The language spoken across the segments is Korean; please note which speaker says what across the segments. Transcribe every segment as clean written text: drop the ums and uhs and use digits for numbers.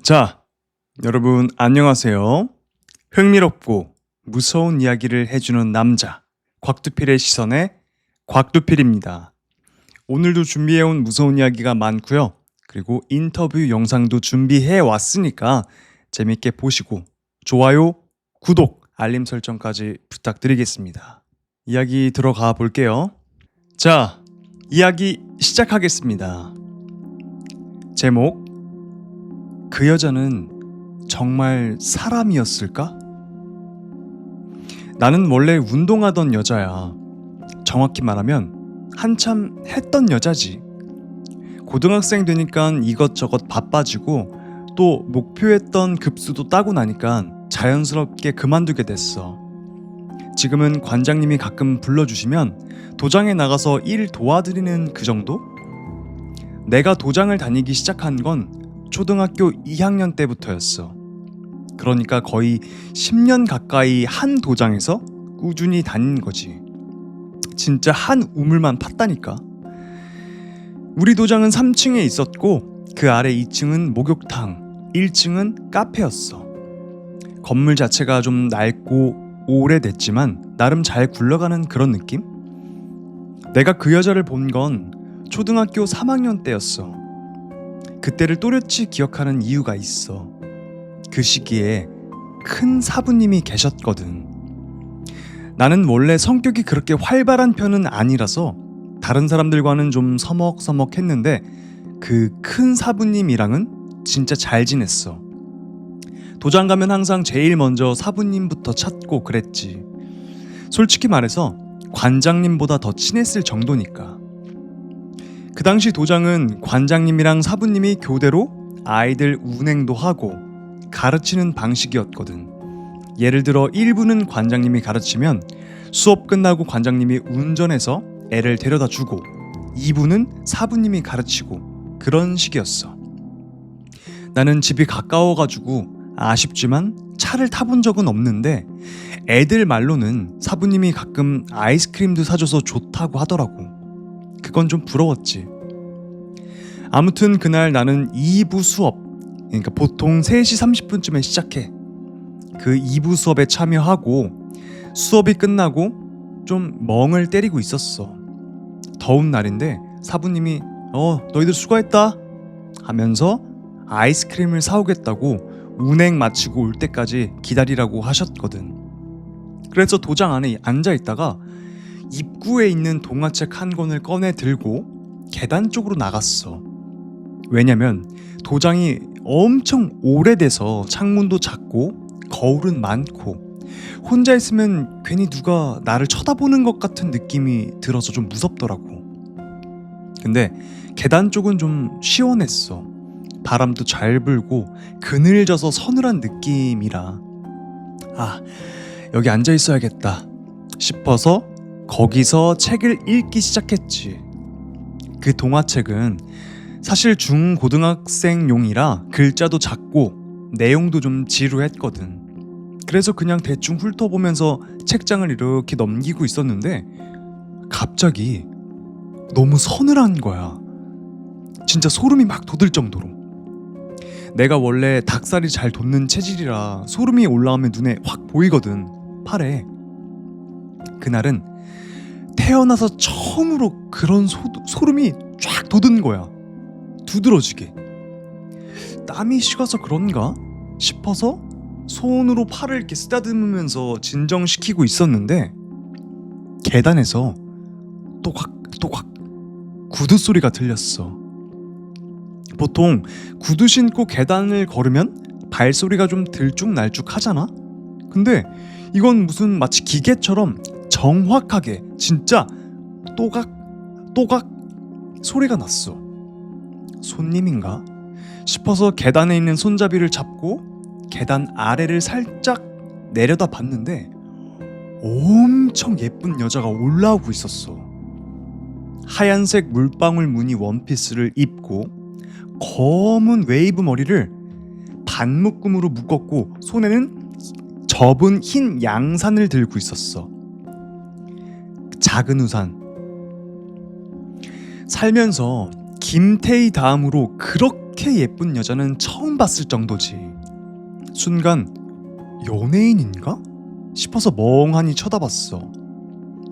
Speaker 1: 자, 여러분 안녕하세요. 흥미롭고 무서운 이야기를 해주는 남자 곽두필의 시선에 곽두필입니다. 오늘도 준비해온 무서운 이야기가 많고요. 그리고 인터뷰 영상도 준비해 왔으니까 재밌게 보시고 좋아요, 구독, 알림 설정까지 부탁드리겠습니다. 이야기 들어가 볼게요. 자, 이야기 시작하겠습니다. 제목: 그 여자는 정말 사람이었을까? 나는 원래 운동하던 여자야. 정확히 말하면 한참 했던 여자지. 고등학생 되니까 이것저것 바빠지고 또 목표했던 급수도 따고 나니까 자연스럽게 그만두게 됐어. 지금은 관장님이 가끔 불러주시면 도장에 나가서 일 도와드리는 그 정도? 내가 도장을 다니기 시작한 건 초등학교 2학년 때부터였어. 그러니까 거의 10년 가까이 한 도장에서 꾸준히 다닌 거지. 진짜 한 우물만 팠다니까. 우리 도장은 3층에 있었고 그 아래 2층은 목욕탕, 1층은 카페였어. 건물 자체가 좀 낡고 오래됐지만 나름 잘 굴러가는 그런 느낌? 내가 그 여자를 본 건 초등학교 3학년 때였어. 그때를 또렷이 기억하는 이유가 있어. 그 시기에 큰 사부님이 계셨거든. 나는 원래 성격이 그렇게 활발한 편은 아니라서 다른 사람들과는 좀 서먹서먹했는데 그 큰 사부님이랑은 진짜 잘 지냈어. 도장 가면 항상 제일 먼저 사부님부터 찾고 그랬지. 솔직히 말해서 관장님보다 더 친했을 정도니까. 그 당시 도장은 관장님이랑 사부님이 교대로 아이들 운행도 하고 가르치는 방식이었거든. 예를 들어 1부는 관장님이 가르치면 수업 끝나고 관장님이 운전해서 애를 데려다 주고 2부는 사부님이 가르치고 그런 식이었어. 나는 집이 가까워가지고 아쉽지만 차를 타본 적은 없는데 애들 말로는 사부님이 가끔 아이스크림도 사줘서 좋다고 하더라고. 그건 좀 부러웠지. 아무튼 그날 나는 2부 수업, 그러니까 보통 3시 30분쯤에 시작해. 그 2부 수업에 참여하고 수업이 끝나고 좀 멍을 때리고 있었어. 더운 날인데 사부님이 너희들 수고했다 하면서 아이스크림을 사오겠다고 운행 마치고 올 때까지 기다리라고 하셨거든. 그래서 도장 안에 앉아있다가 입구에 있는 동화책 한 권을 꺼내 들고 계단 쪽으로 나갔어. 왜냐면 도장이 엄청 오래돼서 창문도 작고 거울은 많고 혼자 있으면 괜히 누가 나를 쳐다보는 것 같은 느낌이 들어서 좀 무섭더라고. 근데 계단 쪽은 좀 시원했어. 바람도 잘 불고 그늘져서 서늘한 느낌이라 여기 앉아 있어야겠다 싶어서 거기서 책을 읽기 시작했지. 그 동화책은 사실 중고등학생용이라 글자도 작고 내용도 좀 지루했거든. 그래서 그냥 대충 훑어보면서 책장을 이렇게 넘기고 있었는데 갑자기 너무 서늘한 거야. 진짜 소름이 막 돋을 정도로. 내가 원래 닭살이 잘 돋는 체질이라 소름이 올라오면 눈에 확 보이거든, 팔에. 그날은 태어나서 처음으로 그런 소름이 쫙 돋은 거야. 두드러지게. 땀이 식어서 그런가 싶어서 손으로 팔을 이렇게 쓰다듬으면서 진정시키고 있었는데 계단에서 또각또각 구두 소리가 들렸어. 보통 구두 신고 계단을 걸으면 발소리가 좀 들쭉날쭉 하잖아? 근데 이건 무슨 마치 기계처럼 정확하게 진짜 또각 소리가 났어. 손님인가 싶어서 계단에 있는 손잡이를 잡고 계단 아래를 살짝 내려다 봤는데 엄청 예쁜 여자가 올라오고 있었어. 하얀색 물방울 무늬 원피스를 입고 검은 웨이브 머리를 반묶음으로 묶었고 손에는 접은 흰 양산을 들고 있었어. 작은 우산. 살면서 김태희 다음으로 그렇게 이렇게 예쁜 여자는 처음 봤을 정도지. 순간 연예인인가? 싶어서 멍하니 쳐다봤어.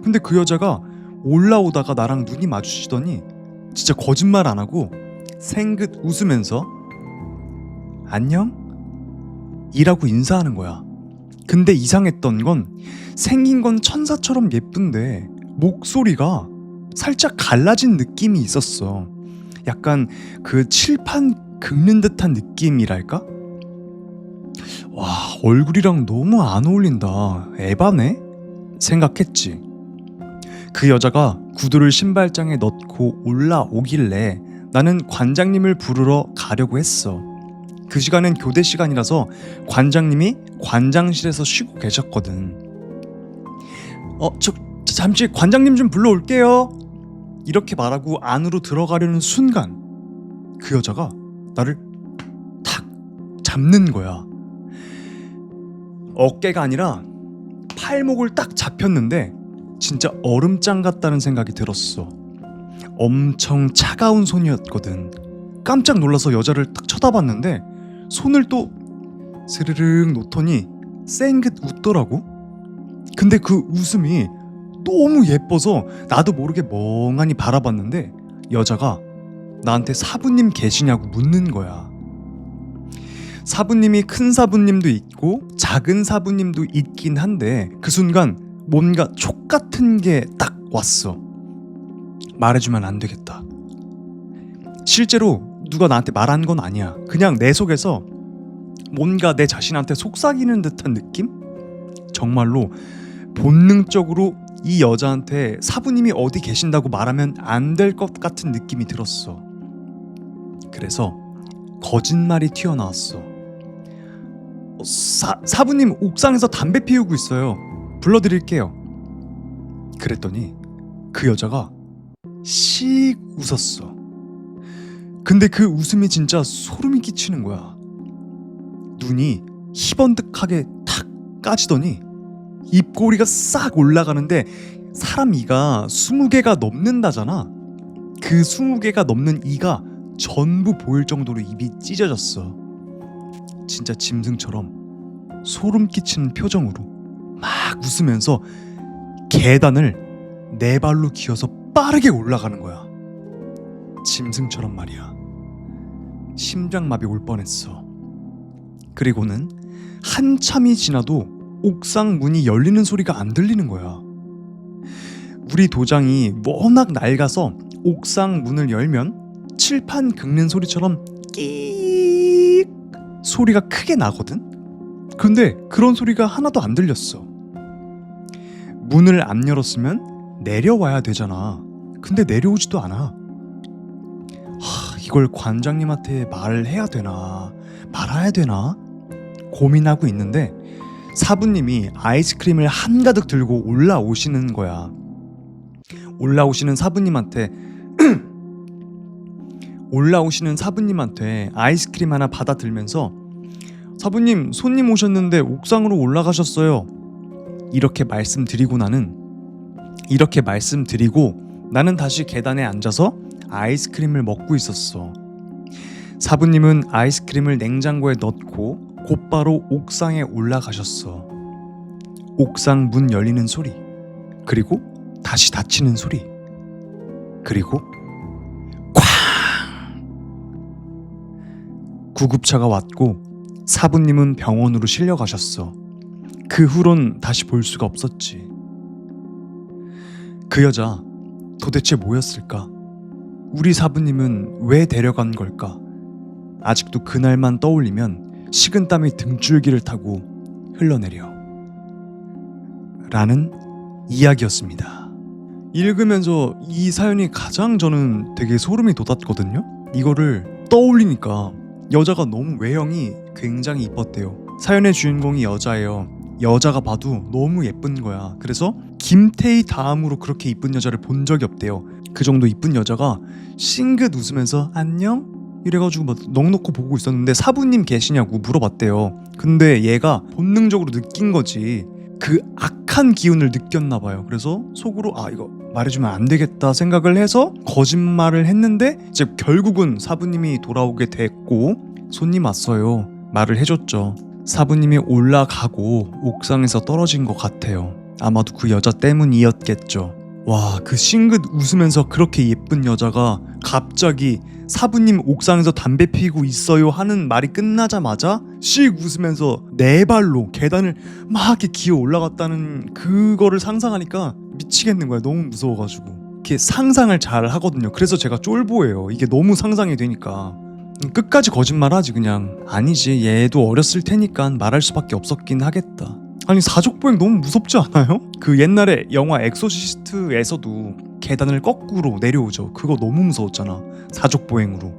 Speaker 1: 근데 그 여자가 올라오다가 나랑 눈이 마주치더니 진짜 거짓말 안 하고 생긋 웃으면서 안녕? 이라고 인사하는 거야. 근데 이상했던 건 생긴 건 천사처럼 예쁜데 목소리가 살짝 갈라진 느낌이 있었어. 약간 그 칠판 긁는 듯한 느낌이랄까? 와, 얼굴이랑 너무 안 어울린다. 에바네? 생각했지. 그 여자가 구두를 신발장에 넣고 올라오길래 나는 관장님을 부르러 가려고 했어. 그 시간은 교대 시간이라서 관장님이 관장실에서 쉬고 계셨거든. 잠시 관장님 좀 불러올게요. 이렇게 말하고 안으로 들어가려는 순간 그 여자가 나를 탁 잡는 거야. 어깨가 아니라 팔목을 딱 잡혔는데 진짜 얼음장 같다는 생각이 들었어. 엄청 차가운 손이었거든. 깜짝 놀라서 여자를 딱 쳐다봤는데 손을 또 스르륵 놓더니 쌩긋 웃더라고. 근데 그 웃음이 너무 예뻐서 나도 모르게 멍하니 바라봤는데 여자가 나한테 사부님 계시냐고 묻는 거야. 사부님이 큰 사부님도 있고 작은 사부님도 있긴 한데 그 순간 뭔가 촉 같은 게 딱 왔어. 말해주면 안 되겠다. 실제로 누가 나한테 말한 건 아니야. 그냥 내 속에서 뭔가 내 자신한테 속삭이는 듯한 느낌? 정말로 본능적으로 이 여자한테 사부님이 어디 계신다고 말하면 안 될 것 같은 느낌이 들었어. 그래서 거짓말이 튀어나왔어. 사부님 옥상에서 담배 피우고 있어요. 불러드릴게요. 그랬더니 그 여자가 씩 웃었어. 근데 그 웃음이 진짜 소름이 끼치는 거야. 눈이 희번뜩하게 탁 까지더니 입꼬리가 싹 올라가는데 사람 이가 20개가 넘는다잖아. 그 20개가 넘는 이가 전부 보일 정도로 입이 찢어졌어. 진짜 짐승처럼 소름 끼치는 표정으로 막 웃으면서 계단을 네 발로 기어서 빠르게 올라가는 거야. 짐승처럼 말이야. 심장마비 올 뻔했어. 그리고는 한참이 지나도 옥상 문이 열리는 소리가 안 들리는 거야. 우리 도장이 워낙 낡아서 옥상 문을 열면 칠판 긁는 소리처럼 끼익 소리가 크게 나거든? 근데 그런 소리가 하나도 안 들렸어. 문을 안 열었으면 내려와야 되잖아. 근데 내려오지도 않아. 이걸 관장님한테 말을 해야 되나 말아야 되나 고민하고 있는데 사부님이 아이스크림을 한가득 들고 올라오시는 거야. 올라오시는 사부님한테 아이스크림 하나 받아 들면서 사부님 손님 오셨는데 옥상으로 올라가셨어요. 이렇게 말씀드리고 나는 다시 계단에 앉아서 아이스크림을 먹고 있었어. 사부님은 아이스크림을 냉장고에 넣고 곧바로 옥상에 올라가셨어. 옥상 문 열리는 소리, 그리고 다시 닫히는 소리, 그리고 쾅! 구급차가 왔고 사부님은 병원으로 실려가셨어. 그 후론 다시 볼 수가 없었지. 그 여자 도대체 뭐였을까? 우리 사부님은 왜 데려간 걸까? 아직도 그날만 떠올리면 식은땀이 등줄기를 타고 흘러내려. 라는 이야기였습니다. 읽으면서 이 사연이 가장 저는 되게 소름이 돋았거든요. 이거를 떠올리니까 여자가 너무 외형이 굉장히 이뻤대요. 사연의 주인공이 여자예요. 여자가 봐도 너무 예쁜 거야. 그래서 김태희 다음으로 그렇게 이쁜 여자를 본 적이 없대요. 그 정도 이쁜 여자가 싱긋 웃으면서 안녕? 이래가지고 막 넋놓고 보고 있었는데 사부님 계시냐고 물어봤대요. 근데 얘가 본능적으로 느낀 거지. 그 악한 기운을 느꼈나 봐요. 그래서 속으로 이거 말해주면 안 되겠다 생각을 해서 거짓말을 했는데 이제 결국은 사부님이 돌아오게 됐고 손님 왔어요. 말을 해줬죠. 사부님이 올라가고 옥상에서 떨어진 것 같아요. 아마도 그 여자 때문이었겠죠. 와, 그 싱긋 웃으면서 그렇게 예쁜 여자가 갑자기 사부님 옥상에서 담배 피우고 있어요 하는 말이 끝나자마자 씩 웃으면서 네 발로 계단을 막 이렇게 기어 올라갔다는 그거를 상상하니까 미치겠는 거야. 너무 무서워가지고. 이렇게 상상을 잘 하거든요. 그래서 제가 쫄보예요. 이게 너무 상상이 되니까. 끝까지 거짓말하지 그냥. 아니지, 얘도 어렸을 테니까 말할 수밖에 없었긴 하겠다. 아니, 사족보행 너무 무섭지 않아요? 그 옛날에 영화 엑소시스트에서도 계단을 거꾸로 내려오죠. 그거 너무 무서웠잖아, 사족보행으로.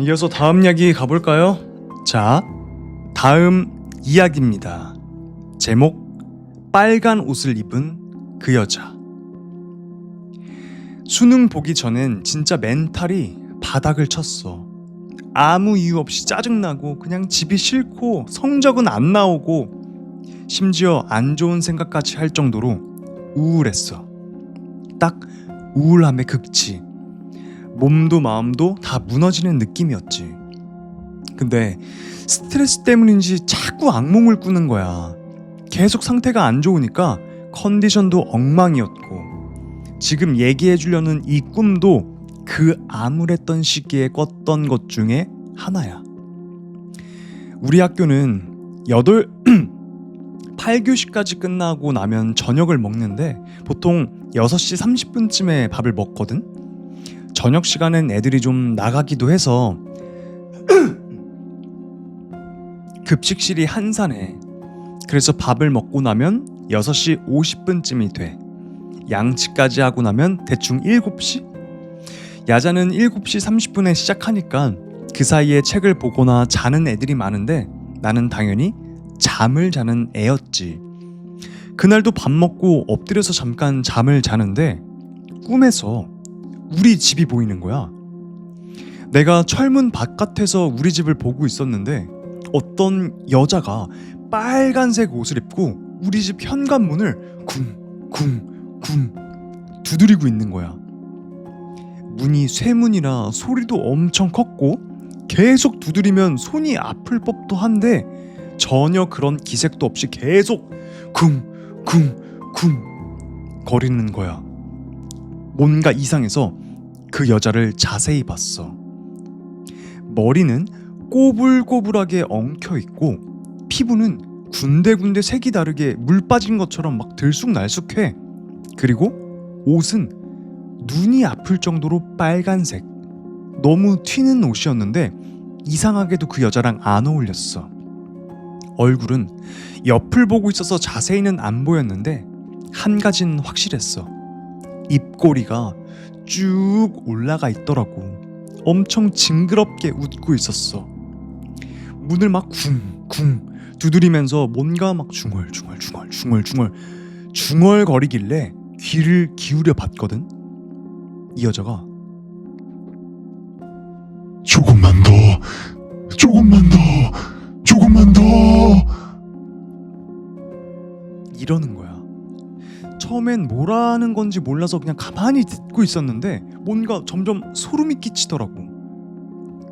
Speaker 1: 이어서 다음 이야기 가볼까요? 자, 다음 이야기입니다. 제목, 빨간 옷을 입은 그 여자. 수능 보기 전엔 진짜 멘탈이 바닥을 쳤어. 아무 이유 없이 짜증나고 그냥 집이 싫고 성적은 안 나오고 심지어 안 좋은 생각까지 할 정도로 우울했어. 딱 우울함의 극치. 몸도 마음도 다 무너지는 느낌이었지. 근데 스트레스 때문인지 자꾸 악몽을 꾸는 거야. 계속 상태가 안 좋으니까 컨디션도 엉망이었고 지금 얘기해 주려는 이 꿈도 그 암울했던 시기에 꿨던 것 중에 하나야. 우리 학교는 8교시까지 끝나고 나면 저녁을 먹는데 보통 6시 30분쯤에 밥을 먹거든. 저녁 시간엔 애들이 좀 나가기도 해서 급식실이 한산해. 그래서 밥을 먹고 나면 6시 50분쯤이 돼. 양치까지 하고 나면 대충 7시? 야자는 7시 30분에 시작하니까 그 사이에 책을 보거나 자는 애들이 많은데 나는 당연히 잠을 자는 애였지. 그날도 밥 먹고 엎드려서 잠깐 잠을 자는데 꿈에서 우리 집이 보이는 거야. 내가 철문 바깥에서 우리 집을 보고 있었는데 어떤 여자가 빨간색 옷을 입고 우리 집 현관문을 쿵쿵쿵 두드리고 있는 거야. 문이 쇠문이라 소리도 엄청 컸고 계속 두드리면 손이 아플 법도 한데 전혀 그런 기색도 없이 계속 쿵쿵쿵 거리는 거야. 뭔가 이상해서 그 여자를 자세히 봤어. 머리는 꼬불꼬불하게 엉켜있고 피부는 군데군데 색이 다르게 물 빠진 것처럼 막 들쑥날쑥해. 그리고 옷은 눈이 아플 정도로 빨간색. 너무 튀는 옷이었는데 이상하게도 그 여자랑 안 어울렸어. 얼굴은 옆을 보고 있어서 자세히는 안 보였는데 한 가지는 확실했어. 입꼬리가 쭉 올라가 있더라고. 엄청 징그럽게 웃고 있었어. 문을 막 쿵쿵 두드리면서 뭔가 막 중얼거리길래 귀를 기울여 봤거든. 이 여자가
Speaker 2: 조금만 더
Speaker 1: 이러는 거야. 처음엔 뭐라는 건지 몰라서 그냥 가만히 듣고 있었는데 뭔가 점점 소름이 끼치더라고.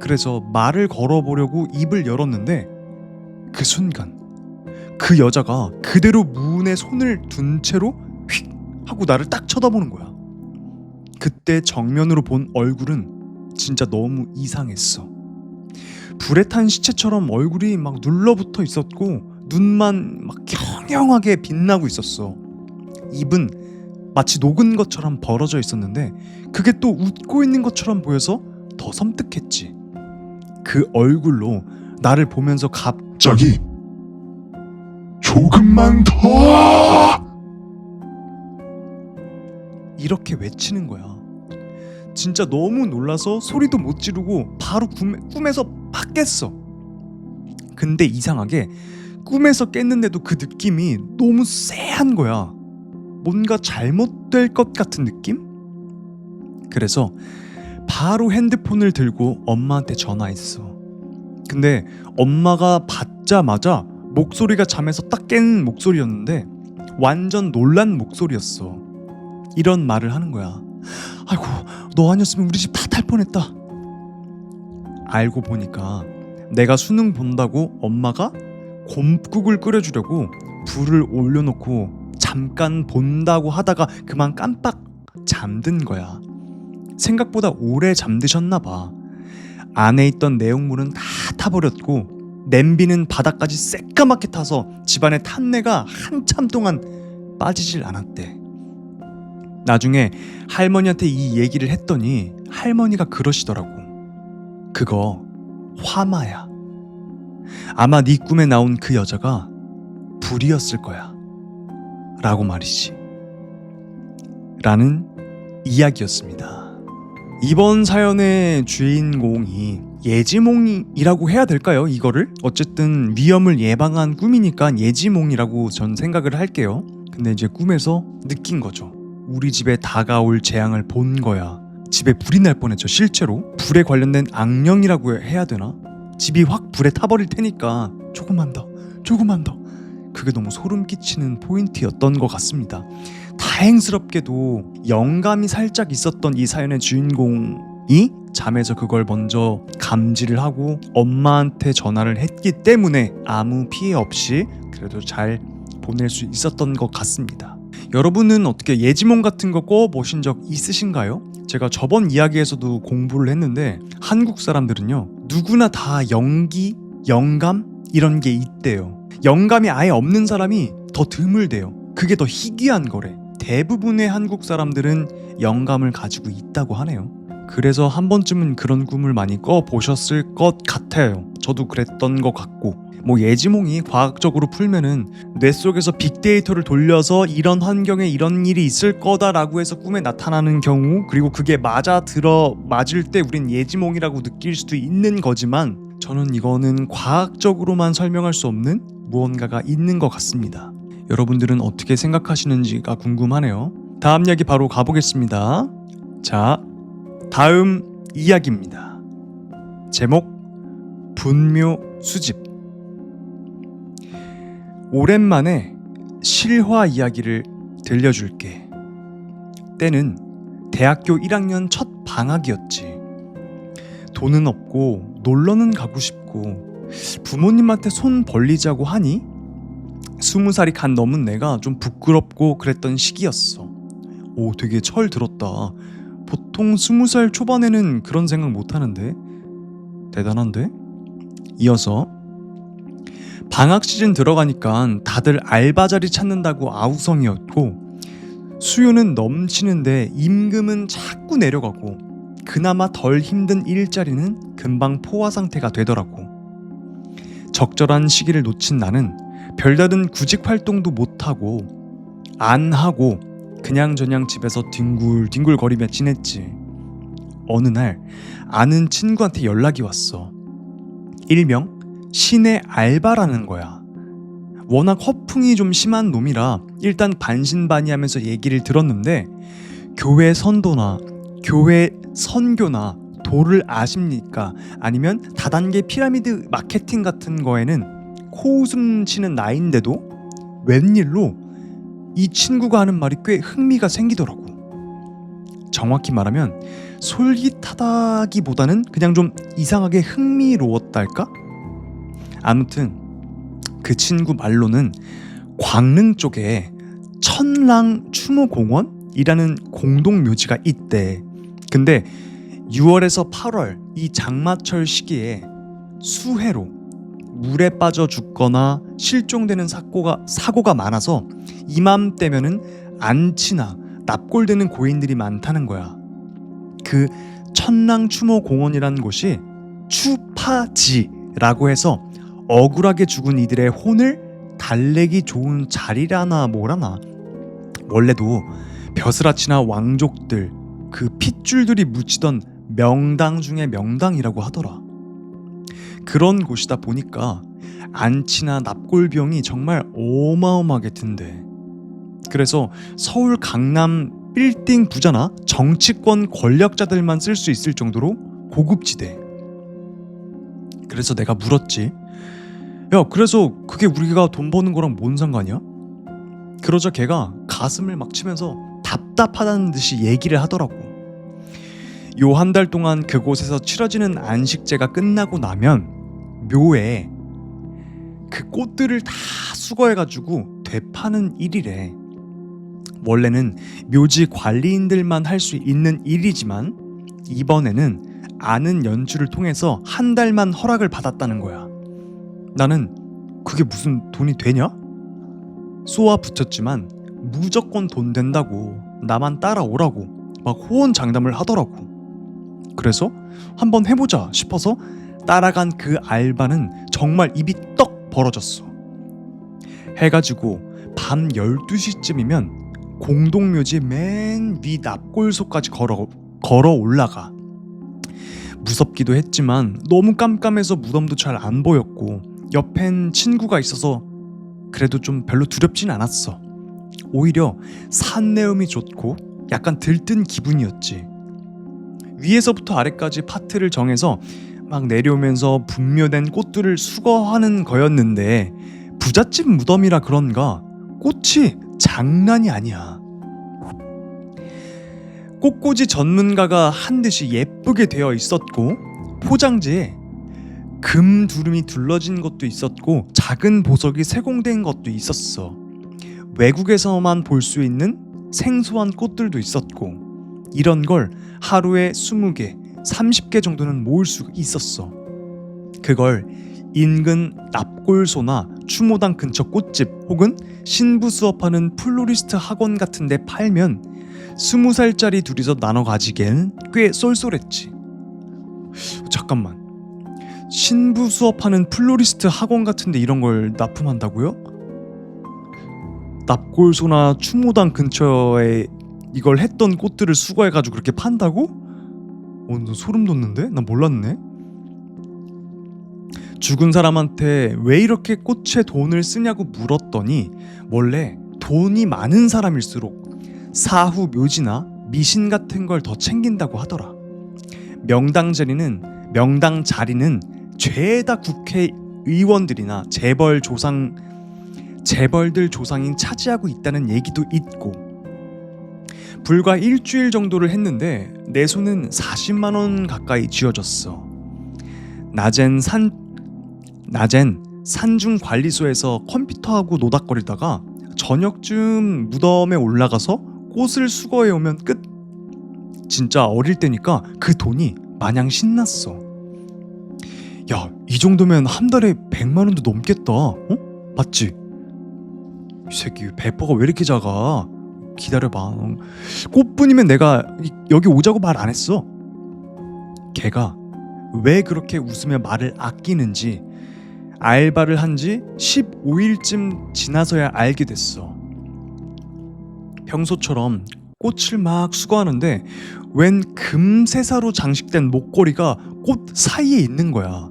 Speaker 1: 그래서 말을 걸어보려고 입을 열었는데 그 순간 그 여자가 그대로 문에 손을 둔 채로 휙 하고 나를 딱 쳐다보는 거야. 그때 정면으로 본 얼굴은 진짜 너무 이상했어. 불에 탄 시체처럼 얼굴이 막 눌러붙어 있었고 눈만 막 경영하게 빛나고 있었어. 입은 마치 녹은 것처럼 벌어져 있었는데 그게 또 웃고 있는 것처럼 보여서 더 섬뜩했지. 그 얼굴로 나를 보면서
Speaker 2: 갑자기 조금만 더
Speaker 1: 이렇게 외치는 거야. 진짜 너무 놀라서 소리도 못 지르고 바로 꿈에서 팍 깼어. 근데 이상하게 꿈에서 깼는데도 그 느낌이 너무 쎄한 거야. 뭔가 잘못될 것 같은 느낌? 그래서 바로 핸드폰을 들고 엄마한테 전화했어. 근데 엄마가 받자마자 목소리가 잠에서 딱 깬 목소리였는데 완전 놀란 목소리였어. 이런 말을 하는 거야. 아이고, 너 아니었으면 우리 집 다 탈 뻔했다. 알고 보니까 내가 수능 본다고 엄마가 곰국을 끓여주려고 불을 올려놓고 잠깐 본다고 하다가 그만 깜빡 잠든 거야. 생각보다 오래 잠드셨나 봐. 안에 있던 내용물은 다 타버렸고 냄비는 바닥까지 새까맣게 타서 집안의 탄내가 한참 동안 빠지질 않았대. 나중에 할머니한테 이 얘기를 했더니 할머니가 그러시더라고. 그거 화마야. 아마 네 꿈에 나온 그 여자가 불이었을 거야. 라고 말이지. 라는 이야기였습니다. 이번 사연의 주인공이 예지몽이라고 해야 될까요? 이거를? 어쨌든 위험을 예방한 꿈이니까 예지몽이라고 전 생각을 할게요. 근데 이제 꿈에서 느낀 거죠. 우리 집에 다가올 재앙을 본 거야. 집에 불이 날 뻔했죠. 실제로 불에 관련된 악령이라고 해야 되나? 집이 확 불에 타버릴 테니까 조금만 더 그게 너무 소름 끼치는 포인트였던 것 같습니다. 다행스럽게도 영감이 살짝 있었던 이 사연의 주인공이 잠에서 그걸 먼저 감지를 하고 엄마한테 전화를 했기 때문에 아무 피해 없이 그래도 잘 보낼 수 있었던 것 같습니다. 여러분은 어떻게 예지몽 같은 거 꿔보신 적 있으신가요? 제가 저번 이야기에서도 공부를 했는데 한국 사람들은요 누구나 다 연기, 영감 이런 게 있대요. 영감이 아예 없는 사람이 더 드물대요. 그게 더 희귀한 거래. 대부분의 한국 사람들은 영감을 가지고 있다고 하네요. 그래서 한 번쯤은 그런 꿈을 많이 꿔보셨을 것 같아요. 저도 그랬던 것 같고 뭐 예지몽이 과학적으로 풀면은 뇌 속에서 빅데이터를 돌려서 이런 환경에 이런 일이 있을 거다라고 해서 꿈에 나타나는 경우 그리고 그게 맞을 때 우린 예지몽이라고 느낄 수도 있는 거지만 저는 이거는 과학적으로만 설명할 수 없는 무언가가 있는 것 같습니다. 여러분들은 어떻게 생각하시는지가 궁금하네요. 다음 이야기 바로 가보겠습니다. 자, 다음 이야기입니다. 제목 분묘 수집. 오랜만에 실화 이야기를 들려줄게. 때는 대학교 1학년 첫 방학이었지. 돈은 없고 놀러는 가고 싶고 부모님한테 손 벌리자고 하니 20살이 간 넘은 내가 좀 부끄럽고 그랬던 시기였어. 오, 되게 철 들었다. 보통 20살 초반에는 그런 생각 못하는데 대단한데? 이어서 방학 시즌 들어가니까 다들 알바 자리 찾는다고 아우성이었고 수요는 넘치는데 임금은 자꾸 내려가고 그나마 덜 힘든 일자리는 금방 포화 상태가 되더라고. 적절한 시기를 놓친 나는 별다른 구직 활동도 못하고 안 하고 그냥저냥 집에서 뒹굴거리며 지냈지. 어느 날 아는 친구한테 연락이 왔어. 일명 신의 알바라는 거야. 워낙 허풍이 좀 심한 놈이라 일단 반신반의하면서 얘기를 들었는데 교회 선교나 도를 아십니까? 아니면 다단계 피라미드 마케팅 같은 거에는 코웃음 치는 나이인데도 웬일로 이 친구가 하는 말이 꽤 흥미가 생기더라고. 정확히 말하면 솔깃하다기보다는 그냥 좀 이상하게 흥미로웠달까? 아무튼 그 친구 말로는 광릉 쪽에 천랑추모공원이라는 공동묘지가 있대. 근데 6월에서 8월 이 장마철 시기에 수해로 물에 빠져 죽거나 실종되는 사고가 많아서 이맘때면은 안치나 납골되는 고인들이 많다는 거야. 그 천랑추모공원이라는 곳이 추파지라고 해서 억울하게 죽은 이들의 혼을 달래기 좋은 자리라나 뭐라나. 원래도 벼슬아치나 왕족들 그 핏줄들이 묻히던 명당 중에 명당이라고 하더라. 그런 곳이다 보니까 안치나 납골 비용이 정말 어마어마하게 든대. 그래서 서울 강남 빌딩 부자나 정치권 권력자들만 쓸 수 있을 정도로 고급지대. 그래서 내가 물었지. 야, 그래서 그게 우리가 돈 버는 거랑 뭔 상관이야? 그러자 걔가 가슴을 막 치면서 답답하다는 듯이 얘기를 하더라고. 요 한 달 동안 그곳에서 치러지는 안식제가 끝나고 나면 묘에 그 꽃들을 다 수거해가지고 되파는 일이래. 원래는 묘지 관리인들만 할 수 있는 일이지만 이번에는 아는 연주를 통해서 한 달만 허락을 받았다는 거야. 나는 그게 무슨 돈이 되냐? 쏘아 붙였지만 무조건 돈 된다고, 나만 따라오라고 막 호언장담을 하더라고. 그래서 한번 해보자 싶어서 따라간 그 알바는 정말 입이 떡 벌어졌어. 해가지고 밤 12시쯤이면 공동묘지 맨 위 납골소까지 걸어 올라가. 무섭기도 했지만 너무 깜깜해서 무덤도 잘 안 보였고 옆엔 친구가 있어서 그래도 좀 별로 두렵진 않았어. 오히려 산내음이 좋고 약간 들뜬 기분이었지. 위에서부터 아래까지 파트를 정해서 막 내려오면서 분묘된 꽃들을 수거하는 거였는데 부잣집 무덤이라 그런가 꽃이 장난이 아니야. 꽃꽂이 전문가가 한 듯이 예쁘게 되어 있었고 포장지에 금 두름이 둘러진 것도 있었고 작은 보석이 세공된 것도 있었어. 외국에서만 볼 수 있는 생소한 꽃들도 있었고 이런 걸 하루에 20개, 30개 정도는 모을 수 있었어. 그걸 인근 납골소나 추모당 근처 꽃집 혹은 신부 수업하는 플로리스트 학원 같은 데 팔면 20살짜리 둘이서 나눠 가지기엔 꽤 쏠쏠했지. 잠깐만, 신부 수업하는 플로리스트 학원 같은 데 이런 걸 납품한다고요? 납골소나 추모당 근처에 이걸 했던 꽃들을 수거해가지고 그렇게 판다고? 너 소름 돋는데? 난 몰랐네. 죽은 사람한테 왜 이렇게 꽃에 돈을 쓰냐고 물었더니 원래 돈이 많은 사람일수록 사후 묘지나 미신 같은 걸 더 챙긴다고 하더라. 명당 자리는 죄다 국회의원들이나 재벌들 조상이 차지하고 있다는 얘기도 있고 불과 일주일 정도를 했는데 내 손은 40만 원 가까이 쥐어졌어. 낮엔 산중 관리소에서 컴퓨터하고 노닥거리다가 저녁쯤 무덤에 올라가서 꽃을 수거해 오면 끝. 진짜 어릴 때니까 그 돈이 마냥 신났어. 야, 이 정도면 한 달에 100만 원도 넘겠다. 맞지? 이 새끼 배퍼가 왜 이렇게 작아? 기다려봐. 꽃뿐이면 내가 여기 오자고 말 안 했어. 걔가 왜 그렇게 웃으며 말을 아끼는지 알바를 한 지 15일쯤 지나서야 알게 됐어. 평소처럼 꽃을 막 수거하는데 웬 금세사로 장식된 목걸이가 꽃 사이에 있는 거야.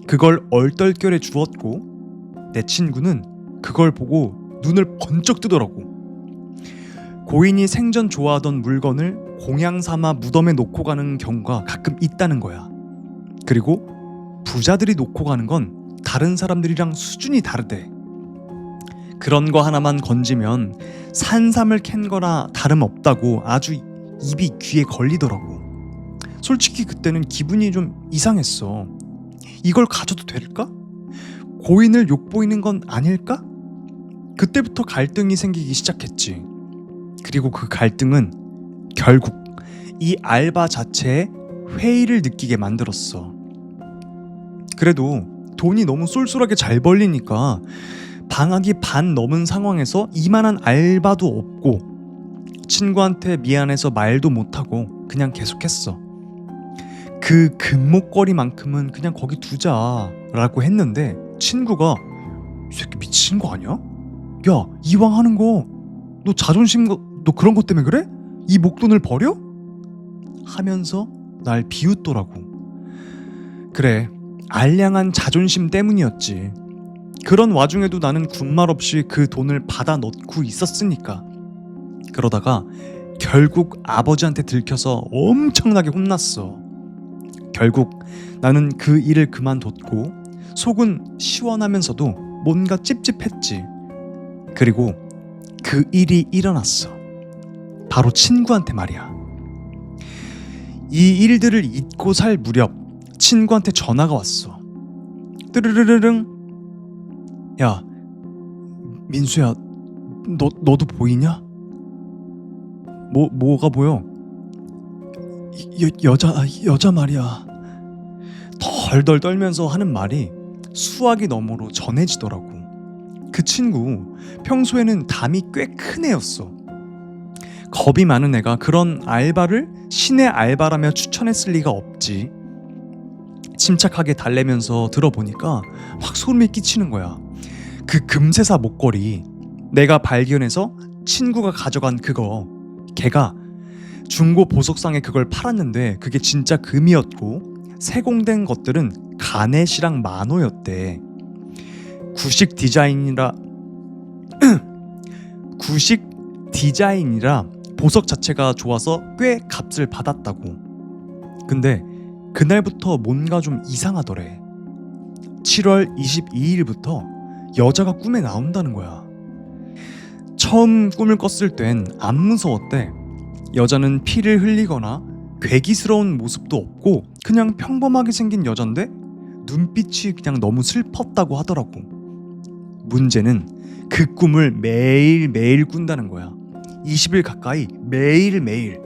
Speaker 1: 그걸 얼떨결에 주었고 내 친구는 그걸 보고 눈을 번쩍 뜨더라고. 고인이 생전 좋아하던 물건을 공양 삼아 무덤에 놓고 가는 경우가 가끔 있다는 거야. 그리고 부자들이 놓고 가는 건 다른 사람들이랑 수준이 다르대. 그런 거 하나만 건지면 산삼을 캔 거나 다름없다고 아주 입이 귀에 걸리더라고. 솔직히 그때는 기분이 좀 이상했어. 이걸 가져도 될까? 고인을 욕보이는 건 아닐까? 그때부터 갈등이 생기기 시작했지. 그리고 그 갈등은 결국 이 알바 자체에 회의를 느끼게 만들었어. 그래도 돈이 너무 쏠쏠하게 잘 벌리니까 방학이 반 넘은 상황에서 이만한 알바도 없고 친구한테 미안해서 말도 못하고 그냥 계속했어. 그 금목걸이만큼은 그냥 거기 두자라고 했는데 친구가 이 새끼 미친 거 아니야? 야, 이왕 하는 거 너 자존심 너 그런 것 때문에 그래? 이 목돈을 버려? 하면서 날 비웃더라고. 그래, 알량한 자존심 때문이었지. 그런 와중에도 나는 군말 없이 그 돈을 받아 넣고 있었으니까. 그러다가 결국 아버지한테 들켜서 엄청나게 혼났어. 결국 나는 그 일을 그만뒀고 속은 시원하면서도 뭔가 찝찝했지. 그리고 그 일이 일어났어. 바로 친구한테 말이야. 이 일들을 잊고 살 무렵 친구한테 전화가 왔어. 뜨르르르릉. 야, 민수야, 너도 보이냐? 뭐가 보여? 여자 말이야. 덜덜 떨면서 하는 말이 수화기 너머로 전해지더라고. 그 친구 평소에는 담이 꽤 큰 애였어. 겁이 많은 애가 그런 알바를 신의 알바라며 추천했을 리가 없지. 침착하게 달래면서 들어보니까 확 소름이 끼치는 거야. 그 금세사 목걸이, 내가 발견해서 친구가 가져간 그거, 걔가 중고 보석상에 그걸 팔았는데 그게 진짜 금이었고 세공된 것들은 가넷이랑 만호였대. 구식 디자인이라 보석 자체가 좋아서 꽤 값을 받았다고. 근데 그날부터 뭔가 좀 이상하더래. 7월 22일부터 여자가 꿈에 나온다는 거야. 처음 꿈을 꿨을 땐 안 무서웠대. 여자는 피를 흘리거나 괴기스러운 모습도 없고 그냥 평범하게 생긴 여잔데 눈빛이 그냥 너무 슬펐다고 하더라고. 문제는 그 꿈을 매일매일 꾼다는 거야. 20일 가까이 매일매일.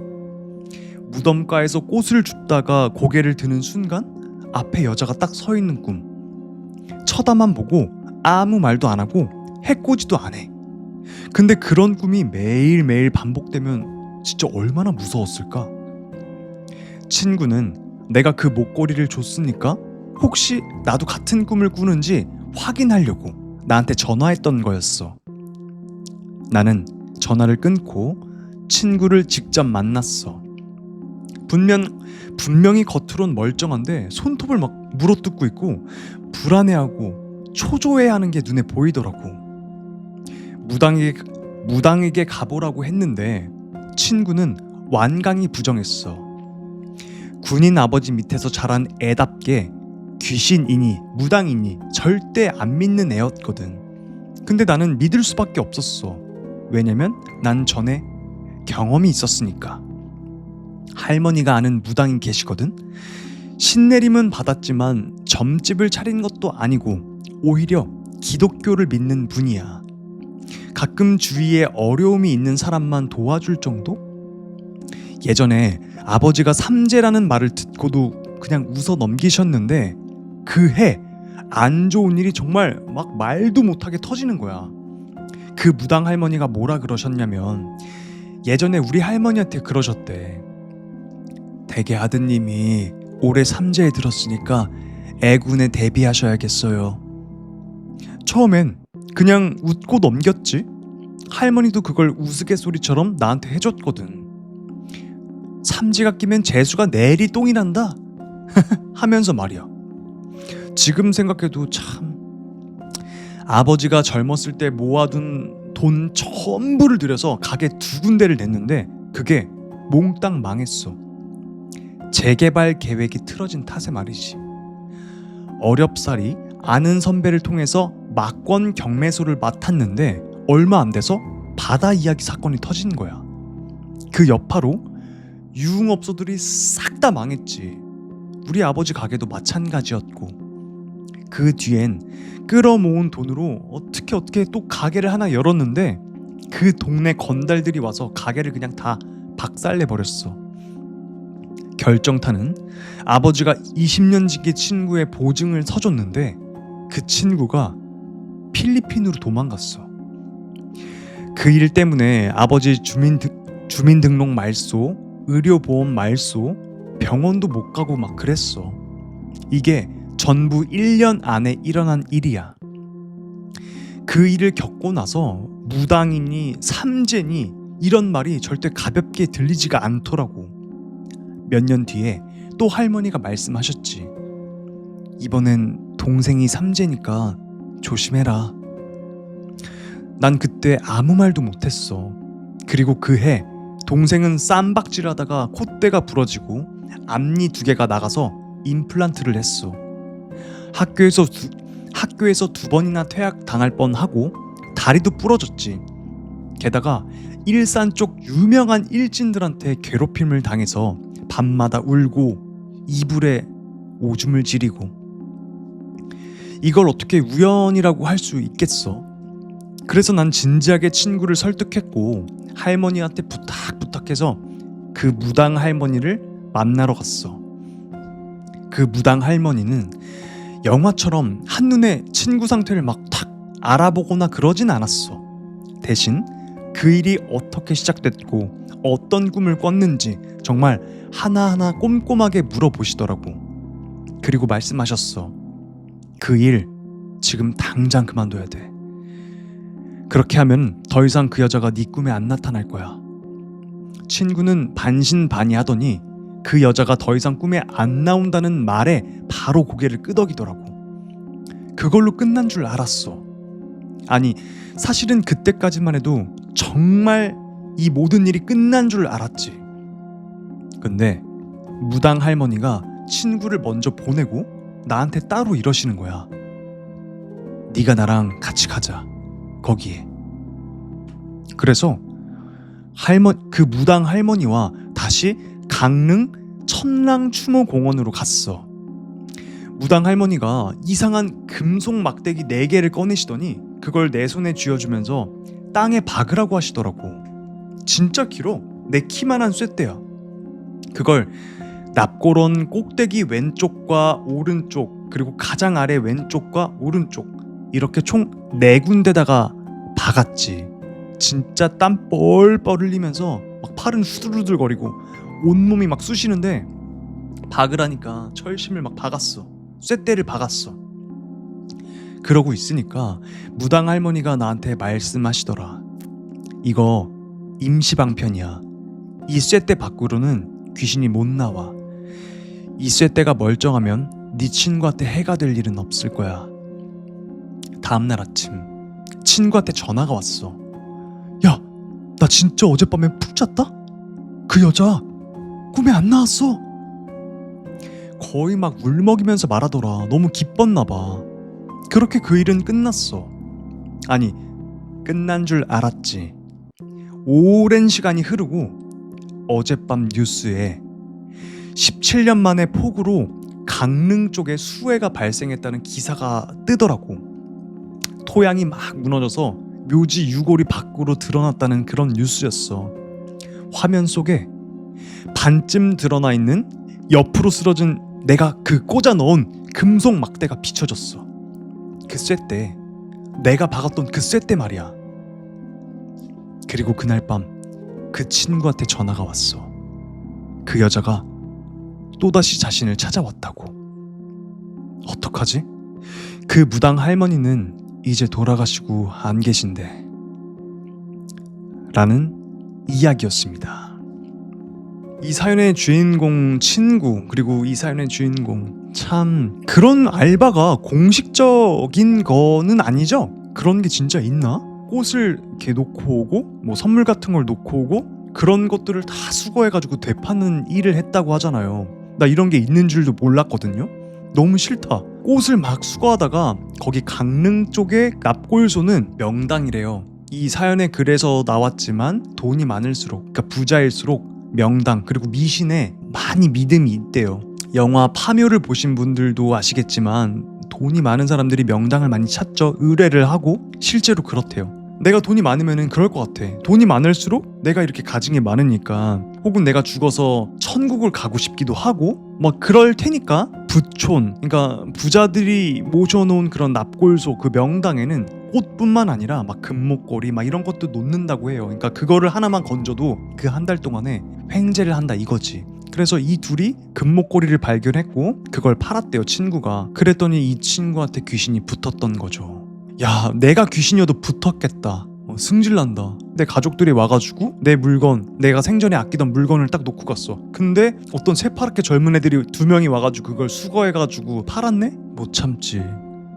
Speaker 1: 무덤가에서 꽃을 줍다가 고개를 드는 순간 앞에 여자가 딱 서 있는 꿈. 쳐다만 보고 아무 말도 안 하고 해코지도 안 해. 근데 그런 꿈이 매일매일 반복되면 진짜 얼마나 무서웠을까? 친구는 내가 그 목걸이를 줬으니까 혹시 나도 같은 꿈을 꾸는지 확인하려고 나한테 전화했던 거였어. 나는 전화를 끊고 친구를 직접 만났어. 분명히 겉으론 멀쩡한데 손톱을 막 물어뜯고 있고 불안해하고 초조해하는 게 눈에 보이더라고. 무당에게 가보라고 했는데 친구는 완강히 부정했어. 군인 아버지 밑에서 자란 애답게 귀신이니 무당이니 절대 안 믿는 애였거든. 근데 나는 믿을 수밖에 없었어. 왜냐면 난 전에 경험이 있었으니까. 할머니가 아는 무당이 계시거든. 신내림은 받았지만 점집을 차린 것도 아니고 오히려 기독교를 믿는 분이야. 가끔 주위에 어려움이 있는 사람만 도와줄 정도? 예전에 아버지가 삼재라는 말을 듣고도 그냥 웃어 넘기셨는데 그 해 안 좋은 일이 정말 막 말도 못하게 터지는 거야. 그 무당 할머니가 뭐라 그러셨냐면 예전에 우리 할머니한테 그러셨대. 대개 아드님이 올해 삼재에 들었으니까 애군에 대비하셔야겠어요. 처음엔 그냥 웃고 넘겼지. 할머니도 그걸 우스갯소리처럼 나한테 해줬거든. 삼지가 끼면 재수가 내리 똥이 난다 하면서 말이야. 지금 생각해도 참, 아버지가 젊었을 때 모아둔 돈 전부를 들여서 가게 2군데를 냈는데 그게 몽땅 망했어. 재개발 계획이 틀어진 탓에 말이지. 어렵사리 아는 선배를 통해서 막권 경매소를 맡았는데 얼마 안 돼서 바다 이야기 사건이 터진 거야. 그 여파로 유흥업소들이 싹 다 망했지. 우리 아버지 가게도 마찬가지였고. 그 뒤엔 끌어모은 돈으로 어떻게 또 가게를 하나 열었는데 그 동네 건달들이 와서 가게를 그냥 다 박살내버렸어. 결정타는 아버지가 20년 지기 친구의 보증을 서줬는데 그 친구가 필리핀으로 도망갔어. 그 일 때문에 아버지 주민등록 말소, 의료보험 말소, 병원도 못 가고 막 그랬어. 이게 전부 1년 안에 일어난 일이야. 그 일을 겪고 나서 무당이니 삼재니 이런 말이 절대 가볍게 들리지가 않더라고. 몇 년 뒤에 또 할머니가 말씀하셨지. 이번엔 동생이 삼재니까 조심해라. 난 그때 아무 말도 못했어. 그리고 그 해 동생은 쌈박질하다가 콧대가 부러지고 앞니 2개가 나가서 임플란트를 했어. 학교에서 2번이나 퇴학 당할 뻔하고 다리도 부러졌지. 게다가 일산 쪽 유명한 일진들한테 괴롭힘을 당해서 밤마다 울고 이불에 오줌을 지리고. 이걸 어떻게 우연이라고 할 수 있겠어? 그래서 난 진지하게 친구를 설득했고 할머니한테 부탁해서 그 무당 할머니를 만나러 갔어. 그 무당 할머니는 영화처럼 한눈에 친구 상태를 막 탁 알아보거나 그러진 않았어. 대신 그 일이 어떻게 시작됐고 어떤 꿈을 꿨는지 정말 하나하나 꼼꼼하게 물어보시더라고. 그리고 말씀하셨어. 그 일 지금 당장 그만둬야 돼. 그렇게 하면 더 이상 그 여자가 네 꿈에 안 나타날 거야. 친구는 반신반의하더니 그 여자가 더 이상 꿈에 안 나온다는 말에 바로 고개를 끄덕이더라고. 그걸로 끝난 줄 알았어. 아니, 사실은 그때까지만 해도 정말 이 모든 일이 끝난 줄 알았지. 근데 무당 할머니가 친구를 먼저 보내고 나한테 따로 이러시는 거야. 네가 나랑 같이 가자. 거기에. 그래서 그 무당 할머니와 다시 강릉 천랑추모공원으로 갔어. 무당 할머니가 이상한 금속 막대기 4개를 꺼내시더니 그걸 내 손에 쥐어주면서 땅에 박으라고 하시더라고. 진짜 길어. 내 키만한 쇳대야. 그걸 납골원 꼭대기 왼쪽과 오른쪽, 그리고 가장 아래 왼쪽과 오른쪽, 이렇게 총 4군데다가 박았지. 진짜 땀 뻘뻘 흘리면서 막 팔은 후들후들거리고 온몸이 막 쑤시는데 박으라니까 철심을 막 박았어. 쇳대를 박았어. 그러고 있으니까 무당 할머니가 나한테 말씀하시더라. 이거 임시방편이야. 이 쇳대 밖으로는 귀신이 못 나와. 이 쇳대가 멀쩡하면 네 친구한테 해가 될 일은 없을 거야. 다음날 아침 친구한테 전화가 왔어. 야, 나 진짜 어젯밤에 푹 잤다? 그 여자 꿈에 안 나왔어. 거의 막 울먹이면서 말하더라. 너무 기뻤나 봐. 그렇게 그 일은 끝났어. 아니, 끝난 줄 알았지. 오랜 시간이 흐르고 어젯밤 뉴스에 17년 만에 폭우로 강릉 쪽에 수해가 발생했다는 기사가 뜨더라고. 토양이 막 무너져서 묘지 유골이 밖으로 드러났다는 그런 뉴스였어. 화면 속에 반쯤 드러나 있는 옆으로 쓰러진 내가 그 꽂아 넣은 금속 막대가 비춰졌어. 그 쇳대, 내가 박았던 그 쇳대 말이야. 그리고 그날 밤 그 친구한테 전화가 왔어. 그 여자가 또다시 자신을 찾아왔다고. 어떡하지? 그 무당 할머니는 이제 돌아가시고 안 계신데. 라는 이야기였습니다. 이 사연의 주인공 친구, 그리고 이 사연의 주인공, 참 그런 알바가 공식적인 거는 아니죠? 그런 게 진짜 있나? 꽃을 이렇게 놓고 오고 뭐 선물 같은 걸 놓고 오고 그런 것들을 다 수거해가지고 되파는 일을 했다고 하잖아요. 나 이런 게 있는 줄도 몰랐거든요. 너무 싫다. 꽃을 막 수거하다가 거기 강릉 쪽에 납골소는 명당이래요. 이 사연에 그래서 나왔지만 돈이 많을수록, 그러니까 부자일수록 명당 그리고 미신에 많이 믿음이 있대요. 영화 파묘를 보신 분들도 아시겠지만 돈이 많은 사람들이 명당을 많이 찾죠. 의뢰를 하고. 실제로 그렇대요. 내가 돈이 많으면 그럴 것 같아. 돈이 많을수록 내가 이렇게 가진 게 많으니까, 혹은 내가 죽어서 천국을 가고 싶기도 하고 막 그럴 테니까 부촌, 그러니까 부자들이 모셔놓은 그런 납골소 그 명당에는 꽃뿐만 아니라 막 금목걸이 막 이런 것도 놓는다고 해요. 그러니까 그거를 하나만 건져도 그 한 달 동안에 횡재를 한다 이거지. 그래서 이 둘이 금목걸이를 발견했고 그걸 팔았대요, 친구가. 그랬더니 이 친구한테 귀신이 붙었던 거죠. 야, 내가 귀신이어도 붙었겠다. 승질난다. 내 가족들이 와가지고 내 물건, 내가 생전에 아끼던 물건을 딱 놓고 갔어. 근데 어떤 새파랗게 젊은 애들이 2명이 와가지고 그걸 수거해가지고 팔았네? 못 참지.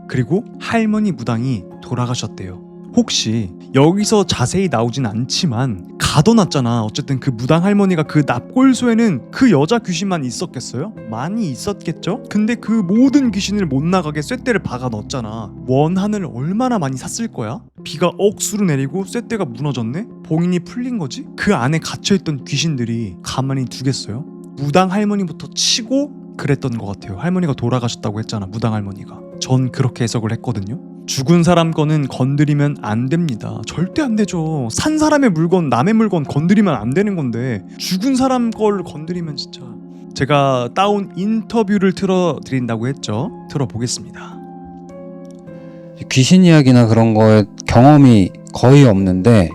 Speaker 1: 그리고 할머니 무당이 돌아가셨대요. 혹시 여기서 자세히 나오진 않지만 가둬놨잖아. 어쨌든 그 무당 할머니가 그 납골소에는 그 여자 귀신만 있었겠어요? 많이 있었겠죠? 근데 그 모든 귀신을 못 나가게 쇳대를 박아 넣었잖아. 원한을 얼마나 많이 샀을 거야? 비가 억수로 내리고 쇳대가 무너졌네? 봉인이 풀린 거지? 그 안에 갇혀있던 귀신들이 가만히 두겠어요? 무당 할머니부터 치고 그랬던 것 같아요. 할머니가 돌아가셨다고 했잖아. 무당 할머니가. 전 그렇게 해석을 했거든요. 죽은 사람 거는 건드리면 안 됩니다. 절대 안 되죠. 산 사람의 물건, 남의 물건 건드리면 안 되는 건데 죽은 사람 걸 건드리면 진짜. 제가 따온 인터뷰를 틀어드린다고 했죠. 들어보겠습니다.
Speaker 3: 귀신 이야기나 그런 거에 경험이 거의 없는데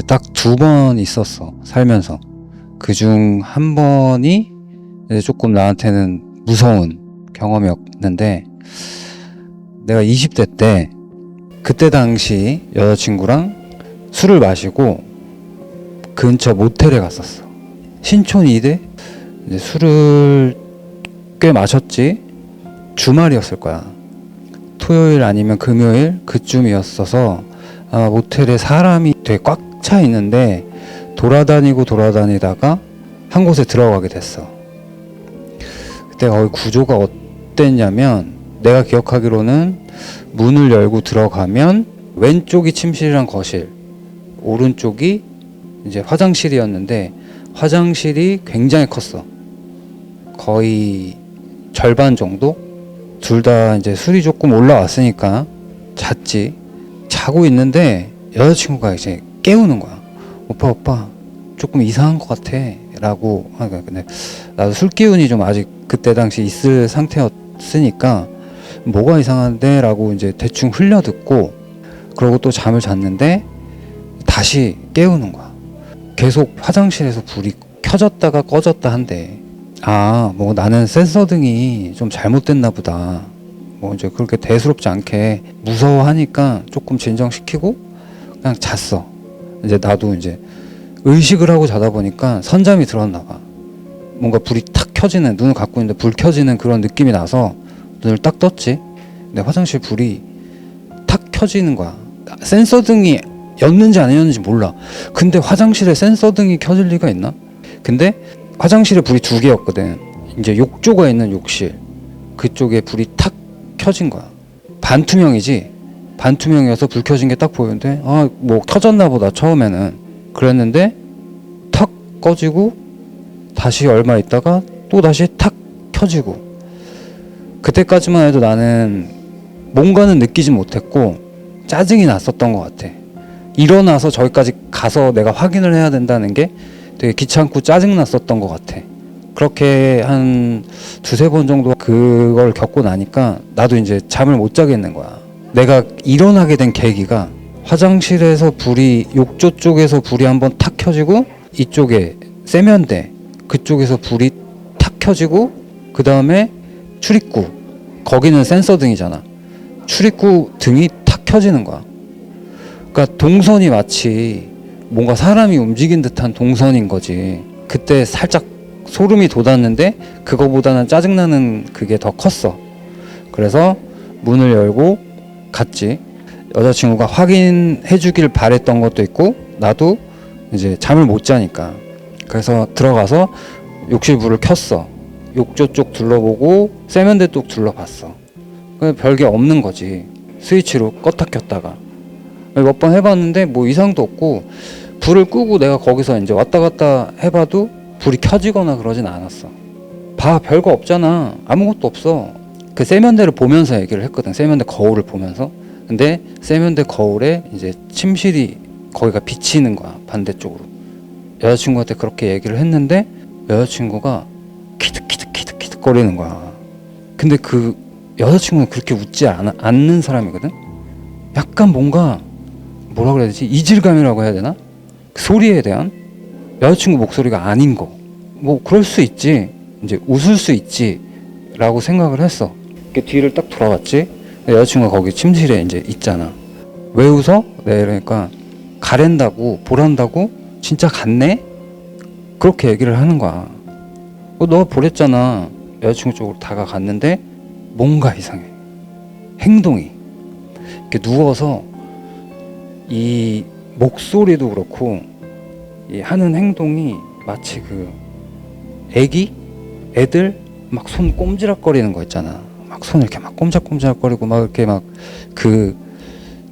Speaker 3: 딱 2번 있었어, 살면서. 그중 한 번이 조금 나한테는 무서운 경험이었는데, 내가 20대 때 그때 당시 여자친구랑 술을 마시고 근처 모텔에 갔었어. 신촌 2대. 이제 술을 꽤 마셨지. 주말이었을 거야. 토요일 아니면 금요일 그쯤이었어서 아마 모텔에 사람이 되게 꽉 차 있는데 돌아다니다가 한 곳에 들어가게 됐어. 그때 거기 구조가 어땠냐면, 내가 기억하기로는 문을 열고 들어가면 왼쪽이 침실이랑 거실, 오른쪽이 이제 화장실이었는데, 화장실이 굉장히 컸어. 거의 절반 정도? 둘 다 이제 술이 조금 올라왔으니까 잤지. 자고 있는데 여자친구가 이제 깨우는 거야. 오빠 조금 이상한 것 같아 라고 하니까, 근데 나도 술 기운이 좀 아직 그때 당시 있을 상태였으니까 뭐가 이상한데 라고 이제 대충 흘려듣고, 그러고 또 잠을 잤는데 다시 깨우는 거야. 계속 화장실에서 불이 켜졌다가 꺼졌다 한대. 아, 뭐 나는 센서등이 좀 잘못됐나 보다. 뭐 이제 그렇게 대수롭지 않게 무서워하니까 조금 진정시키고 그냥 잤어. 이제 나도 이제 의식을 하고 자다 보니까 선잠이 들었나 봐. 뭔가 불이 탁 켜지는, 눈을 감고 있는데 불 켜지는 그런 느낌이 나서 눈을 딱 떴지. 근데 화장실 불이 탁 켜지는 거야. 센서등이 였는지 아니었는지 몰라. 근데 화장실에 센서등이 켜질 리가 있나? 근데 화장실에 불이 2개였거든. 이제 욕조가 있는 욕실, 그쪽에 불이 탁 켜진 거야. 반투명이지. 반투명이어서 불 켜진 게 딱 보이는데, 아, 뭐 켜졌나 보다 처음에는 그랬는데, 탁 꺼지고 다시 얼마 있다가 또 다시 탁 켜지고. 그때까지만 해도 나는 뭔가는 느끼지 못했고 짜증이 났었던 것 같아. 일어나서 저기까지 가서 내가 확인을 해야 된다는 게 되게 귀찮고 짜증났었던 것 같아. 그렇게 한 2-3번 정도 그걸 겪고 나니까 나도 이제 잠을 못 자겠는 거야. 내가 일어나게 된 계기가, 화장실에서 불이, 욕조 쪽에서 불이 한번 탁 켜지고, 이쪽에 세면대 그쪽에서 불이 탁 켜지고, 그 다음에 출입구, 거기는 센서 등이잖아. 출입구 등이 탁 켜지는 거야. 그러니까 동선이 마치 뭔가 사람이 움직인 듯한 동선인 거지. 그때 살짝 소름이 돋았는데 그거보다는 짜증나는 그게 더 컸어. 그래서 문을 열고 갔지. 여자친구가 확인해 주길 바랬던 것도 있고, 나도 이제 잠을 못 자니까. 그래서 들어가서 욕실 불을 켰어. 욕조 쪽 둘러보고 세면대 쪽 둘러봤어. 별게 없는 거지. 스위치로 껐다 켰다가 몇 번 해봤는데 뭐 이상도 없고, 불을 끄고 내가 거기서 이제 왔다 갔다 해봐도 불이 켜지거나 그러진 않았어. 봐, 별거 없잖아. 아무것도 없어. 그 세면대를 보면서 얘기를 했거든. 세면대 거울을 보면서. 근데 세면대 거울에 이제 침실이 거기가 비치는 거야, 반대쪽으로. 여자친구한테 그렇게 얘기를 했는데 여자친구가 키득키득 거리는 거야. 근데 그 여자친구는 그렇게 웃지 않는 사람이거든. 약간 뭔가 뭐라 그래야 되지? 이질감이라고 해야 되나? 그 소리에 대한 여자친구 목소리가 아닌 거. 뭐 그럴 수 있지. 이제 웃을 수 있지 라고 생각을 했어. 뒤를 딱 돌아봤지. 여자친구가 거기 침실에 이제 있잖아. 왜 웃어? 네, 이러니까 가랜다고, 보란다고? 진짜 갔네? 그렇게 얘기를 하는 거야. 너 보랬잖아. 여자친구 쪽으로 다가갔는데 뭔가 이상해. 행동이. 이렇게 누워서 이 목소리도 그렇고 이 하는 행동이 마치 그 애들 막 손 꼼지락거리는 거 있잖아. 막 손 이렇게 막 꼼지락꼼지락거리고 막 이렇게 막 그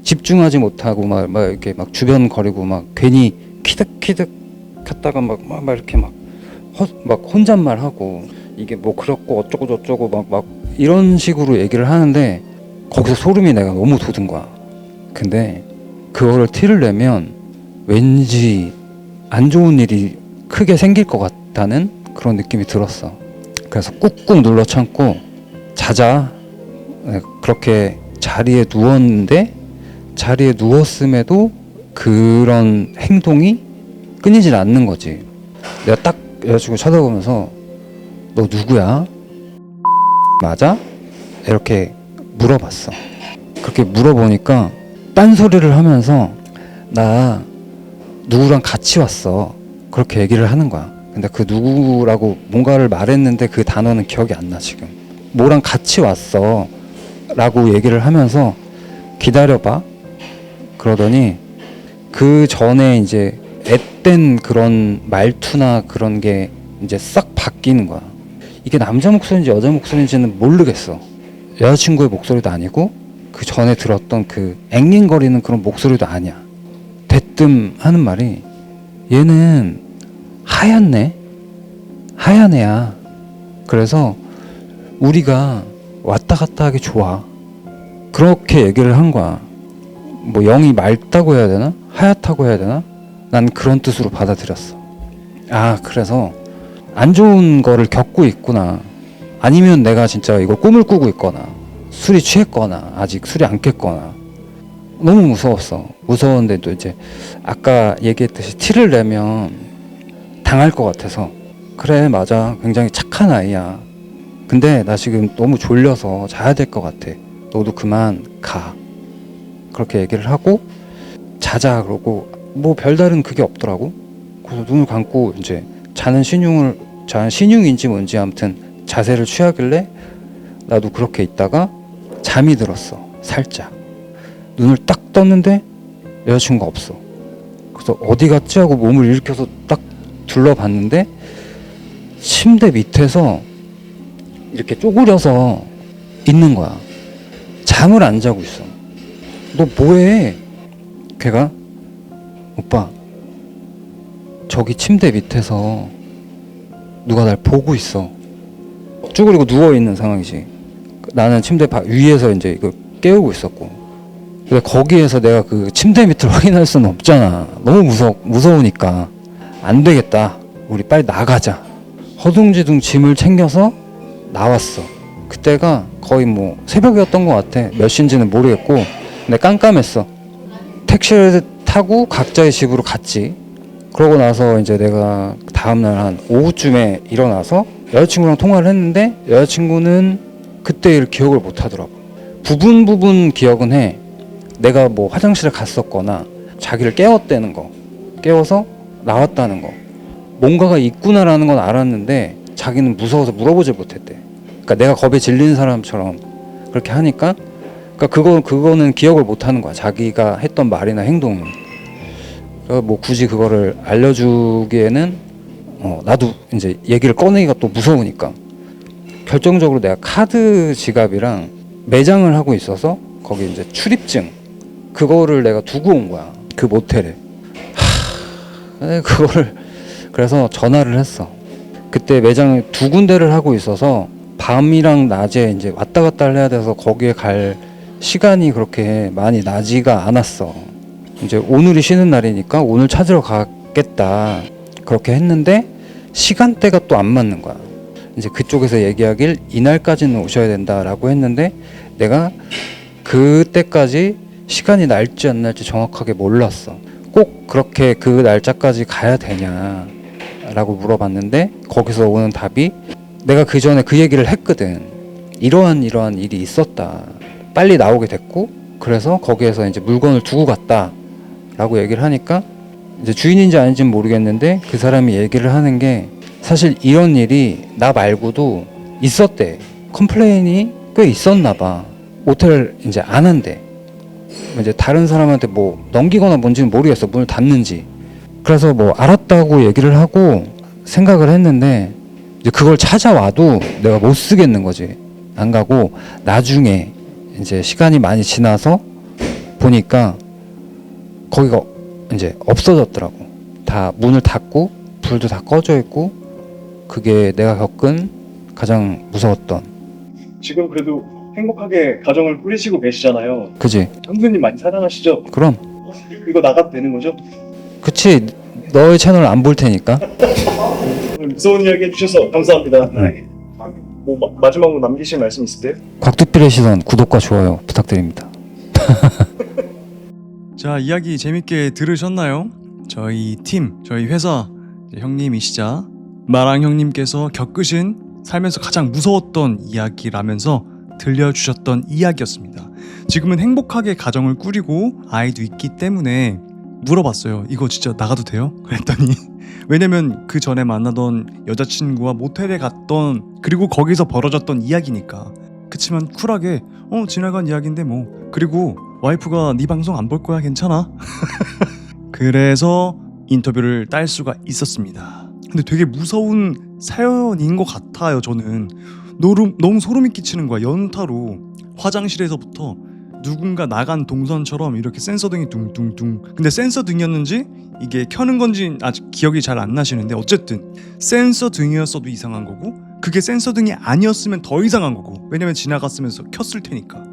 Speaker 3: 집중하지 못하고 막 이렇게 막 주변 거리고 막 괜히 키득키득 했다가 막 이렇게 막 혼잣말 하고 이게 뭐 그렇고 어쩌고 저쩌고 막 이런 식으로 얘기를 하는데 거기서 소름이 내가 너무 돋은 거야. 근데 그거를 티를 내면 왠지 안 좋은 일이 크게 생길 것 같다는 그런 느낌이 들었어. 그래서 꾹꾹 눌러 참고 자자. 그렇게 자리에 누웠는데 자리에 누웠음에도 그런 행동이 끊이질 않는 거지. 내가 딱 여자친구 쳐다보면서 너 누구야? 맞아? 이렇게 물어봤어. 그렇게 물어보니까 딴소리를 하면서 나 누구랑 같이 왔어. 그렇게 얘기를 하는 거야. 근데 그 누구라고 뭔가를 말했는데 그 단어는 기억이 안 나 지금. 뭐랑 같이 왔어 라고 얘기를 하면서 기다려봐. 그러더니 그 전에 이제 앳된 그런 말투나 그런 게 이제 싹 바뀌는 거야. 이게 남자 목소리인지 여자 목소리인지는 모르겠어. 여자친구의 목소리도 아니고 그 전에 들었던 그 앵앵거리는 그런 목소리도 아니야. 대뜸 하는 말이 얘는 하얀 애야. 그래서 우리가 왔다 갔다 하기 좋아. 그렇게 얘기를 한 거야. 뭐 영이 맑다고 해야 되나? 하얗다고 해야 되나? 난 그런 뜻으로 받아들였어. 아, 그래서 안 좋은 거를 겪고 있구나. 아니면 내가 진짜 이거 꿈을 꾸고 있거나 술이 취했거나 아직 술이 안 깼거나. 너무 무서웠어. 무서웠는데도 이제 아까 얘기했듯이 티를 내면 당할 것 같아서 그래 맞아 굉장히 착한 아이야. 근데 나 지금 너무 졸려서 자야 될 것 같아. 너도 그만 가. 그렇게 얘기를 하고 자자 그러고 뭐 별다른 그게 없더라고. 그래서 눈을 감고 이제 자는 신용인지 뭔지 아무튼 자세를 취하길래 나도 그렇게 있다가 잠이 들었어. 살짝 눈을 딱 떴는데 여자친구가 없어. 그래서 어디 갔지 하고 몸을 일으켜서 딱 둘러봤는데 침대 밑에서 이렇게 쪼그려서 있는 거야. 잠을 안 자고 있어. 너 뭐해? 걔가 오빠 저기 침대 밑에서 누가 날 보고 있어. 쭈그리고 누워있는 상황이지. 나는 침대 위에서 이제 이거 깨우고 있었고. 근데 거기에서 내가 그 침대 밑을 확인할 수는 없잖아. 너무 무서우니까 안 되겠다. 우리 빨리 나가자. 허둥지둥 짐을 챙겨서 나왔어. 그때가 거의 뭐 새벽이었던 것 같아. 몇 시인지는 모르겠고 근데 깜깜했어. 택시를 타고 각자의 집으로 갔지. 그러고 나서 이제 내가 다음날 한 오후쯤에 일어나서 여자친구랑 통화를 했는데 여자친구는 그때 일 기억을 못 하더라고. 부분 기억은 해. 내가 뭐 화장실에 갔었거나 자기를 깨웠다는 거, 깨워서 나왔다는 거, 뭔가가 있구나라는 건 알았는데 자기는 무서워서 물어보질 못했대. 그러니까 내가 겁에 질린 사람처럼 그렇게 하니까 그러니까 그거는 기억을 못 하는 거야. 자기가 했던 말이나 행동은. 그러니까 뭐 굳이 그거를 알려주기에는 나도 이제 얘기를 꺼내기가 또 무서우니까 결정적으로 내가 카드 지갑이랑 매장을 하고 있어서 거기 이제 출입증 그거를 내가 두고 온 거야. 그 모텔에. 그거를 그래서 전화를 했어. 그때 매장을 두 군데를 하고 있어서 밤이랑 낮에 이제 왔다 갔다 해야 돼서 거기에 갈 시간이 그렇게 많이 나지가 않았어. 이제 오늘이 쉬는 날이니까 오늘 찾으러 가겠다 그렇게 했는데 시간대가 또 안 맞는 거야. 이제 그쪽에서 얘기하길 이날까지는 오셔야 된다라고 했는데 내가 그때까지 시간이 날지 안 날지 정확하게 몰랐어. 꼭 그렇게 그 날짜까지 가야 되냐 라고 물어봤는데 거기서 오는 답이 내가 그 전에 그 얘기를 했거든. 이러한 일이 있었다. 빨리 나오게 됐고 그래서 거기에서 이제 물건을 두고 갔다 라고 얘기를 하니까 이제 주인인지 아닌지는 모르겠는데 그 사람이 얘기를 하는 게 사실 이런 일이 나 말고도 있었대. 컴플레인이 꽤 있었나 봐. 모텔 이제 안 한대. 이제 다른 사람한테 뭐 넘기거나 뭔지는 모르겠어. 문을 닫는지. 그래서 뭐 알았다고 얘기를 하고 생각을 했는데 이제 그걸 찾아와도 내가 못 쓰겠는 거지. 안 가고 나중에 이제 시간이 많이 지나서 보니까 거기가 이제 없어졌더라고. 다 문을 닫고 불도 다 꺼져 있고 그게 내가 겪은 가장 무서웠던.
Speaker 1: 지금 그래도 행복하게 가정을 꾸리시고 계시잖아요.
Speaker 3: 그지?
Speaker 1: 형수님 많이 사랑하시죠?
Speaker 3: 그럼.
Speaker 1: 이거 나가도 되는 거죠?
Speaker 3: 그치. 너의 채널 안 볼 테니까.
Speaker 1: 오늘 무서운 이야기 해주셔서 감사합니다.
Speaker 3: 네.
Speaker 1: 뭐 마지막으로 남기실 말씀 있으세요?
Speaker 3: 곽두필의 시선 구독과 좋아요 부탁드립니다.
Speaker 1: 자, 이야기 재밌게 들으셨나요? 저희 팀, 저희 회사 형님이시자 마랑 형님께서 겪으신 살면서 가장 무서웠던 이야기라면서 들려주셨던 이야기였습니다. 지금은 행복하게 가정을 꾸리고 아이도 있기 때문에 물어봤어요. 이거 진짜 나가도 돼요? 그랬더니 왜냐면 그 전에 만나던 여자친구와 모텔에 갔던, 그리고 거기서 벌어졌던 이야기니까. 그치만 쿨하게 지나간 이야기인데 뭐, 그리고 와이프가 네 방송 안 볼 거야, 괜찮아? 그래서 인터뷰를 딸 수가 있었습니다. 근데 되게 무서운 사연인 것 같아요. 저는 너무 소름이 끼치는 거야. 연타로 화장실에서부터 누군가 나간 동선처럼 이렇게 센서등이 둥둥둥. 근데 센서등이었는지 이게 켜는 건지 아직 기억이 잘 안 나시는데, 어쨌든 센서등이었어도 이상한 거고, 그게 센서등이 아니었으면 더 이상한 거고, 왜냐면 지나갔으면서 켰을 테니까.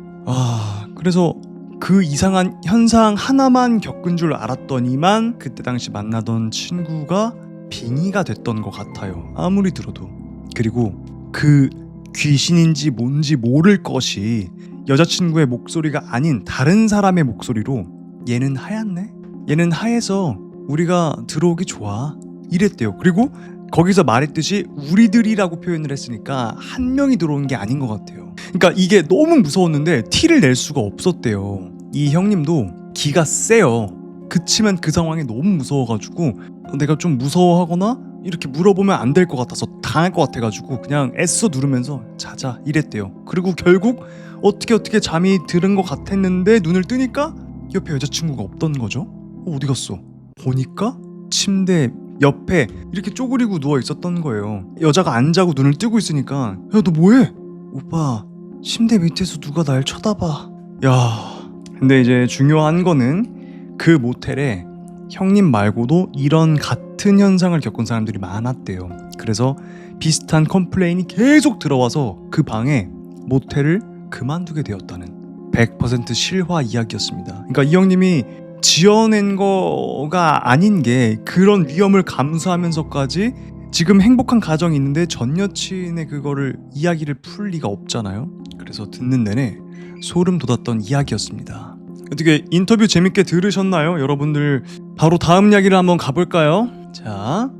Speaker 1: 그래서 그 이상한 현상 하나만 겪은 줄 알았더니만 그때 당시 만나던 친구가 빙의가 됐던 것 같아요. 아무리 들어도. 그리고 그 귀신인지 뭔지 모를 것이 여자친구의 목소리가 아닌 다른 사람의 목소리로 얘는 하얗네? 얘는 하얘서 우리가 들어오기 좋아. 이랬대요. 그리고 거기서 말했듯이 우리들이라고 표현을 했으니까 한 명이 들어온 게 아닌 것 같아요. 그러니까 이게 너무 무서웠는데 티를 낼 수가 없었대요. 이 형님도 기가 세요. 그치만 그 상황이 너무 무서워가지고 내가 좀 무서워하거나 이렇게 물어보면 안 될 것 같아서 당할 것 같아가지고 그냥 애써 누르면서 자자 이랬대요. 그리고 결국 어떻게 잠이 들은 것 같았는데 눈을 뜨니까 옆에 여자친구가 없던 거죠. 어디 갔어? 보니까 침대 옆에 이렇게 쪼그리고 누워 있었던 거예요. 여자가 안 자고 눈을 뜨고 있으니까 야, 너 뭐해? 오빠, 침대 밑에서 누가 날 쳐다봐. 야, 근데 이제 중요한 거는 그 모텔에 형님 말고도 이런 같은 현상을 겪은 사람들이 많았대요. 그래서 비슷한 컴플레인이 계속 들어와서 그 방에 모텔을 그만두게 되었다는 100% 실화 이야기였습니다. 그러니까 이 형님이 지어낸 거가 아닌 게 그런 위험을 감수하면서까지 지금 행복한 가정이 있는데 전 여친의 그거를 이야기를 풀 리가 없잖아요. 그래서 듣는 내내 소름 돋았던 이야기였습니다. 어떻게 인터뷰 재밌게 들으셨나요? 여러분들 바로 다음 이야기를 한번 가볼까요? 자,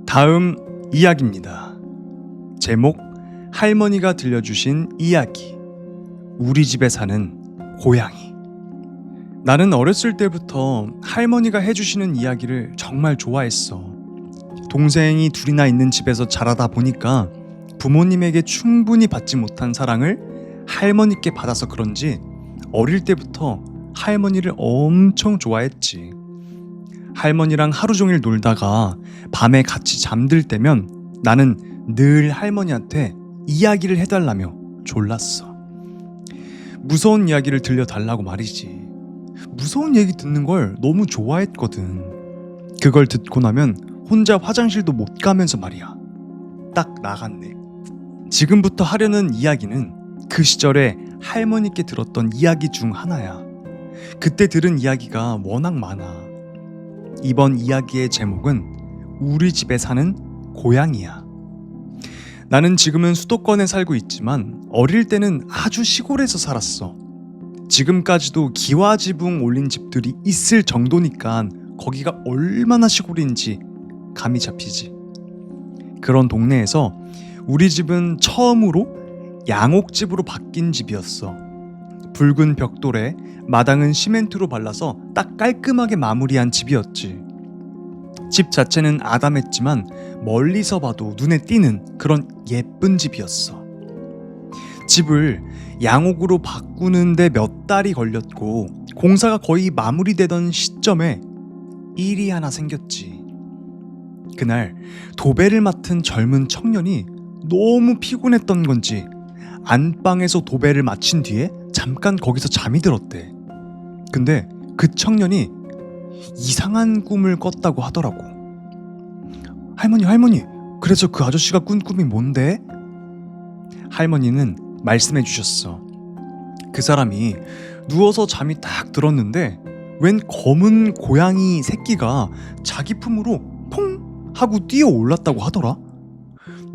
Speaker 1: 다음 이야기입니다. 제목, 할머니가 들려주신 이야기. 우리 집에 사는 고양이. 나는 어렸을 때부터 할머니가 해주시는 이야기를 정말 좋아했어. 동생이 둘이나 있는 집에서 자라다 보니까 부모님에게 충분히 받지 못한 사랑을 할머니께 받아서 그런지 어릴 때부터 할머니를 엄청 좋아했지. 할머니랑 하루 종일 놀다가 밤에 같이 잠들 때면 나는 늘 할머니한테 이야기를 해달라며 졸랐어. 무서운 이야기를 들려달라고 말이지. 무서운 얘기 듣는 걸 너무 좋아했거든. 그걸 듣고 나면 혼자 화장실도 못 가면서 말이야. 딱 나갔네. 지금부터 하려는 이야기는 그 시절에 할머니께 들었던 이야기 중 하나야. 그때 들은 이야기가 워낙 많아. 이번 이야기의 제목은 우리 집에 사는 고양이야. 나는 지금은 수도권에 살고 있지만 어릴 때는 아주 시골에서 살았어. 지금까지도 기와지붕 올린 집들이 있을 정도니까 거기가 얼마나 시골인지 감이 잡히지. 그런 동네에서 우리 집은 처음으로 양옥집으로 바뀐 집이었어. 붉은 벽돌에 마당은 시멘트로 발라서 딱 깔끔하게 마무리한 집이었지. 집 자체는 아담했지만 멀리서 봐도 눈에 띄는 그런 예쁜 집이었어. 집을 양옥으로 바꾸는데 몇 달이 걸렸고 공사가 거의 마무리되던 시점에 일이 하나 생겼지. 그날 도배를 맡은 젊은 청년이 너무 피곤했던 건지 안방에서 도배를 마친 뒤에 잠깐 거기서 잠이 들었대. 근데 그 청년이 이상한 꿈을 꿨다고 하더라고. 할머니, 그래서 그 아저씨가 꾼 꿈이 뭔데? 할머니는 말씀해 주셨어. 그 사람이 누워서 잠이 딱 들었는데 웬 검은 고양이 새끼가 자기 품으로 퐁 하고 뛰어 올랐다고 하더라.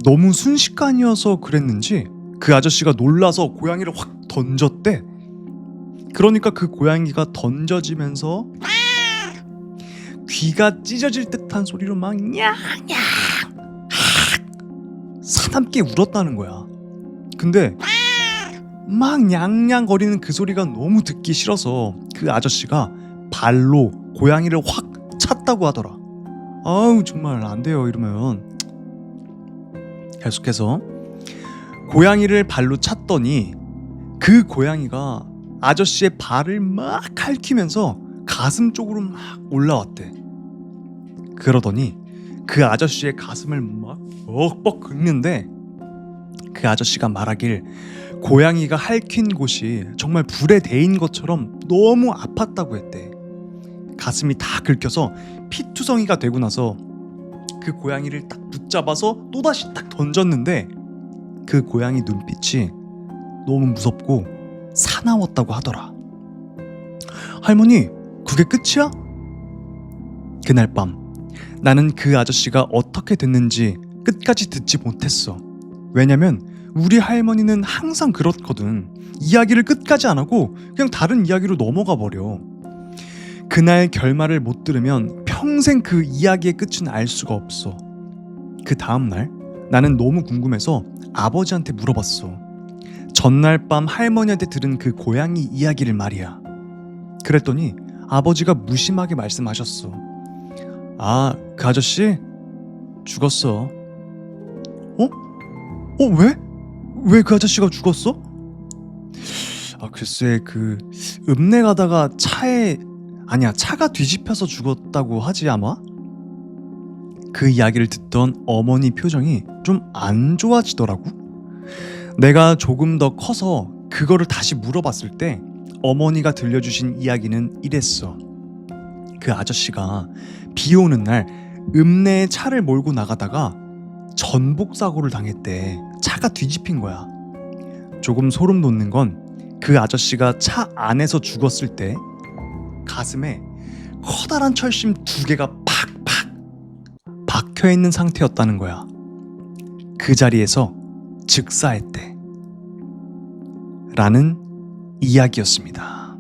Speaker 1: 너무 순식간이어서 그랬는지 그 아저씨가 놀라서 고양이를 확 던졌대. 그러니까 그 고양이가 던져지면서 귀가 찢어질 듯한 소리로 막 냥냥 사납게 울었다는 거야. 근데 막 냥냥 거리는 그 소리가 너무 듣기 싫어서 그 아저씨가 발로 고양이를 확 찼다고 하더라. 아우 정말 안 돼요 이러면. 계속해서 고양이를 발로 찼더니 그 고양이가 아저씨의 발을 막 핥히면서 가슴 쪽으로 막 올라왔대. 그러더니 그 아저씨의 가슴을 막 뻑뻑 긁는데 그 아저씨가 말하길 고양이가 핥힌 곳이 정말 불에 데인 것처럼 너무 아팠다고 했대. 가슴이 다 긁혀서 피투성이가 되고 나서 그 고양이를 딱 붙잡아서 또다시 딱 던졌는데 그 고양이 눈빛이 너무 무섭고 사나웠다고 하더라. 할머니, 그게 끝이야? 그날 밤 나는 그 아저씨가 어떻게 됐는지 끝까지 듣지 못했어. 왜냐면 우리 할머니는 항상 그렇거든. 이야기를 끝까지 안 하고 그냥 다른 이야기로 넘어가 버려. 그날 결말을 못 들으면 평생 그 이야기의 끝은 알 수가 없어. 그 다음날 나는 너무 궁금해서 아버지한테 물어봤어. 전날 밤 할머니한테 들은 그 고양이 이야기를 말이야. 그랬더니 아버지가 무심하게 말씀하셨어. 아, 그 아저씨 죽었어. 왜? 왜 그 아저씨가 죽었어? 아, 글쎄 그 읍내 가다가 차가 뒤집혀서 죽었다고 하지 아마? 그 이야기를 듣던 어머니 표정이 좀 안 좋아지더라고. 내가 조금 더 커서 그거를 다시 물어봤을 때 어머니가 들려주신 이야기는 이랬어. 그 아저씨가 비 오는 날 읍내에 차를 몰고 나가다가 전복 사고를 당했대. 차가 뒤집힌 거야. 조금 소름 돋는 건 그 아저씨가 차 안에서 죽었을 때 가슴에 커다란 철심 2개가 팍팍 박혀 있는 상태였다는 거야. 그 자리에서 즉사했대. 라는 이야기였습니다.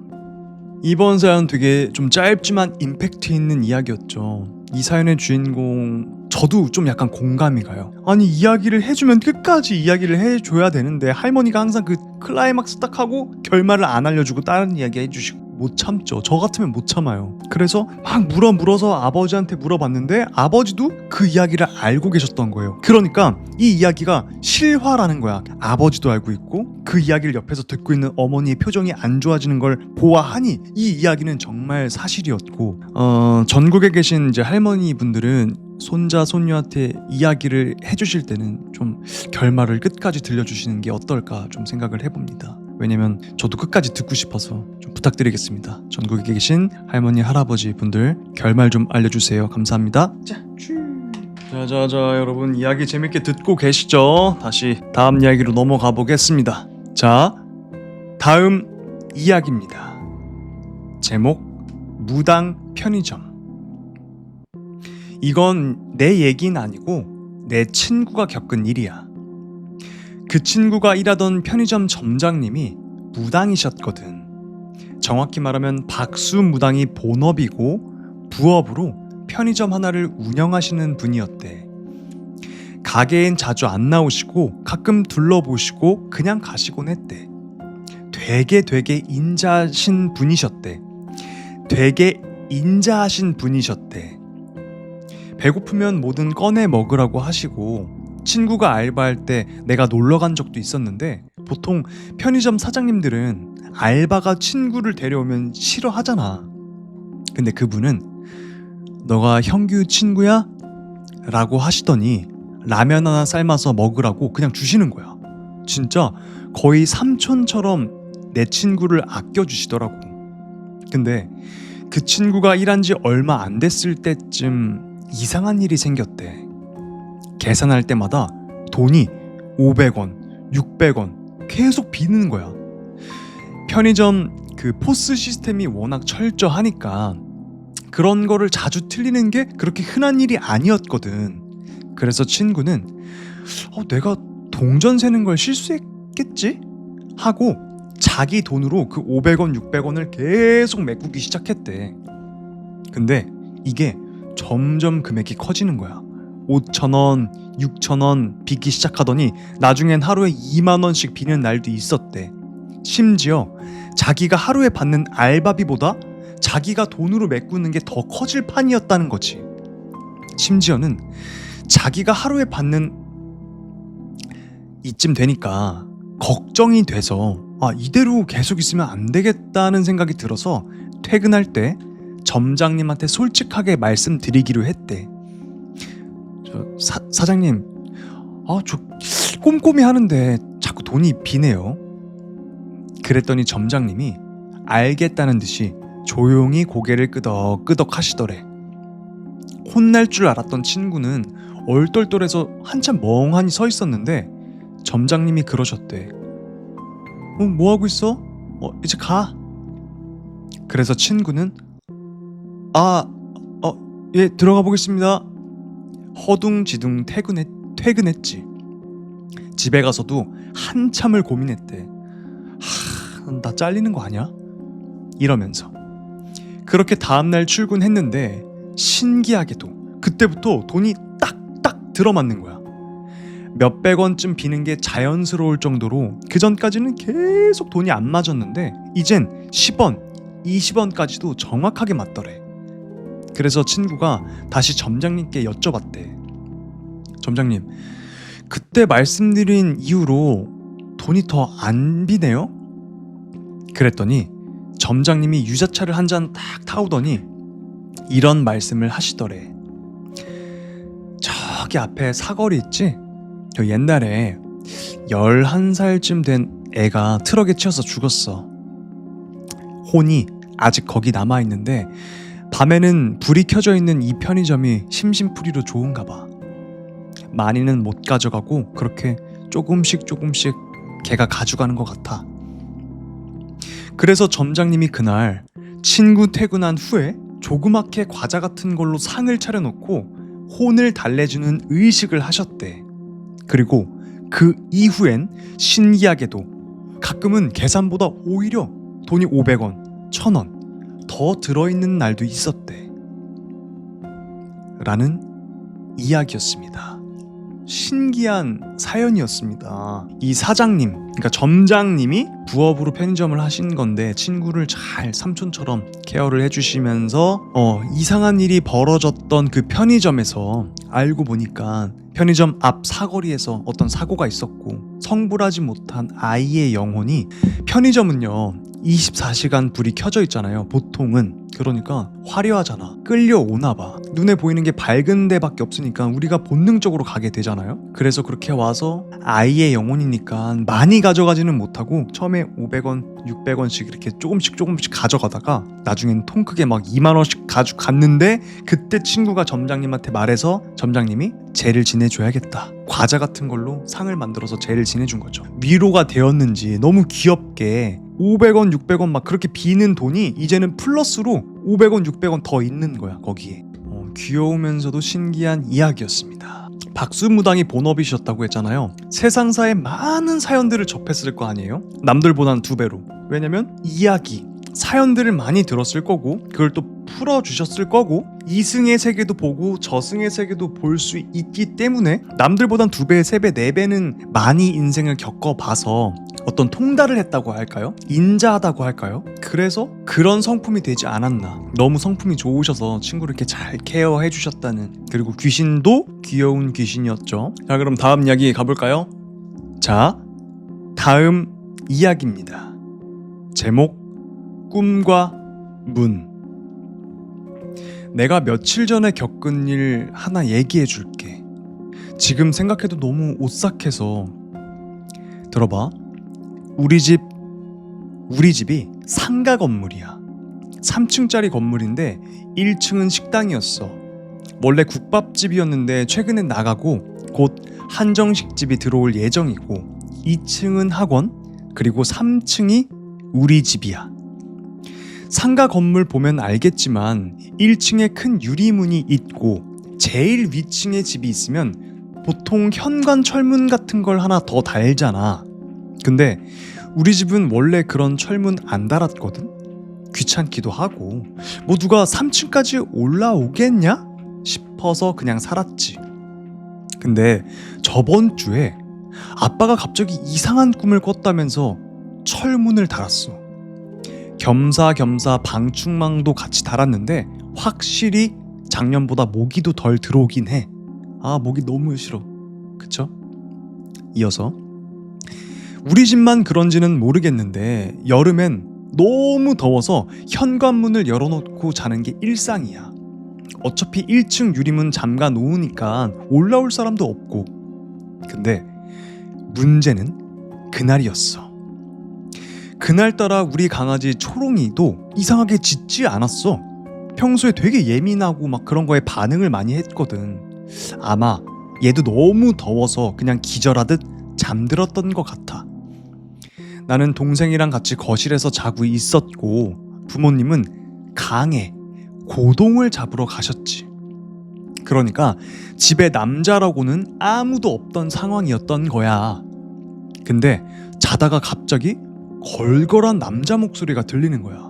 Speaker 1: 이번 사연 되게 좀 짧지만 임팩트 있는 이야기였죠. 이 사연의 주인공 저도 좀 약간 공감이 가요. 아니 이야기를 해주면 끝까지 이야기를 해줘야 되는데 할머니가 항상 그 클라이막스 딱 하고 결말을 안 알려주고 다른 이야기 해주시고 못 참죠. 저 같으면 못 참아요. 그래서 막 물어서 아버지한테 물어봤는데 아버지도 그 이야기를 알고 계셨던 거예요. 그러니까 이 이야기가 실화라는 거야. 아버지도 알고 있고 그 이야기를 옆에서 듣고 있는 어머니의 표정이 안 좋아지는 걸 보아하니 이 이야기는 정말 사실이었고 전국에 계신 이제 할머니 분들은 손자 손녀한테 이야기를 해주실 때는 좀 결말을 끝까지 들려주시는 게 어떨까 좀 생각을 해봅니다. 왜냐면 저도 끝까지 듣고 싶어서 좀 부탁드리겠습니다. 전국에 계신 할머니 할아버지 분들 결말 좀 알려주세요. 감사합니다. 자 여러분 이야기 재밌게 듣고 계시죠? 다시 다음 이야기로 넘어가 보겠습니다. 자, 다음 이야기입니다. 제목 무당 편의점. 이건 내 얘기는 아니고 내 친구가 겪은 일이야. 그 친구가 일하던 편의점 점장님이 무당이셨거든. 정확히 말하면 박수 무당이 본업이고 부업으로 편의점 하나를 운영하시는 분이었대. 가게엔 자주 안 나오시고 가끔 둘러보시고 그냥 가시곤 했대. 되게 인자하신 분이셨대. 배고프면 뭐든 꺼내 먹으라고 하시고 친구가 알바할 때 내가 놀러 간 적도 있었는데 보통 편의점 사장님들은 알바가 친구를 데려오면 싫어하잖아. 근데 그분은 너가 형규 친구야? 라고 하시더니 라면 하나 삶아서 먹으라고 그냥 주시는 거야. 진짜 거의 삼촌처럼 내 친구를 아껴주시더라고. 근데 그 친구가 일한 지 얼마 안 됐을 때쯤 이상한 일이 생겼대. 계산할 때마다 돈이 500원, 600원 계속 비는 거야. 편의점 그 포스 시스템이 워낙 철저하니까 그런 거를 자주 틀리는 게 그렇게 흔한 일이 아니었거든. 그래서 친구는 내가 동전 세는 걸 실수했겠지? 하고 자기 돈으로 그 500원, 600원을 계속 메꾸기 시작했대. 근데 이게 점점 금액이 커지는 거야. 5,000원, 6,000원 비기 시작하더니 나중엔 하루에 2만 원씩 비는 날도 있었대. 심지어 자기가 하루에 받는 알바비보다 자기가 돈으로 메꾸는 게 더 커질 판이었다는 거지. 심지어는 자기가 하루에 받는 이쯤 되니까 걱정이 돼서 이대로 계속 있으면 안 되겠다는 생각이 들어서 퇴근할 때 점장님한테 솔직하게 말씀드리기로 했대. 사장님, 저 꼼꼼히 하는데 자꾸 돈이 비네요. 그랬더니 점장님이 알겠다는 듯이 조용히 고개를 끄덕끄덕 하시더래. 혼날 줄 알았던 친구는 얼떨떨해서 한참 멍하니 서 있었는데 점장님이 그러셨대. 뭐 하고 있어? 이제 가. 그래서 친구는 예, 들어가 보겠습니다. 허둥지둥 퇴근했지. 집에 가서도 한참을 고민했대. 나 잘리는 거 아니야? 이러면서. 그렇게 다음날 출근했는데 신기하게도 그때부터 돈이 딱딱 들어맞는 거야. 몇백 원쯤 비는 게 자연스러울 정도로 그 전까지는 계속 돈이 안 맞았는데 이젠 10원, 20원까지도 정확하게 맞더래. 그래서 친구가 다시 점장님께 여쭤봤대. 점장님, 그때 말씀드린 이후로 돈이 더 안 비네요? 그랬더니 점장님이 유자차를 한 잔 딱 타오더니 이런 말씀을 하시더래. 저기 앞에 사거리 있지? 저 옛날에 11살쯤 된 애가 트럭에 치여서 죽었어. 혼이 아직 거기 남아있는데 밤에는 불이 켜져 있는 이 편의점이 심심풀이로 좋은가 봐. 많이는 못 가져가고 그렇게 조금씩 걔가 가져가는 것 같아. 그래서 점장님이 그날 친구 퇴근한 후에 조그맣게 과자 같은 걸로 상을 차려놓고 혼을 달래주는 의식을 하셨대. 그리고 그 이후엔 신기하게도 가끔은 계산보다 오히려 돈이 500원, 1000원 더 들어있는 날도 있었대. 라는 이야기였습니다. 신기한 사연이었습니다. 이 사장님, 그러니까 점장님이 부업으로 편의점을 하신 건데 친구를 잘 삼촌처럼 케어를 해주시면서 이상한 일이 벌어졌던 그 편의점에서 알고 보니까 편의점 앞 사거리에서 어떤 사고가 있었고 성불하지 못한 아이의 영혼이, 편의점은요 24시간 불이 켜져 있잖아요 보통은. 그러니까 화려하잖아. 끌려오나 봐. 눈에 보이는 게 밝은 데밖에 없으니까 우리가 본능적으로 가게 되잖아요. 그래서 그렇게 와서 아이의 영혼이니까 많이 가져가지는 못하고 처음에 500원, 600원씩 이렇게 조금씩 가져가다가 나중엔 통 크게 막 2만 원씩 가져갔는데 그때 친구가 점장님한테 말해서 점장님이 죄를 지내줘야겠다. 과자 같은 걸로 상을 만들어서 죄를 지내준 거죠. 위로가 되었는지 너무 귀엽게 500원, 600원 막 그렇게 비는 돈이 이제는 플러스로 500원, 600원 더 있는 거야 거기에. 귀여우면서도 신기한 이야기였습니다. 박수무당이 본업이셨다고 했잖아요. 세상사의 많은 사연들을 접했을 거 아니에요? 남들보단 2배로. 왜냐면 이야기, 사연들을 많이 들었을 거고 그걸 또 풀어주셨을 거고 이승의 세계도 보고 저승의 세계도 볼 수 있기 때문에 남들보단 2배, 3배, 4배는 많이 인생을 겪어봐서 어떤 통달을 했다고 할까요? 인자하다고 할까요? 그래서 그런 성품이 되지 않았나. 너무 성품이 좋으셔서 친구를 이렇게 잘 케어해 주셨다는. 그리고 귀신도 귀여운 귀신이었죠. 자, 그럼 다음 이야기 가볼까요? 자, 다음 이야기입니다. 제목 꿈과 문. 내가 며칠 전에 겪은 일 하나 얘기해 줄게. 지금 생각해도 너무 오싹해서. 들어봐. 우리 집이 상가 건물이야. 3층짜리 건물인데 1층은 식당이었어. 원래 국밥집이었는데 최근에 나가고 곧 한정식집이 들어올 예정이고 2층은 학원, 그리고 3층이 우리 집이야. 상가 건물 보면 알겠지만 1층에 큰 유리문이 있고 제일 위층에 집이 있으면 보통 현관 철문 같은 걸 하나 더 달잖아. 근데 우리 집은 원래 그런 철문 안 달았거든? 귀찮기도 하고 뭐 누가 3층까지 올라오겠냐 싶어서 그냥 살았지. 근데 저번 주에 아빠가 갑자기 이상한 꿈을 꿨다면서 철문을 달았어. 겸사겸사 방충망도 같이 달았는데 확실히 작년보다 모기도 덜 들어오긴 해. 아, 모기 너무 싫어. 그쵸? 이어서 우리 집만 그런지는 모르겠는데 여름엔 너무 더워서 현관문을 열어놓고 자는 게 일상이야. 어차피 1층 유리문 잠가 놓으니까 올라올 사람도 없고. 근데 문제는 그날이었어. 그날따라 우리 강아지 초롱이도 이상하게 짖지 않았어. 평소에 되게 예민하고 막 그런 거에 반응을 많이 했거든. 아마 얘도 너무 더워서 그냥 기절하듯 잠들었던 것 같아. 나는 동생이랑 같이 거실에서 자고 있었고 부모님은 강에 고동을 잡으러 가셨지. 그러니까 집에 남자라고는 아무도 없던 상황이었던 거야. 근데 자다가 갑자기 걸걸한 남자 목소리가 들리는 거야.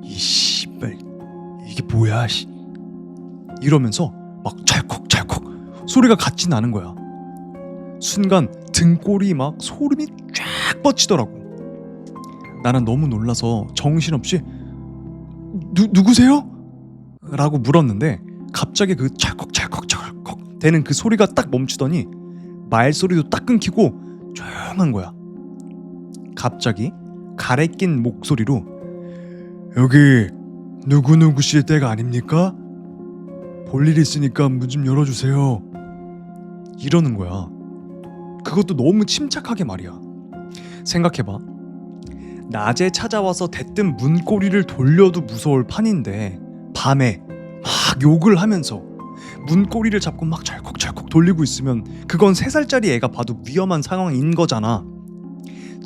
Speaker 1: 이 씨발 이게 뭐야 씨. 이러면서 막 찰컥찰컥 소리가 같이 나는 거야. 순간 등골이 막 소름이 쫙 뻗치더라고. 나는 너무 놀라서 정신없이 누구세요? 라고 물었는데 갑자기 그 찰컥찰컥찰컥 되는 그 소리가 딱 멈추더니 말소리도 딱 끊기고 조용한 거야. 갑자기 가래 낀 목소리로 여기 누구누구 씨의 댁 아닙니까? 볼일 있으니까 문 좀 열어주세요. 이러는 거야. 그것도 너무 침착하게 말이야. 생각해봐. 낮에 찾아와서 대뜸 문고리를 돌려도 무서울 판인데 밤에 막 욕을 하면서 문고리를 잡고 막 찰컥찰컥 돌리고 있으면 그건 3살짜리 애가 봐도 위험한 상황인 거잖아.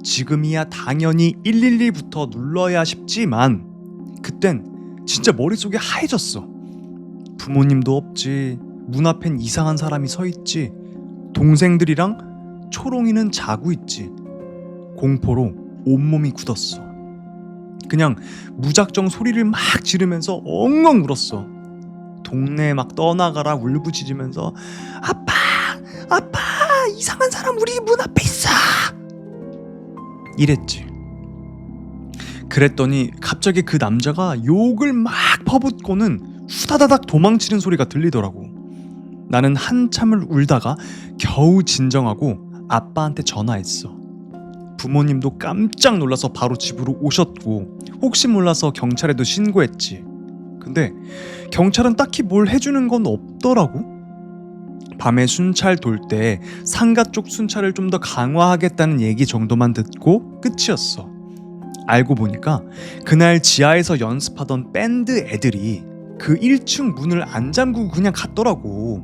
Speaker 1: 지금이야 당연히 112부터 눌러야 싶지만 그땐 진짜 머릿속이 하얘졌어. 부모님도 없지. 문 앞엔 이상한 사람이 서 있지. 동생들이랑 초롱이는 자고 있지. 공포로 온몸이 굳었어. 그냥 무작정 소리를 막 지르면서 엉엉 울었어. 동네에 막 떠나가라 울부짖으면서 아빠! 아빠! 이상한 사람 우리 문 앞에 있어! 이랬지. 그랬더니 갑자기 그 남자가 욕을 막 퍼붓고는 후다다닥 도망치는 소리가 들리더라고. 나는 한참을 울다가 겨우 진정하고 아빠한테 전화했어. 부모님도 깜짝 놀라서 바로 집으로 오셨고 혹시 몰라서 경찰에도 신고했지. 근데 경찰은 딱히 뭘 해주는 건 없더라고. 밤에 순찰 돌 때 상가 쪽 순찰을 좀 더 강화하겠다는 얘기 정도만 듣고 끝이었어. 알고 보니까 그날 지하에서 연습하던 밴드 애들이 그 1층 문을 안 잠그고 그냥 갔더라고.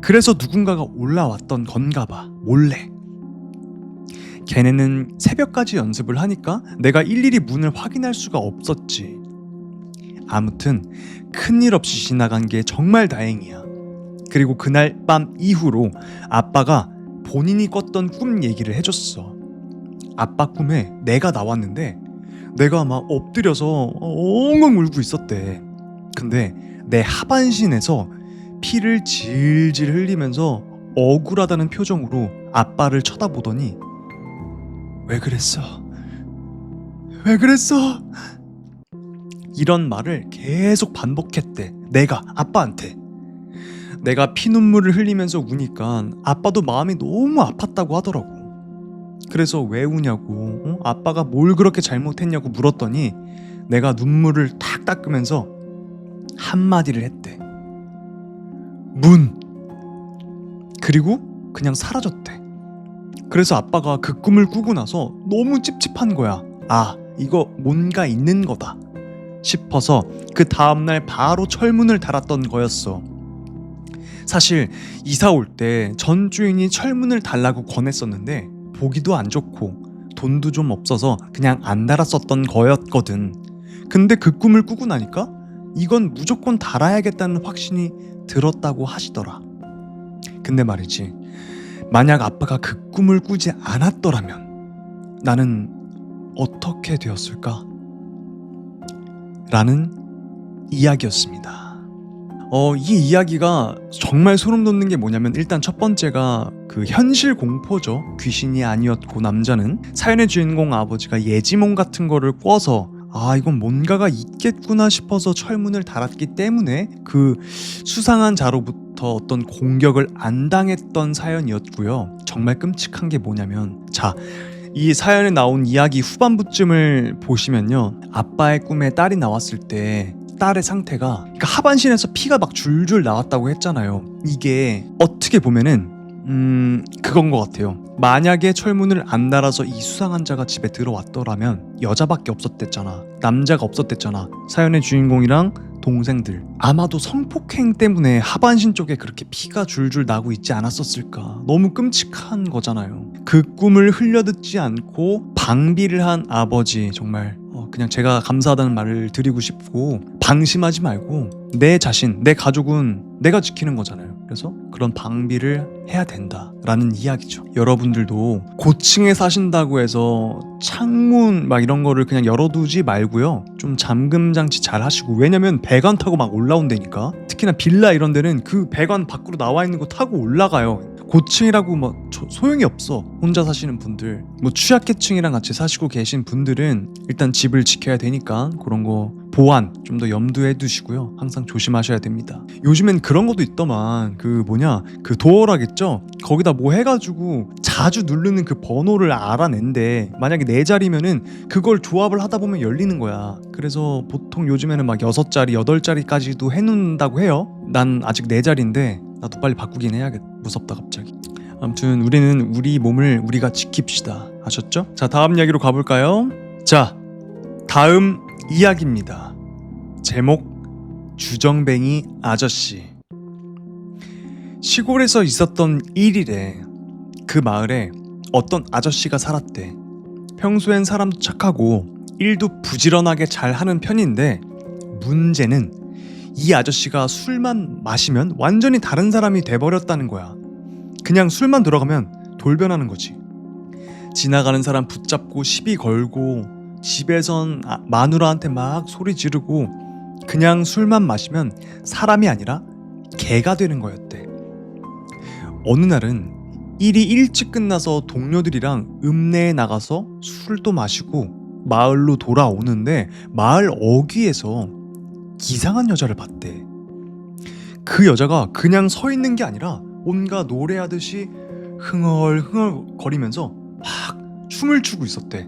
Speaker 1: 그래서 누군가가 올라왔던 건가 봐. 몰래. 걔네는 새벽까지 연습을 하니까 내가 일일이 문을 확인할 수가 없었지. 아무튼 큰일 없이 지나간 게 정말 다행이야. 그리고 그날 밤 이후로 아빠가 본인이 꿨던 꿈 얘기를 해줬어. 아빠 꿈에 내가 나왔는데 내가 막 엎드려서 엉엉 울고 있었대. 근데 내 하반신에서 피를 질질 흘리면서 억울하다는 표정으로 아빠를 쳐다보더니 왜 그랬어? 왜 그랬어? 이런 말을 계속 반복했대. 내가 아빠한테. 내가 피눈물을 흘리면서 우니까 아빠도 마음이 너무 아팠다고 하더라고. 그래서 왜 우냐고, 아빠가 뭘 그렇게 잘못했냐고 물었더니 내가 눈물을 탁 닦으면서 한마디를 했대. 문. 그리고 그냥 사라졌대. 그래서 아빠가 그 꿈을 꾸고 나서 너무 찝찝한 거야. 아, 이거 뭔가 있는 거다 싶어서 그 다음날 바로 철문을 달았던 거였어. 사실 이사 올 때 전 주인이 철문을 달라고 권했었는데 보기도 안 좋고 돈도 좀 없어서 그냥 안 달았었던 거였거든. 근데 그 꿈을 꾸고 나니까 이건 무조건 달아야겠다는 확신이 들었다고 하시더라. 근데 말이지, 만약 아빠가 그 꿈을 꾸지 않았더라면 나는 어떻게 되었을까? 라는 이야기였습니다. 이 이야기가 정말 소름 돋는 게 뭐냐면, 일단 첫 번째가 그 현실 공포죠. 귀신이 아니었고 남자는 사연의 주인공 아버지가 예지몽 같은 거를 꿔서 이건 뭔가가 있겠구나 싶어서 철문을 달았기 때문에 그 수상한 자로부터 어떤 공격을 안 당했던 사연이었고요. 정말 끔찍한 게 뭐냐면, 이 사연에 나온 이야기 후반부쯤을 보시면요, 아빠의 꿈에 딸이 나왔을 때 딸의 상태가, 그러니까 하반신에서 피가 막 줄줄 나왔다고 했잖아요. 이게 어떻게 보면은 그건 것 같아요. 만약에 철문을 안 달아서 이 수상한 자가 집에 들어왔더라면 여자밖에 없었댔잖아. 남자가 없었댔잖아. 사연의 주인공이랑 동생들. 아마도 성폭행 때문에 하반신 쪽에 그렇게 피가 줄줄 나고 있지 않았었을까. 너무 끔찍한 거잖아요. 그 꿈을 흘려듣지 않고 방비를 한 아버지, 정말 그냥 제가 감사하다는 말을 드리고 싶고, 방심하지 말고 내 자신, 내 가족은 내가 지키는 거잖아요. 그래서 그런 방비를 해야 된다라는 이야기죠. 여러분들도 고층에 사신다고 해서 창문 막 이런 거를 그냥 열어두지 말고요, 좀 잠금 장치 잘 하시고. 왜냐면 배관 타고 막 올라온다니까. 특히나 빌라 이런 데는 그 배관 밖으로 나와 있는 거 타고 올라가요. 고층이라고 막 소용이 없어. 혼자 사시는 분들, 뭐 취약계층이랑 같이 사시고 계신 분들은 일단 집을 지켜야 되니까 그런 거 보안 좀 더 염두에 두시고요. 항상 조심하셔야 됩니다. 요즘엔 그런 것도 있더만, 그 도어라겠죠? 거기다 뭐 해가지고 자주 누르는 그 번호를 알아낸대. 만약에 4자리면은 그걸 조합을 하다 보면 열리는 거야. 그래서 보통 요즘에는 막 6자리, 8자리까지도 해놓는다고 해요. 난 아직 4자리인데 나도 빨리 바꾸긴 해야겠다. 무섭다 갑자기. 아무튼 우리는 우리 몸을 우리가 지킵시다. 아셨죠? 자, 다음 이야기로 가볼까요? 자, 다음 이야기입니다. 제목, 주정뱅이 아저씨. 시골에서 있었던 일이래. 그 마을에 어떤 아저씨가 살았대. 평소엔 사람도 착하고 일도 부지런하게 잘하는 편인데, 문제는 이 아저씨가 술만 마시면 완전히 다른 사람이 돼버렸다는 거야. 그냥 술만 들어가면 돌변하는 거지. 지나가는 사람 붙잡고 시비 걸고, 집에선 마누라한테 막 소리 지르고, 그냥 술만 마시면 사람이 아니라 개가 되는 거였대. 어느 날은 일이 일찍 끝나서 동료들이랑 읍내에 나가서 술도 마시고 마을로 돌아오는데, 마을 어귀에서 이상한 여자를 봤대. 그 여자가 그냥 서 있는 게 아니라 뭔가 노래하듯이 흥얼흥얼 거리면서 막 춤을 추고 있었대.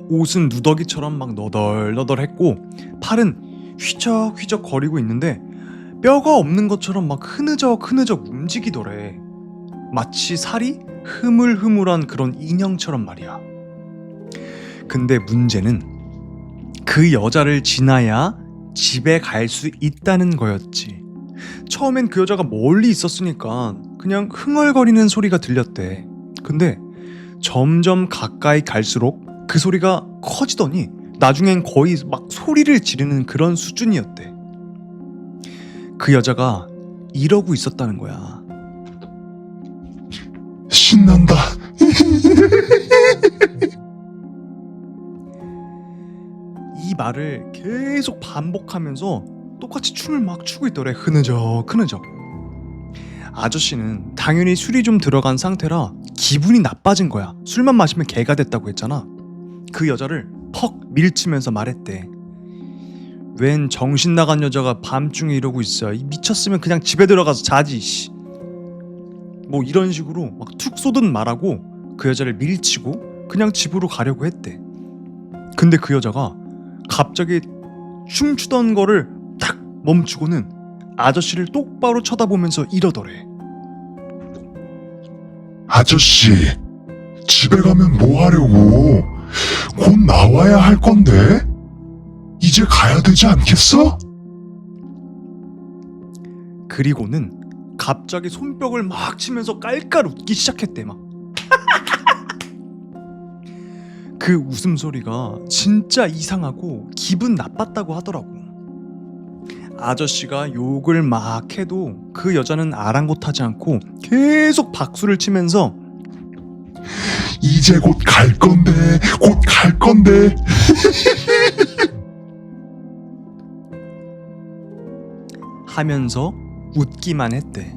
Speaker 1: 옷은 누더기처럼 막 너덜너덜했고, 팔은 휘적휘적 거리고 있는데 뼈가 없는 것처럼 막 흐느적 움직이더래. 마치 살이 흐물흐물한 그런 인형처럼 말이야. 근데 문제는 그 여자를 지나야 집에 갈 수 있다는 거였지. 처음엔 그 여자가 멀리 있었으니까 그냥 흥얼거리는 소리가 들렸대. 근데 점점 가까이 갈수록 그 소리가 커지더니 나중엔 거의 막 소리를 지르는 그런 수준이었대. 그 여자가 이러고 있었다는 거야.
Speaker 2: 신난다.
Speaker 1: 이 말을 계속 반복하면서 똑같이 춤을 막 추고 있더래. 흐느적. 아저씨는 당연히 술이 좀 들어간 상태라 기분이 나빠진 거야. 술만 마시면 개가 됐다고 했잖아. 그 여자를 퍽 밀치면서 말했대. 웬 정신 나간 여자가 밤중에 이러고 있어. 미쳤으면 그냥 집에 들어가서 자지. 뭐 이런 식으로 막 툭 쏘듯 말하고, 그 여자를 밀치고 그냥 집으로 가려고 했대. 근데 그 여자가 갑자기 춤추던 거를 딱 멈추고는 아저씨를 똑바로 쳐다보면서 이러더래.
Speaker 2: 아저씨, 집에 가면 뭐 하려고? 곧 나와야 할 건데? 이제 가야 되지 않겠어?
Speaker 1: 그리고는 갑자기 손뼉을 막 치면서 깔깔 웃기 시작했대 막. 그 웃음소리가 진짜 이상하고 기분 나빴다고 하더라고. 아저씨가 욕을 막 해도 그 여자는 아랑곳하지 않고 계속 박수를 치면서
Speaker 2: 이제 곧 갈 건데, 곧 갈 건데.
Speaker 1: 하면서 웃기만 했대.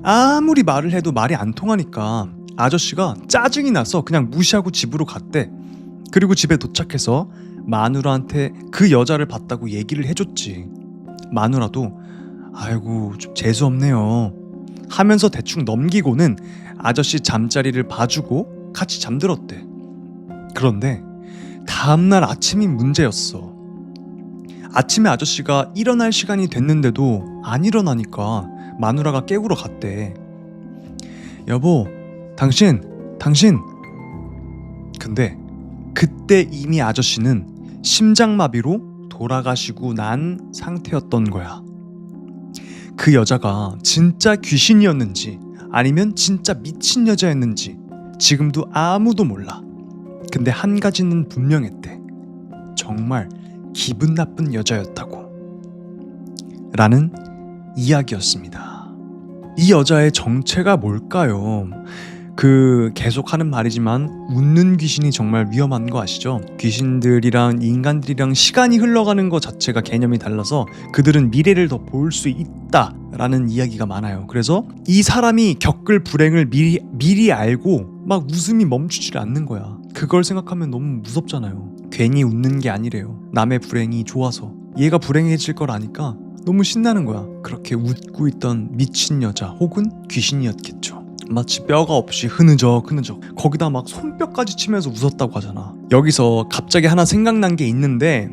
Speaker 1: 아무리 말을 해도 말이 안 통하니까 아저씨가 짜증이 나서 그냥 무시하고 집으로 갔대. 그리고 집에 도착해서 마누라한테 그 여자를 봤다고 얘기를 해줬지. 마누라도 아이고 좀 재수없네요 하면서 대충 넘기고는 아저씨 잠자리를 봐주고 같이 잠들었대. 그런데 다음날 아침이 문제였어. 아침에 아저씨가 일어날 시간이 됐는데도 안 일어나니까 마누라가 깨우러 갔대. 여보, 당신. 근데 그때 이미 아저씨는 심장마비로 돌아가시고 난 상태였던 거야. 그 여자가 진짜 귀신이었는지 아니면 진짜 미친 여자였는지 지금도 아무도 몰라. 근데 한 가지는 분명했대. 정말 기분 나쁜 여자였다고. 라는 이야기였습니다. 이 여자의 정체가 뭘까요? 계속 하는 말이지만 웃는 귀신이 정말 위험한 거 아시죠? 귀신들이랑 인간들이랑 시간이 흘러가는 것 자체가 개념이 달라서 그들은 미래를 더 볼 수 있다라는 이야기가 많아요. 그래서 이 사람이 겪을 불행을 미리 알고 막 웃음이 멈추질 않는 거야. 그걸 생각하면 너무 무섭잖아요. 괜히 웃는 게 아니래요. 남의 불행이 좋아서. 얘가 불행해질 걸 아니까 너무 신나는 거야. 그렇게 웃고 있던 미친 여자 혹은 귀신이었겠죠. 마치 뼈가 없이 흐느적 거기다 막 손뼉까지 치면서 웃었다고 하잖아. 여기서 갑자기 하나 생각난 게 있는데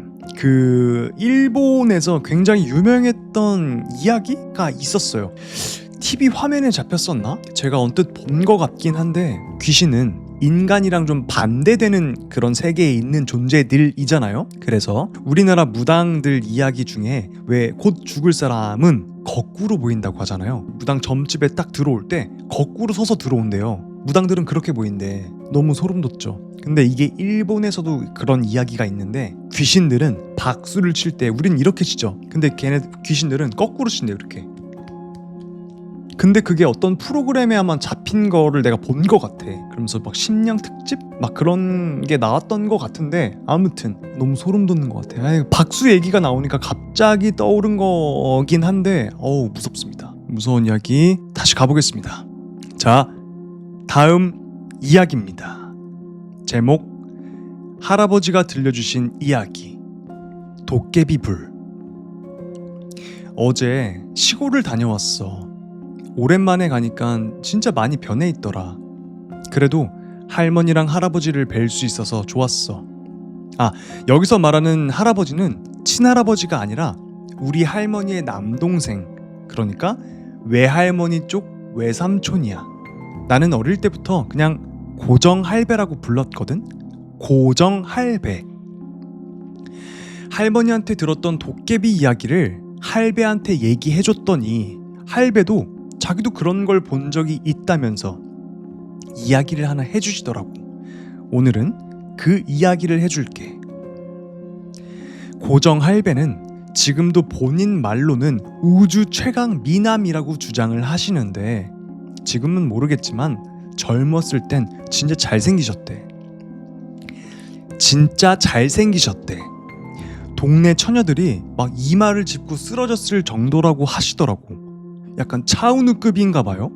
Speaker 1: 일본에서 굉장히 유명했던 이야기가 있었어요. TV 화면에 잡혔었나? 제가 언뜻 본 것 같긴 한데 귀신은 인간이랑 좀 반대되는 그런 세계에 있는 존재들이잖아요. 그래서 우리나라 무당들 이야기 중에 왜 곧 죽을 사람은 거꾸로 보인다고 하잖아요. 무당 점집에 딱 들어올 때 거꾸로 서서 들어온대요. 무당들은 그렇게 보인대. 너무 소름 돋죠. 근데 이게 일본에서도 그런 이야기가 있는데 귀신들은 박수를 칠 때 우린 이렇게 치죠. 근데 귀신들은 거꾸로 친대요. 이렇게. 근데 그게 어떤 프로그램에만 잡힌 거를 내가 본 것 같아. 그러면서 막 심령 특집? 막 그런 게 나왔던 것 같은데 아무튼 너무 소름 돋는 것 같아. 박수 얘기가 나오니까 갑자기 떠오른 거긴 한데 무섭습니다. 무서운 이야기 다시 가보겠습니다. 자, 다음 이야기입니다. 제목 할아버지가 들려주신 이야기 도깨비불. 어제 시골을 다녀왔어. 오랜만에 가니까 진짜 많이 변해 있더라. 그래도 할머니랑 할아버지를 뵐 수 있어서 좋았어. 여기서 말하는 할아버지는 친할아버지가 아니라 우리 할머니의 남동생, 그러니까 외할머니 쪽 외삼촌이야. 나는 어릴 때부터 그냥 고정할배라고 불렀거든. 고정할배. 할머니한테 들었던 도깨비 이야기를 할배한테 얘기해줬더니 할배도 자기도 그런 걸 본 적이 있다면서 이야기를 하나 해주시더라고. 오늘은 그 이야기를 해줄게. 고정할배는 지금도 본인 말로는 우주 최강 미남이라고 주장을 하시는데 지금은 모르겠지만 젊었을 땐 진짜 잘생기셨대. 진짜 잘생기셨대. 동네 처녀들이 막 이마를 짚고 쓰러졌을 정도라고 하시더라고. 약간 차은우급인가 봐요.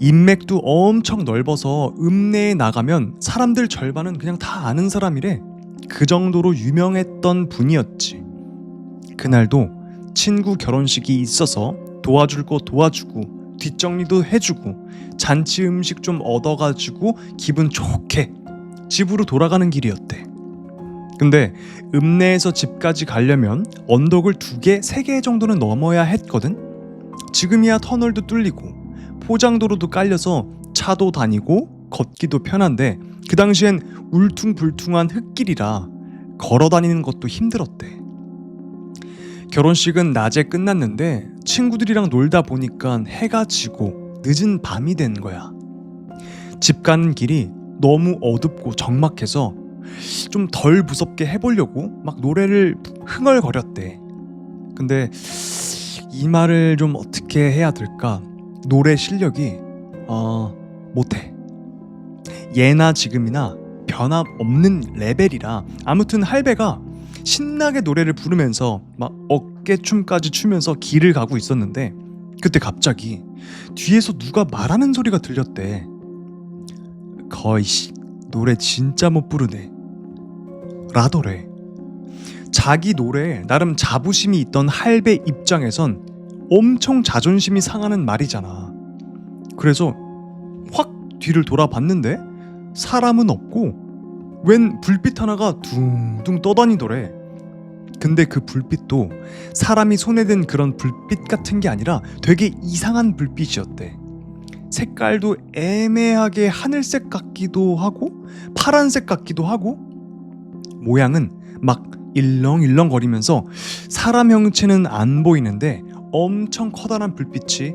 Speaker 1: 인맥도 엄청 넓어서 읍내에 나가면 사람들 절반은 그냥 다 아는 사람이래. 그 정도로 유명했던 분이었지. 그날도 친구 결혼식이 있어서 도와줄 거 도와주고 뒷정리도 해주고 잔치 음식 좀 얻어가지고 기분 좋게 집으로 돌아가는 길이었대. 근데 읍내에서 집까지 가려면 언덕을 2개, 3개 정도는 넘어야 했거든. 지금이야 터널도 뚫리고 포장도로도 깔려서 차도 다니고 걷기도 편한데 그 당시엔 울퉁불퉁한 흙길이라 걸어 다니는 것도 힘들었대. 결혼식은 낮에 끝났는데 친구들이랑 놀다 보니까 해가 지고 늦은 밤이 된 거야. 집 가는 길이 너무 어둡고 적막해서 좀 덜 무섭게 해보려고 막 노래를 흥얼거렸대. 근데 이 말을 좀 어떻게 해야 될까? 노래 실력이 못해. 예나 지금이나 변함없는 레벨이라. 아무튼 할배가 신나게 노래를 부르면서 막 어깨춤까지 추면서 길을 가고 있었는데 그때 갑자기 뒤에서 누가 말하는 소리가 들렸대. 거의 노래 진짜 못 부르네 라더래. 자기 노래에 나름 자부심이 있던 할배 입장에선 엄청 자존심이 상하는 말이잖아. 그래서 확 뒤를 돌아봤는데 사람은 없고 웬 불빛 하나가 둥둥 떠다니더래. 근데 그 불빛도 사람이 손에 든 그런 불빛 같은 게 아니라 되게 이상한 불빛이었대. 색깔도 애매하게 하늘색 같기도 하고 파란색 같기도 하고 모양은 막 일렁일렁거리면서 사람 형체는 안 보이는데 엄청 커다란 불빛이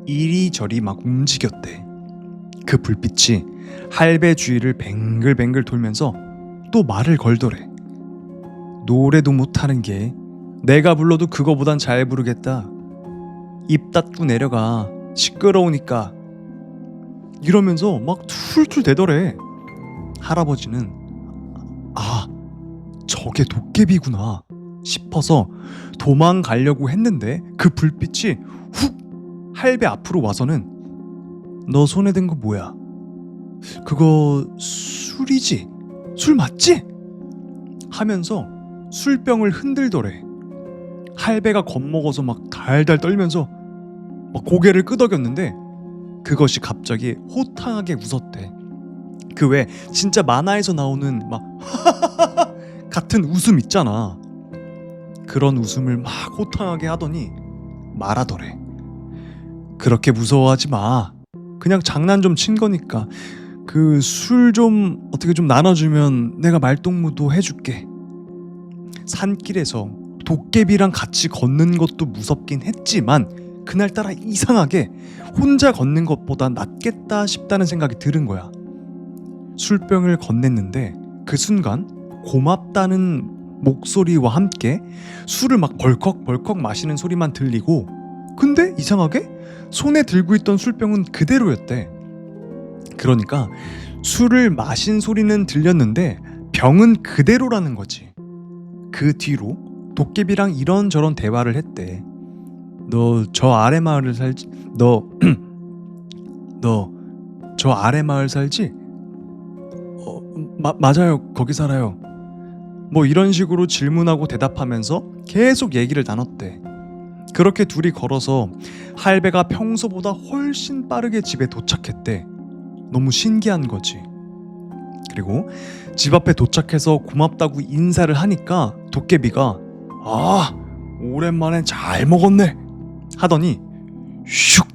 Speaker 1: 이리저리 막 움직였대. 그 불빛이 할배 주위를 뱅글뱅글 돌면서 또 말을 걸더래. 노래도 못하는 게 내가 불러도 그거보단 잘 부르겠다. 입 닫고 내려가. 시끄러우니까. 이러면서 막 툴툴 대더래. 할아버지는 저게 도깨비구나 싶어서 도망가려고 했는데 그 불빛이 훅 할배 앞으로 와서는 너 손에 든 거 뭐야? 그거 술이지? 술 맞지? 하면서 술병을 흔들더래. 할배가 겁먹어서 막 달달 떨면서 막 고개를 끄덕였는데 그것이 갑자기 호탕하게 웃었대. 그 왜 진짜 만화에서 나오는 막 같은 웃음 있잖아. 그런 웃음을 막 호탕하게 하더니 말하더래. 그렇게 무서워하지 마. 그냥 장난 좀 친 거니까 그 술 좀 어떻게 좀 나눠주면 내가 말동무도 해줄게. 산길에서 도깨비랑 같이 걷는 것도 무섭긴 했지만 그날따라 이상하게 혼자 걷는 것보다 낫겠다 싶다는 생각이 들은 거야. 술병을 건넸는데 그 순간 고맙다는 목소리와 함께 술을 막 벌컥벌컥 마시는 소리만 들리고 근데 이상하게 손에 들고 있던 술병은 그대로였대. 그러니까 술을 마신 소리는 들렸는데 병은 그대로라는 거지. 그 뒤로 도깨비랑 이런저런 대화를 했대. 너 저 아래 마을을 살지? 너 저 아래 마을 살지? 맞아요. 거기 살아요. 뭐 이런 식으로 질문하고 대답하면서 계속 얘기를 나눴대. 그렇게 둘이 걸어서 할배가 평소보다 훨씬 빠르게 집에 도착했대. 너무 신기한 거지. 그리고 집 앞에 도착해서 고맙다고 인사를 하니까 도깨비가 오랜만에 잘 먹었네 하더니 슉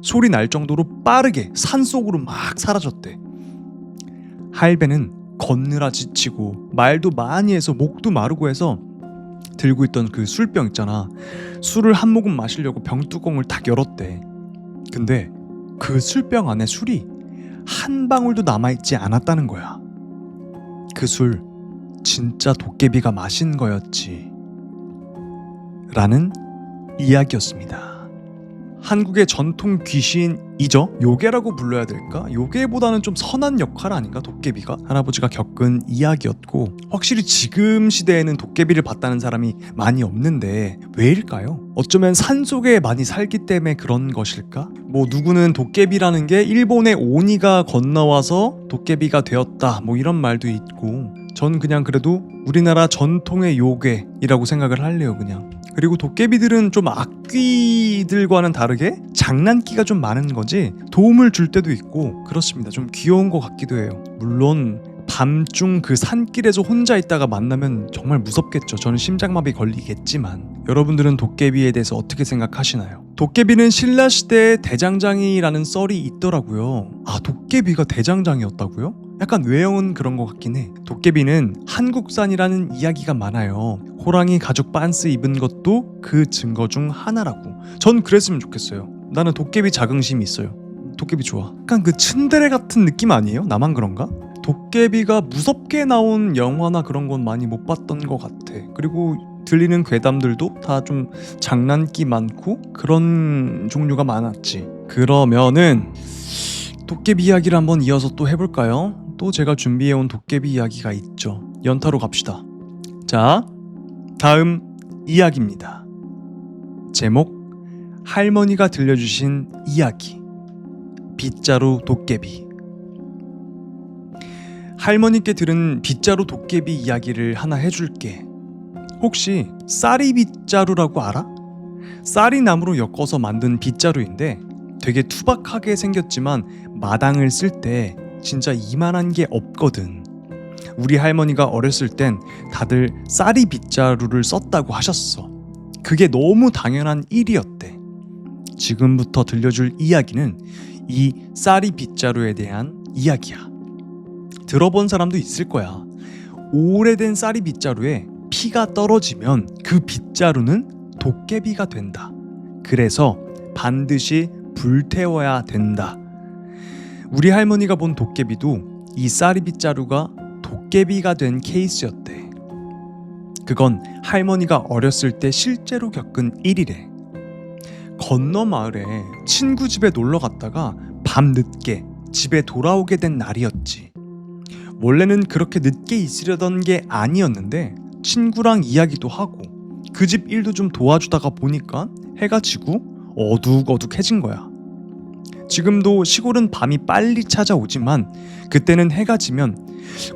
Speaker 1: 소리 날 정도로 빠르게 산속으로 막 사라졌대. 할배는 걷느라 지치고 말도 많이 해서 목도 마르고 해서 들고 있던 그 술병 있잖아. 술을 한 모금 마시려고 병뚜껑을 딱 열었대. 근데 그 술병 안에 술이 한 방울도 남아있지 않았다는 거야. 그 술 진짜 도깨비가 마신 거였지 라는 이야기였습니다. 한국의 전통 귀신이죠. 요괴라고 불러야 될까? 요괴보다는 좀 선한 역할 아닌가? 도깨비가 할아버지가 겪은 이야기였고 확실히 지금 시대에는 도깨비를 봤다는 사람이 많이 없는데 왜일까요? 어쩌면 산속에 많이 살기 때문에 그런 것일까? 뭐 누구는 도깨비라는 게 일본의 오니가 건너와서 도깨비가 되었다 뭐 이런 말도 있고 전 그냥 그래도 우리나라 전통의 요괴이라고 생각을 할래요. 그냥 그리고 도깨비들은 좀 악귀들과는 다르게 장난기가 좀 많은 거지 도움을 줄 때도 있고 그렇습니다. 좀 귀여운 것 같기도 해요. 물론 밤중 그 산길에서 혼자 있다가 만나면 정말 무섭겠죠. 저는 심장마비 걸리겠지만 여러분들은 도깨비에 대해서 어떻게 생각하시나요? 도깨비는 신라시대의 대장장이라는 썰이 있더라고요. 아, 도깨비가 대장장이었다고요? 약간 외형은 그런 것 같긴 해. 도깨비는 한국산이라는 이야기가 많아요. 호랑이 가죽 반스 입은 것도 그 증거 중 하나라고. 전 그랬으면 좋겠어요. 나는 도깨비 자긍심이 있어요. 도깨비 좋아. 약간 그 츤데레 같은 느낌 아니에요? 나만 그런가? 도깨비가 무섭게 나온 영화나 그런 건 많이 못 봤던 것 같아. 그리고 들리는 괴담들도 다 좀 장난기 많고 그런 종류가 많았지. 그러면은 도깨비 이야기를 한번 이어서 또 해볼까요? 또 제가 준비해온 도깨비 이야기가 있죠. 연타로 갑시다. 자, 다음 이야기입니다. 제목, 할머니가 들려주신 이야기. 빗자루 도깨비. 할머니께 들은 빗자루 도깨비 이야기를 하나 해줄게. 혹시 쌀이 빗자루라고 알아? 쌀이 나무로 엮어서 만든 빗자루인데 되게 투박하게 생겼지만 마당을 쓸 때 진짜 이만한 게 없거든. 우리 할머니가 어렸을 땐 다들 쌀이 빗자루를 썼다고 하셨어. 그게 너무 당연한 일이었대. 지금부터 들려줄 이야기는 이 쌀이 빗자루에 대한 이야기야. 들어본 사람도 있을 거야. 오래된 쌀이 빗자루에 피가 떨어지면 그 빗자루는 도깨비가 된다. 그래서 반드시 불태워야 된다. 우리 할머니가 본 도깨비도 이 쌀이 빗자루가 도깨비가 된 케이스였대. 그건 할머니가 어렸을 때 실제로 겪은 일이래. 건너 마을에 친구 집에 놀러 갔다가 밤 늦게 집에 돌아오게 된 날이었지. 원래는 그렇게 늦게 있으려던 게 아니었는데 친구랑 이야기도 하고 그 집 일도 좀 도와주다가 보니까 해가 지고 어둑어둑해진 거야. 지금도 시골은 밤이 빨리 찾아오지만 그때는 해가 지면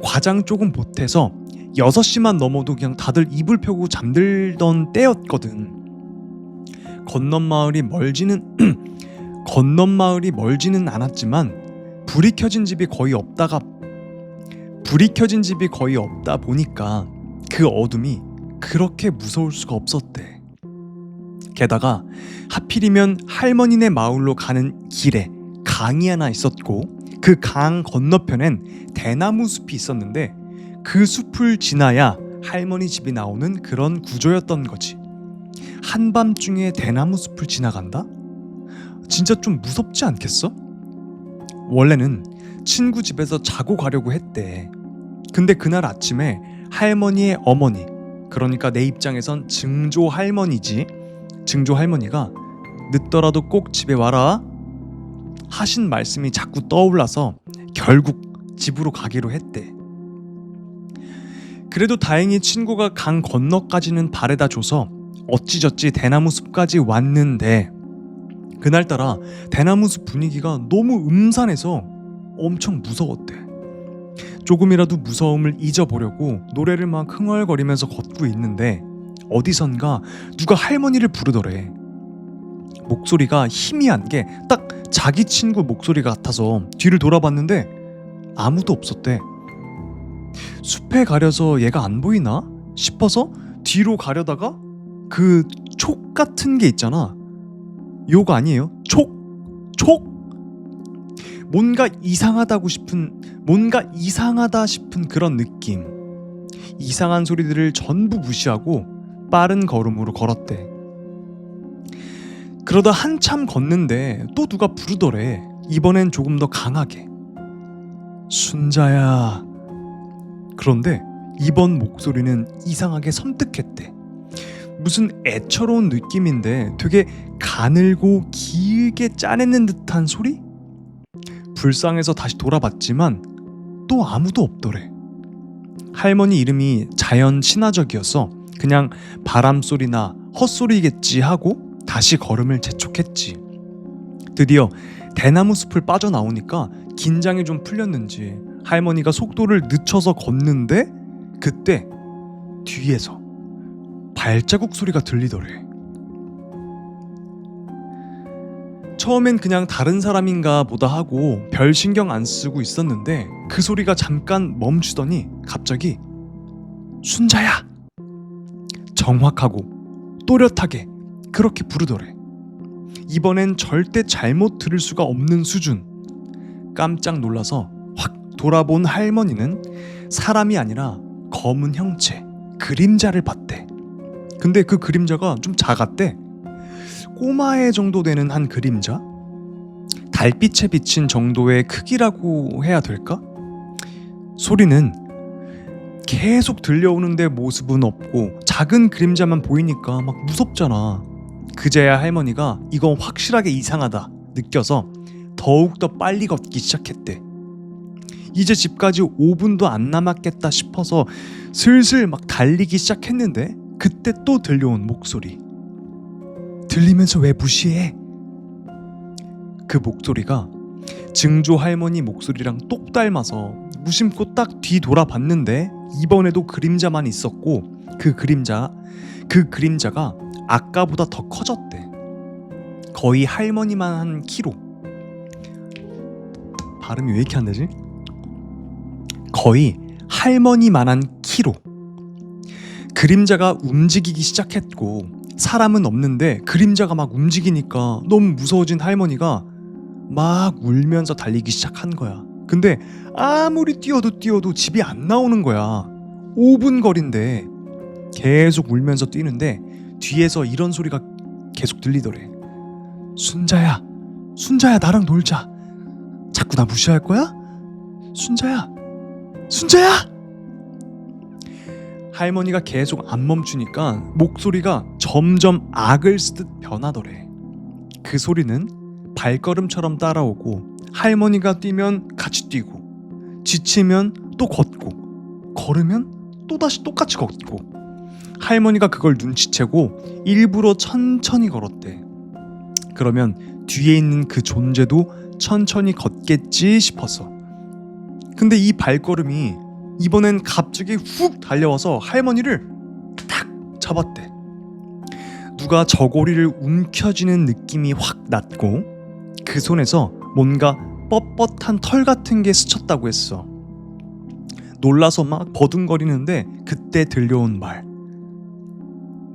Speaker 1: 과장 조금 보태서 6시만 넘어도 그냥 다들 이불 펴고 잠들던 때였거든. 건넌 마을이 멀지는 않았지만 불이 켜진 집이 거의 없다 보니까 그 어둠이 그렇게 무서울 수가 없었대. 게다가 하필이면 할머니네 마을로 가는 길에 강이 하나 있었고 그 강 건너편엔 대나무 숲이 있었는데 그 숲을 지나야 할머니 집이 나오는 그런 구조였던 거지. 한밤중에 대나무 숲을 지나간다? 진짜 좀 무섭지 않겠어? 원래는 친구 집에서 자고 가려고 했대. 근데 그날 아침에 할머니의 어머니, 그러니까 내 입장에선 증조 할머니지, 증조 할머니가 늦더라도 꼭 집에 와라 하신 말씀이 자꾸 떠올라서 결국 집으로 가기로 했대. 그래도 다행히 친구가 강 건너까지는 바래다 줘서 어찌저찌 대나무 숲까지 왔는데 그날따라 대나무 숲 분위기가 너무 음산해서 엄청 무서웠대. 조금이라도 무서움을 잊어보려고 노래를 막 흥얼거리면서 걷고 있는데 어디선가 누가 할머니를 부르더래. 목소리가 희미한 게 딱 자기 친구 목소리 같아서 뒤를 돌아봤는데 아무도 없었대. 숲에 가려서 얘가 안 보이나 싶어서 뒤로 가려다가 그 촉 같은 게 있잖아. 욕 아니에요. 촉. 뭔가 이상하다 싶은 그런 느낌. 이상한 소리들을 전부 무시하고 빠른 걸음으로 걸었대. 그러다 한참 걷는데 또 누가 부르더래. 이번엔 조금 더 강하게. 순자야. 그런데 이번 목소리는 이상하게 섬뜩했대. 무슨 애처로운 느낌인데 되게 가늘고 길게 짜내는 듯한 소리? 불쌍해서 다시 돌아봤지만 또 아무도 없더래. 할머니 이름이 자연 친화적이어서 그냥 바람소리나 헛소리겠지 하고 다시 걸음을 재촉했지. 드디어 대나무 숲을 빠져나오니까 긴장이 좀 풀렸는지 할머니가 속도를 늦춰서 걷는데 그때 뒤에서 발자국 소리가 들리더래. 처음엔 그냥 다른 사람인가 보다 하고 별 신경 안 쓰고 있었는데 그 소리가 잠깐 멈추더니 갑자기 순자야! 정확하고 또렷하게 그렇게 부르더래. 이번엔 절대 잘못 들을 수가 없는 수준. 깜짝 놀라서 확 돌아본 할머니는 사람이 아니라 검은 형체, 그림자를 봤대. 근데 그 그림자가 좀 작았대. 꼬마애 정도 되는 한 그림자? 달빛에 비친 정도의 크기라고 해야 될까? 소리는 계속 들려오는데 모습은 없고 작은 그림자만 보이니까 막 무섭잖아. 그제야 할머니가 이건 확실하게 이상하다 느껴서 더욱더 빨리 걷기 시작했대. 이제 집까지 5분도 안 남았겠다 싶어서 슬슬 막 달리기 시작했는데 그때 또 들려온 목소리. 들리면서 왜 무시해? 그 목소리가 증조 할머니 목소리랑 똑 닮아서 무심코 딱 뒤돌아봤는데 이번에도 그림자만 있었고 그 그림자가 아까보다 더 커졌대. 거의 할머니만 한 키로. 발음이 왜 이렇게 안 되지? 거의 할머니만한 키로. 그림자가 움직이기 시작했고 사람은 없는데 그림자가 막 움직이니까 너무 무서워진 할머니가 막 울면서 달리기 시작한 거야. 근데 아무리 뛰어도 집이 안 나오는 거야. 5분 거리인데 계속 울면서 뛰는데 뒤에서 이런 소리가 계속 들리더래. 순자야 나랑 놀자. 자꾸 나 무시할 거야? 순자야. 할머니가 계속 안 멈추니까 목소리가 점점 악을 쓰듯 변하더래. 그 소리는 발걸음처럼 따라오고 할머니가 뛰면 같이 뛰고 지치면 또 걷고 걸으면 또다시 똑같이 걷고 할머니가 그걸 눈치채고 일부러 천천히 걸었대. 그러면 뒤에 있는 그 존재도 천천히 걷겠지 싶었어. 근데 이 발걸음이 이번엔 갑자기 훅 달려와서 할머니를 탁 잡았대. 누가 저고리를 움켜쥐는 느낌이 확 났고 그 손에서 뭔가 뻣뻣한 털 같은 게 스쳤다고 했어. 놀라서 막 버둥거리는데 그때 들려온 말.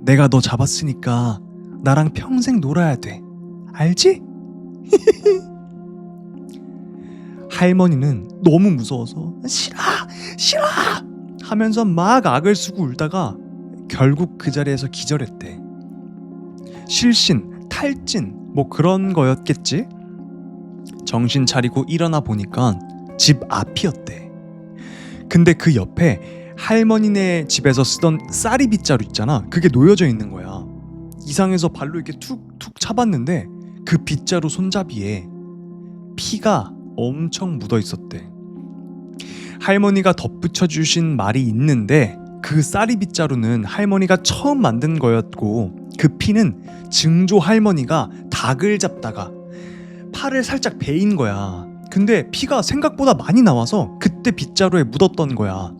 Speaker 1: 내가 너 잡았으니까 나랑 평생 놀아야 돼. 알지? 할머니는 너무 무서워서 싫어 하면서 막 악을 쓰고 울다가 결국 그 자리에서 기절했대. 실신, 탈진 뭐 그런 거였겠지? 정신 차리고 일어나 보니까 집 앞이었대. 근데 그 옆에 할머니네 집에서 쓰던 쌀이 빗자루 있잖아. 그게 놓여져 있는 거야. 이상해서 발로 이렇게 툭툭 차봤는데 그 빗자루 손잡이에 피가 엄청 묻어 있었대. 할머니가 덧붙여 주신 말이 있는데 그 쌀이 빗자루는 할머니가 처음 만든 거였고 그 피는 증조 할머니가 닭을 잡다가 팔을 살짝 베인 거야. 근데 피가 생각보다 많이 나와서 그때 빗자루에 묻었던 거야.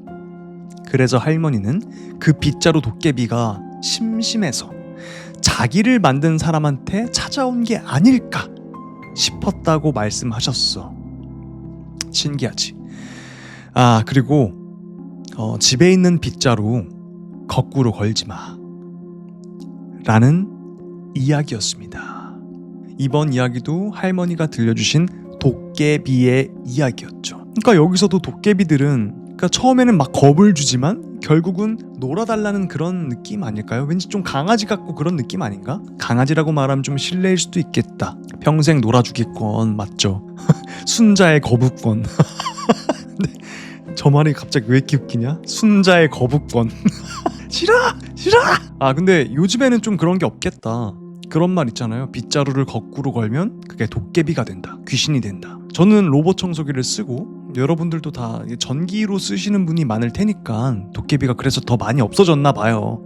Speaker 1: 그래서 할머니는 그 빗자루 도깨비가 심심해서 자기를 만든 사람한테 찾아온 게 아닐까 싶었다고 말씀하셨어. 신기하지? 아, 그리고 집에 있는 빗자루 거꾸로 걸지 마 라는 이야기였습니다. 이번 이야기도 할머니가 들려주신 도깨비의 이야기였죠. 그러니까 여기서도 도깨비들은 처음에는 막 겁을 주지만 결국은 놀아달라는 그런 느낌 아닐까요? 왠지 좀 강아지 같고 그런 느낌 아닌가? 강아지라고 말하면 좀 실례일 수도 있겠다. 평생 놀아주기권 맞죠? 순자의 거부권. 저 말이 갑자기 왜 이렇게 웃기냐? 순자의 거부권. 싫어! 아, 근데 요즘에는 좀 그런 게 없겠다. 그런 말 있잖아요. 빗자루를 거꾸로 걸면 그게 도깨비가 된다. 귀신이 된다. 저는 로봇 청소기를 쓰고 여러분들도 다 전기로 쓰시는 분이 많을 테니까 도깨비가 그래서 더 많이 없어졌나 봐요.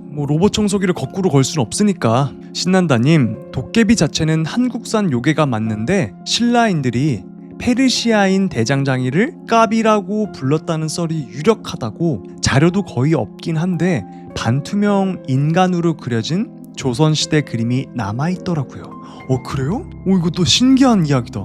Speaker 1: 뭐 로봇 청소기를 거꾸로 걸 수는 없으니까. 신난다님, 도깨비 자체는 한국산 요괴가 맞는데 신라인들이 페르시아인 대장장이를 까비라고 불렀다는 썰이 유력하다고. 자료도 거의 없긴 한데 반투명 인간으로 그려진 조선시대 그림이 남아있더라고요. 그래요? 이것도 신기한 이야기다.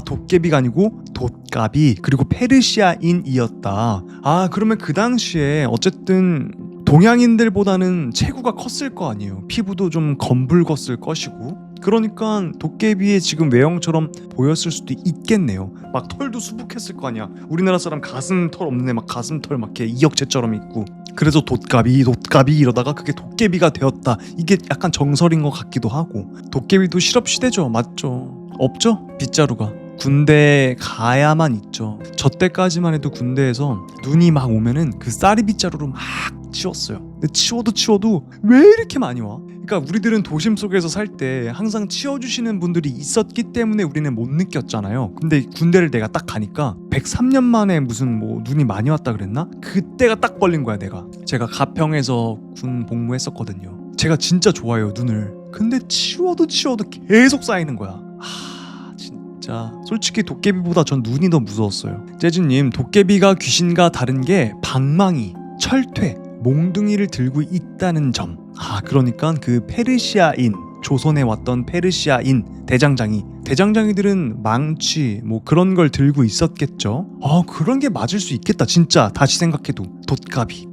Speaker 1: 도깨비가 아니고 돛가비 그리고 페르시아인이었다. 그러면 그 당시에 어쨌든 동양인들보다는 체구가 컸을 거 아니에요. 피부도 좀 검붉었을 것이고, 그러니까 도깨비의 지금 외형처럼 보였을 수도 있겠네요. 막 털도 수북했을 거 아니야. 우리나라 사람 가슴 털 없는 애 막 가슴 털 막 이렇게 이혁재처럼 있고, 그래서 돛가비 이러다가 그게 도깨비가 되었다. 이게 약간 정설인 것 같기도 하고. 도깨비도 실업시대죠. 맞죠? 없죠? 빗자루가 군대 가야만 있죠. 저 때까지만 해도 군대에서 눈이 막 오면은 그 쌀이 빗자루로 막 치웠어요. 근데 치워도 왜 이렇게 많이 와? 그러니까 우리들은 도심 속에서 살 때 항상 치워주시는 분들이 있었기 때문에 우리는 못 느꼈잖아요. 근데 군대를 내가 딱 가니까 103년 만에 무슨 뭐 눈이 많이 왔다 그랬나? 그때가 딱 걸린 거야. 제가 가평에서 군 복무했었거든요. 제가 진짜 좋아해요, 눈을. 근데 치워도 계속 쌓이는 거야. 진짜 솔직히 도깨비보다 전 눈이 더 무서웠어요. 재즈님, 도깨비가 귀신과 다른 게 방망이, 철퇴, 몽둥이를 들고 있다는 점. 그러니까 그 페르시아인, 조선에 왔던 페르시아인 대장장이들은 망치 뭐 그런 걸 들고 있었겠죠. 그런 게 맞을 수 있겠다. 진짜 다시 생각해도 돛가비.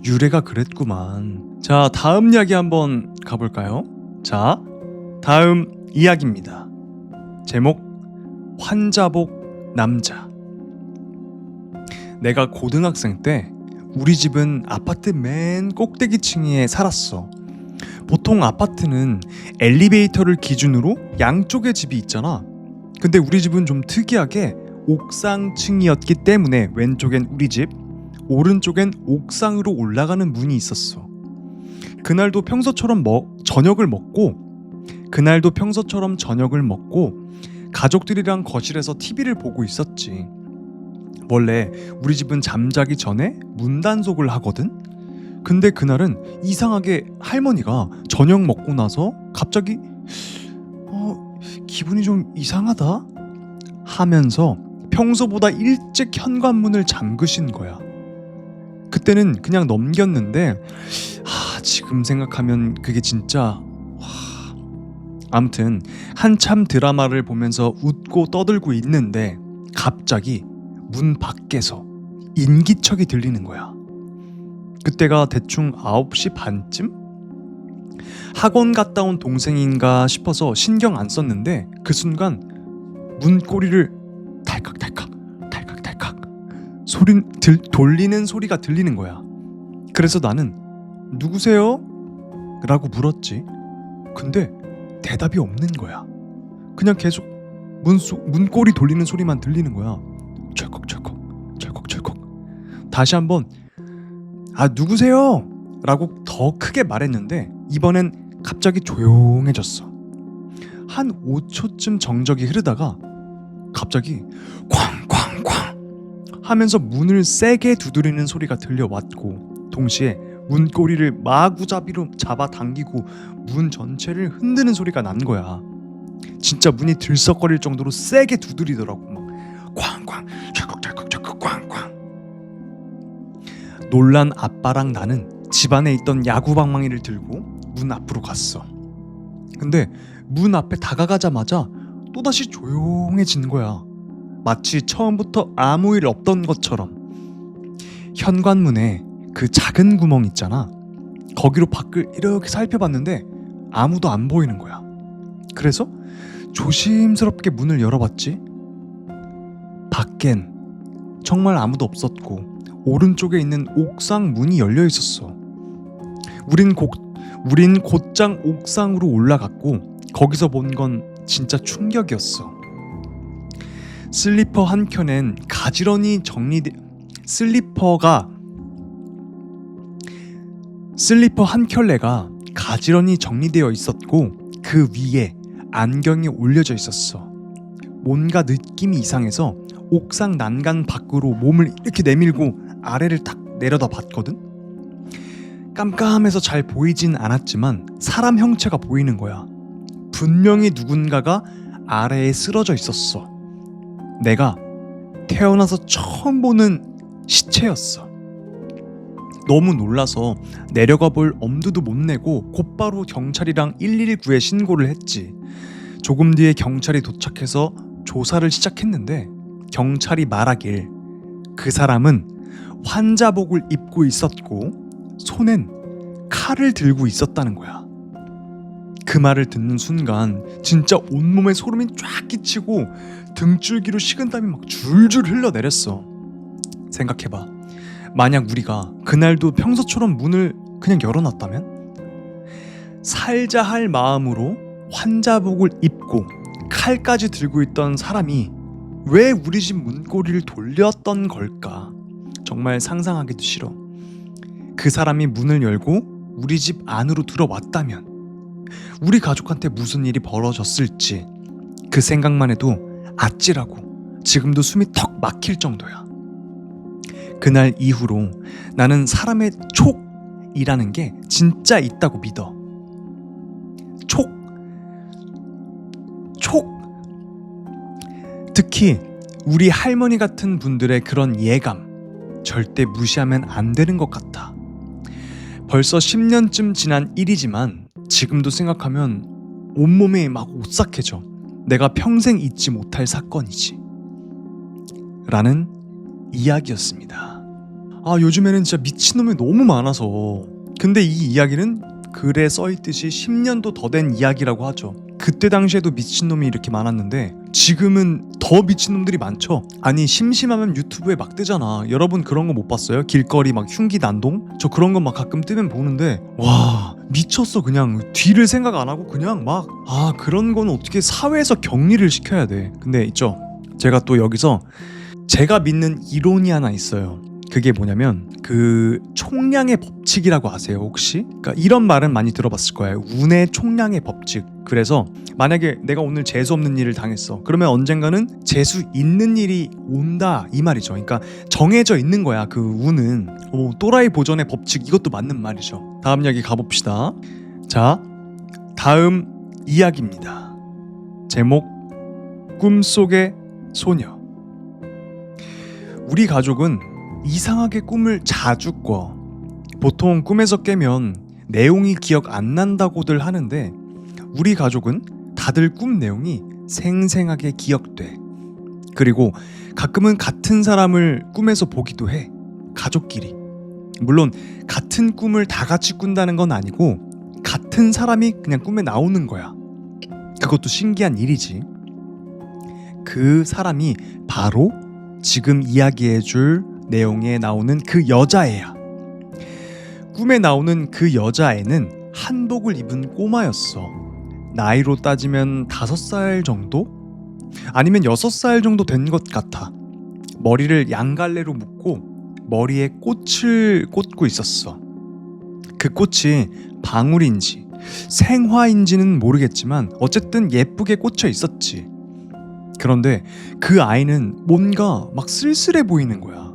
Speaker 1: 유래가 그랬구만. 자, 다음 이야기 한번 가볼까요? 자, 다음 이야기입니다. 제목 환자복 남자. 내가 고등학생 때 우리 집은 아파트 맨 꼭대기층에 살았어. 보통 아파트는 엘리베이터를 기준으로 양쪽에 집이 있잖아. 근데 우리 집은 좀 특이하게 옥상층이었기 때문에 왼쪽엔 우리 집, 오른쪽엔 옥상으로 올라가는 문이 있었어. 그날도 평소처럼 저녁을 먹고 가족들이랑 거실에서 TV를 보고 있었지. 원래 우리 집은 잠자기 전에 문단속을 하거든? 근데 그날은 이상하게 할머니가 저녁 먹고 나서 갑자기 기분이 좀 이상하다? 하면서 평소보다 일찍 현관문을 잠그신 거야. 그때는 그냥 넘겼는데 지금 생각하면 그게 진짜 아무튼 한참 드라마를 보면서 웃고 떠들고 있는데 갑자기 문 밖에서 인기척이 들리는 거야. 그때가 대충 9시 반쯤? 학원 갔다 온 동생인가 싶어서 신경 안 썼는데 그 순간 문고리를 탈칵탈칵 돌리는 소리가 들리는 거야. 그래서 나는 누구세요? 라고 물었지. 근데 대답이 없는 거야. 그냥 계속 문고리 돌리는 소리만 들리는 거야. 철컥철컥. 다시 한번 누구세요? 라고 더 크게 말했는데 이번엔 갑자기 조용해졌어. 한 5초쯤 정적이 흐르다가 갑자기 쾅쾅쾅 하면서 문을 세게 두드리는 소리가 들려왔고, 동시에 문고리를 마구잡이로 잡아당기고 문 전체를 흔드는 소리가 난 거야. 진짜 문이 들썩거릴 정도로 세게 두드리더라고. 막 쾅쾅 철컥철컥 쾅쾅. 놀란 아빠랑 나는 집안에 있던 야구방망이를 들고 문 앞으로 갔어. 근데 문 앞에 다가가자마자 또다시 조용해진 거야. 마치 처음부터 아무 일 없던 것처럼. 현관문에 그 작은 구멍 있잖아. 거기로 밖을 이렇게 살펴봤는데 아무도 안 보이는 거야. 그래서 조심스럽게 문을 열어봤지. 밖엔 정말 아무도 없었고 오른쪽에 있는 옥상 문이 열려 있었어. 우린 곧장 옥상으로 올라갔고 거기서 본 건 진짜 충격이었어. 슬리퍼 한 켠엔 가지런히 슬리퍼 한 켤레가 가지런히 정리되어 있었고 그 위에 안경이 올려져 있었어. 뭔가 느낌이 이상해서 옥상 난간 밖으로 몸을 이렇게 내밀고 아래를 탁 내려다 봤거든. 깜깜해서 잘 보이진 않았지만 사람 형체가 보이는 거야. 분명히 누군가가 아래에 쓰러져 있었어. 내가 태어나서 처음 보는 시체였어. 너무 놀라서 내려가 볼 엄두도 못 내고 곧바로 경찰이랑 119에 신고를 했지. 조금 뒤에 경찰이 도착해서 조사를 시작했는데 경찰이 말하길 그 사람은 환자복을 입고 있었고 손엔 칼을 들고 있었다는 거야. 그 말을 듣는 순간 진짜 온몸에 소름이 쫙 끼치고 등줄기로 식은땀이 막 줄줄 흘러내렸어. 생각해봐. 만약 우리가 그날도 평소처럼 문을 그냥 열어놨다면? 살자 할 마음으로 환자복을 입고 칼까지 들고 있던 사람이 왜 우리 집 문고리를 돌렸던 걸까? 정말 상상하기도 싫어. 그 사람이 문을 열고 우리 집 안으로 들어왔다면 우리 가족한테 무슨 일이 벌어졌을지 그 생각만 해도 아찔하고 지금도 숨이 턱 막힐 정도야. 그날 이후로 나는 사람의 촉이라는 게 진짜 있다고 믿어. 촉. 특히 우리 할머니 같은 분들의 그런 예감 절대 무시하면 안 되는 것 같아. 벌써 10년쯤 지난 일이지만 지금도 생각하면 온몸이 막 오싹해져. 내가 평생 잊지 못할 사건이지. 라는 이야기였습니다. 요즘에는 진짜 미친놈이 너무 많아서. 근데 이 이야기는 글에 써있듯이 10년도 더 된 이야기라고 하죠. 그때 당시에도 미친놈이 이렇게 많았는데 지금은 더 미친놈들이 많죠. 아니 심심하면 유튜브에 막 뜨잖아. 여러분 그런 거 못 봤어요? 길거리 막 흉기 난동? 저 그런 거 막 가끔 뜨면 보는데 와 미쳤어. 그냥 뒤를 생각 안 하고 그냥 막 그런 거는 어떻게 사회에서 격리를 시켜야 돼. 근데 있죠, 제가 또 여기서 제가 믿는 이론이 하나 있어요. 그게 뭐냐면 그 총량의 법칙이라고 아세요 혹시? 그러니까 이런 말은 많이 들어봤을 거예요. 운의 총량의 법칙. 그래서 만약에 내가 오늘 재수 없는 일을 당했어. 그러면 언젠가는 재수 있는 일이 온다 이 말이죠. 그러니까 정해져 있는 거야 그 운은. 또라이 보전의 법칙, 이것도 맞는 말이죠. 다음 이야기 가봅시다. 자, 다음 이야기입니다. 제목 꿈속의 소녀. 우리 가족은 이상하게 꿈을 자주 꿔. 보통 꿈에서 깨면 내용이 기억 안 난다고들 하는데 우리 가족은 다들 꿈 내용이 생생하게 기억돼. 그리고 가끔은 같은 사람을 꿈에서 보기도 해. 가족끼리. 물론 같은 꿈을 다 같이 꾼다는 건 아니고 같은 사람이 그냥 꿈에 나오는 거야. 그것도 신기한 일이지. 그 사람이 바로 지금 이야기해줄 내용에 나오는 그 여자애야. 꿈에 나오는 그 여자애는 한복을 입은 꼬마였어. 나이로 따지면 5살 정도? 아니면 6살 정도 된 것 같아. 머리를 양갈래로 묶고 머리에 꽃을 꽂고 있었어. 그 꽃이 방울인지 생화인지는 모르겠지만 어쨌든 예쁘게 꽂혀 있었지. 그런데 그 아이는 뭔가 막 쓸쓸해 보이는 거야.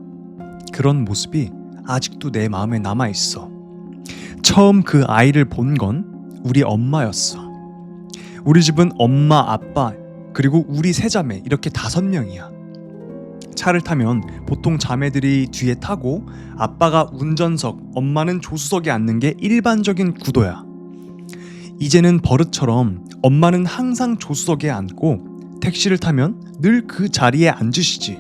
Speaker 1: 그런 모습이 아직도 내 마음에 남아있어. 처음 그 아이를 본 건 우리 엄마였어. 우리 집은 엄마, 아빠, 그리고 우리 세 자매 이렇게 5명이야. 차를 타면 보통 자매들이 뒤에 타고 아빠가 운전석, 엄마는 조수석에 앉는 게 일반적인 구도야. 이제는 버릇처럼 엄마는 항상 조수석에 앉고 택시를 타면 늘 그 자리에 앉으시지.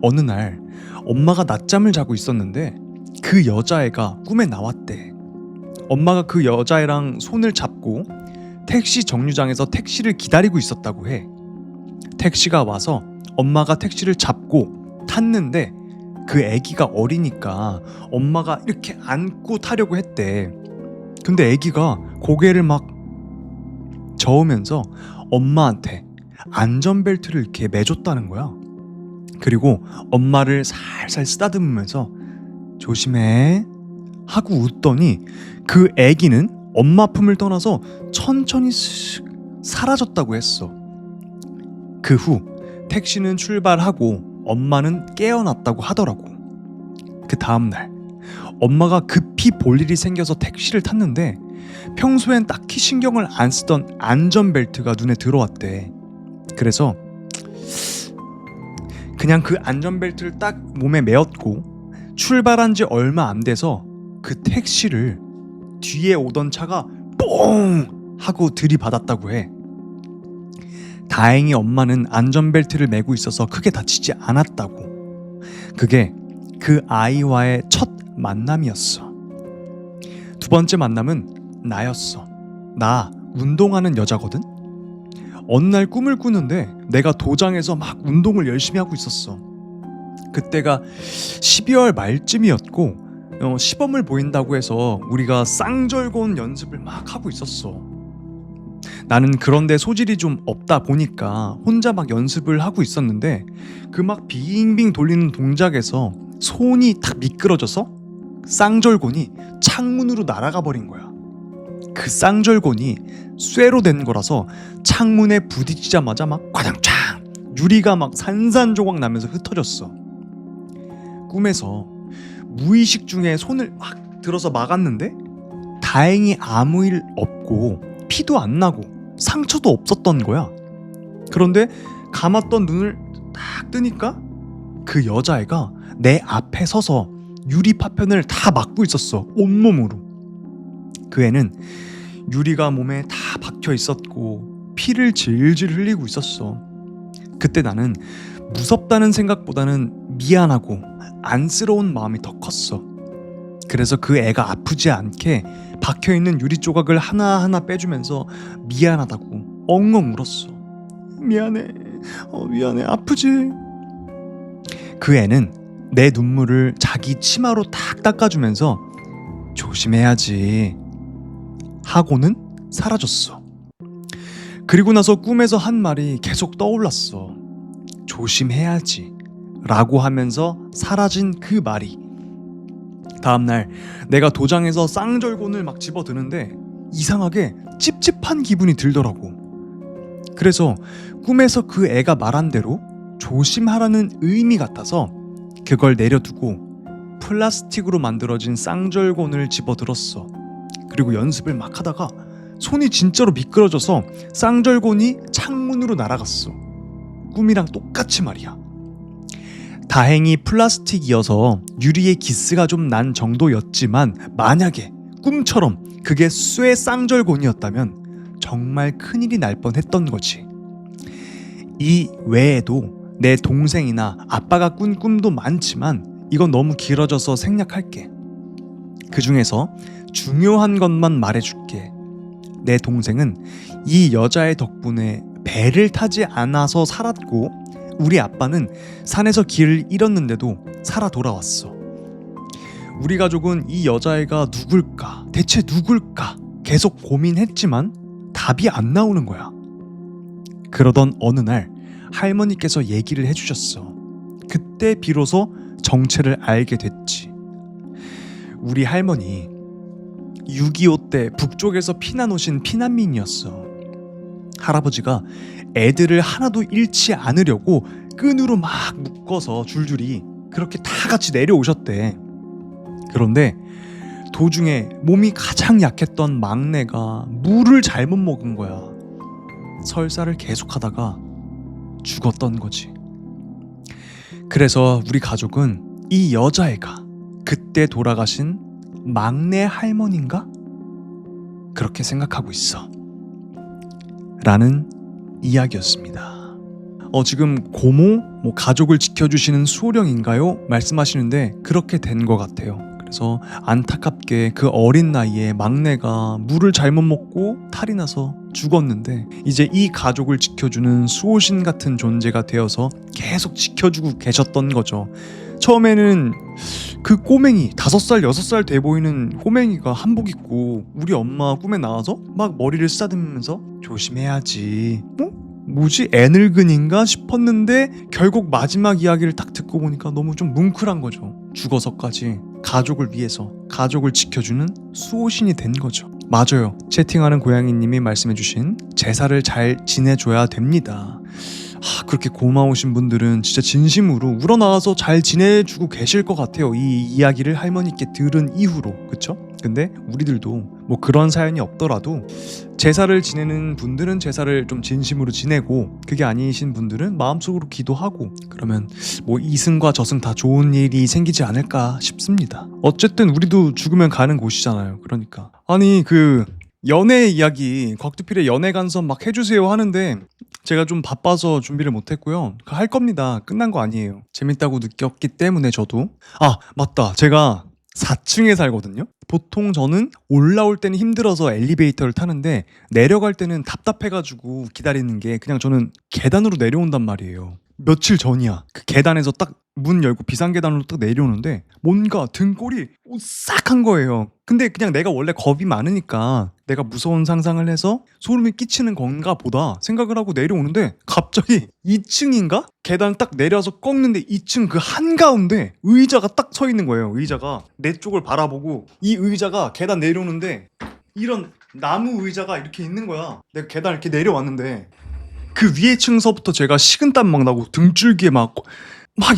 Speaker 1: 어느 날 엄마가 낮잠을 자고 있었는데 그 여자애가 꿈에 나왔대. 엄마가 그 여자애랑 손을 잡고 택시 정류장에서 택시를 기다리고 있었다고 해. 택시가 와서 엄마가 택시를 잡고 탔는데 그 애기가 어리니까 엄마가 이렇게 안고 타려고 했대. 근데 애기가 고개를 막 저으면서 엄마한테 안전벨트를 이렇게 매줬다는 거야. 그리고 엄마를 살살 쓰다듬으면서 조심해 하고 웃더니 그 애기는 엄마 품을 떠나서 천천히 쓱 사라졌다고 했어. 그 후 택시는 출발하고 엄마는 깨어났다고 하더라고. 그 다음날 엄마가 급히 볼 일이 생겨서 택시를 탔는데 평소엔 딱히 신경을 안 쓰던 안전벨트가 눈에 들어왔대. 그래서 그냥 그 안전벨트를 딱 몸에 메었고 출발한 지 얼마 안 돼서 그 택시를 뒤에 오던 차가 뽕! 하고 들이받았다고 해. 다행히 엄마는 안전벨트를 매고 있어서 크게 다치지 않았다고. 그게 그 아이와의 첫 만남이었어. 두 번째 만남은 나였어. 나 운동하는 여자거든? 어느 날 꿈을 꾸는데 내가 도장에서 막 운동을 열심히 하고 있었어. 그때가 12월 말쯤이었고 시범을 보인다고 해서 우리가 쌍절곤 연습을 막 하고 있었어. 나는 그런데 소질이 좀 없다 보니까 혼자 막 연습을 하고 있었는데 그 막 빙빙 돌리는 동작에서 손이 탁 미끄러져서 쌍절곤이 창문으로 날아가 버린 거야. 그 쌍절곤이 쇠로 된 거라서 창문에 부딪히자마자 막 과장창 유리가 막 산산조각 나면서 흩어졌어. 꿈에서 무의식 중에 손을 막 들어서 막았는데 다행히 아무 일 없고 피도 안 나고 상처도 없었던 거야. 그런데 감았던 눈을 딱 뜨니까 그 여자애가 내 앞에 서서 유리 파편을 다 막고 있었어. 온몸으로. 그 애는 유리가 몸에 다 박혀 있었고 피를 질질 흘리고 있었어. 그때 나는 무섭다는 생각보다는 미안하고 안쓰러운 마음이 더 컸어. 그래서 그 애가 아프지 않게 박혀있는 유리 조각을 하나하나 빼주면서 미안하다고 엉엉 울었어. 미안해. 미안해. 아프지? 그 애는 내 눈물을 자기 치마로 탁 닦아주면서 조심해야지 하고는 사라졌어. 그리고 나서 꿈에서 한 말이 계속 떠올랐어. 조심해야지 라고 하면서 사라진 그 말이. 다음날 내가 도장에서 쌍절곤을 막 집어드는데 이상하게 찝찝한 기분이 들더라고. 그래서 꿈에서 그 애가 말한 대로 조심하라는 의미 같아서 그걸 내려두고 플라스틱으로 만들어진 쌍절곤을 집어들었어. 그리고 연습을 막 하다가 손이 진짜로 미끄러져서 쌍절곤이 창문으로 날아갔어. 꿈이랑 똑같이 말이야. 다행히 플라스틱이어서 유리에 기스가 좀 난 정도였지만 만약에 꿈처럼 그게 쇠 쌍절곤이었다면 정말 큰일이 날 뻔했던 거지. 이 외에도 내 동생이나 아빠가 꾼 꿈도 많지만 이건 너무 길어져서 생략할게. 그 중에서 중요한 것만 말해줄게. 내 동생은 이 여자의 덕분에 배를 타지 않아서 살았고 우리 아빠는 산에서 길을 잃었는데도 살아 돌아왔어. 우리 가족은 이 여자애가 누굴까? 대체 누굴까? 계속 고민했지만 답이 안 나오는 거야. 그러던 어느 날 할머니께서 얘기를 해주셨어. 그때 비로소 정체를 알게 됐지. 우리 할머니 6.25 때 북쪽에서 피난 오신 피난민이었어. 할아버지가 애들을 하나도 잃지 않으려고 끈으로 막 묶어서 줄줄이 그렇게 다 같이 내려오셨대. 그런데 도중에 몸이 가장 약했던 막내가 물을 잘못 먹은 거야. 설사를 계속하다가 죽었던 거지. 그래서 우리 가족은 이 여자애가 그때 돌아가신 막내 할머니인가? 그렇게 생각하고 있어. 라는 이야기였습니다. 지금 고모, 가족을 지켜주시는 수호령인가요? 말씀하시는데 그렇게 된 것 같아요. 그래서 안타깝게 그 어린 나이에 막내가 물을 잘못 먹고 탈이 나서 죽었는데 이제 이 가족을 지켜주는 수호신 같은 존재가 되어서 계속 지켜주고 계셨던 거죠. 처음에는 그 꼬맹이 5살, 6살 돼 보이는 꼬맹이가 한복 입고 우리 엄마 꿈에 나와서 막 머리를 쓰다듬으면서 조심해야지. 뭐지? 애늙은인가 싶었는데 결국 마지막 이야기를 딱 듣고 보니까 너무 좀 뭉클한 거죠. 죽어서까지 가족을 위해서 가족을 지켜주는 수호신이 된 거죠. 맞아요. 채팅하는 고양이님이 말씀해주신 제사를 잘 지내줘야 됩니다. 그렇게 고마우신 분들은 진짜 진심으로 우러나와서 잘 지내주고 계실 것 같아요. 이 이야기를 할머니께 들은 이후로. 그쵸? 근데 우리들도 뭐 그런 사연이 없더라도 제사를 지내는 분들은 제사를 좀 진심으로 지내고, 그게 아니신 분들은 마음속으로 기도하고, 그러면 뭐 이승과 저승 다 좋은 일이 생기지 않을까 싶습니다. 어쨌든 우리도 죽으면 가는 곳이잖아요. 그러니까 아니 그 연애 이야기, 곽두필의 연애 간섭 막 해주세요 하는데 제가 좀 바빠서 준비를 못했고요. 할 겁니다. 끝난 거 아니에요. 재밌다고 느꼈기 때문에 저도. 아 맞다, 제가 4층에 살거든요. 보통 저는 올라올 때는 힘들어서 엘리베이터를 타는데 내려갈 때는 답답해가지고 기다리는 게, 그냥 저는 계단으로 내려온단 말이에요. 며칠 전이야. 그 계단에서 딱 문 열고 비상계단으로 딱 내려오는데 뭔가 등골이 오싹한 거예요. 근데 그냥 내가 원래 겁이 많으니까 내가 무서운 상상을 해서 소름이 끼치는 건가 보다 생각을 하고 내려오는데, 갑자기 2층인가? 계단 딱 내려서 꺾는데 2층 그 한가운데 의자가 딱 서 있는 거예요. 의자가 내 쪽을 바라보고, 이 의자가 계단 내려오는데 이런 나무 의자가 이렇게 있는 거야. 내가 계단 이렇게 내려왔는데 그 위에 층서부터 제가 식은땀 막 나고 등줄기에 막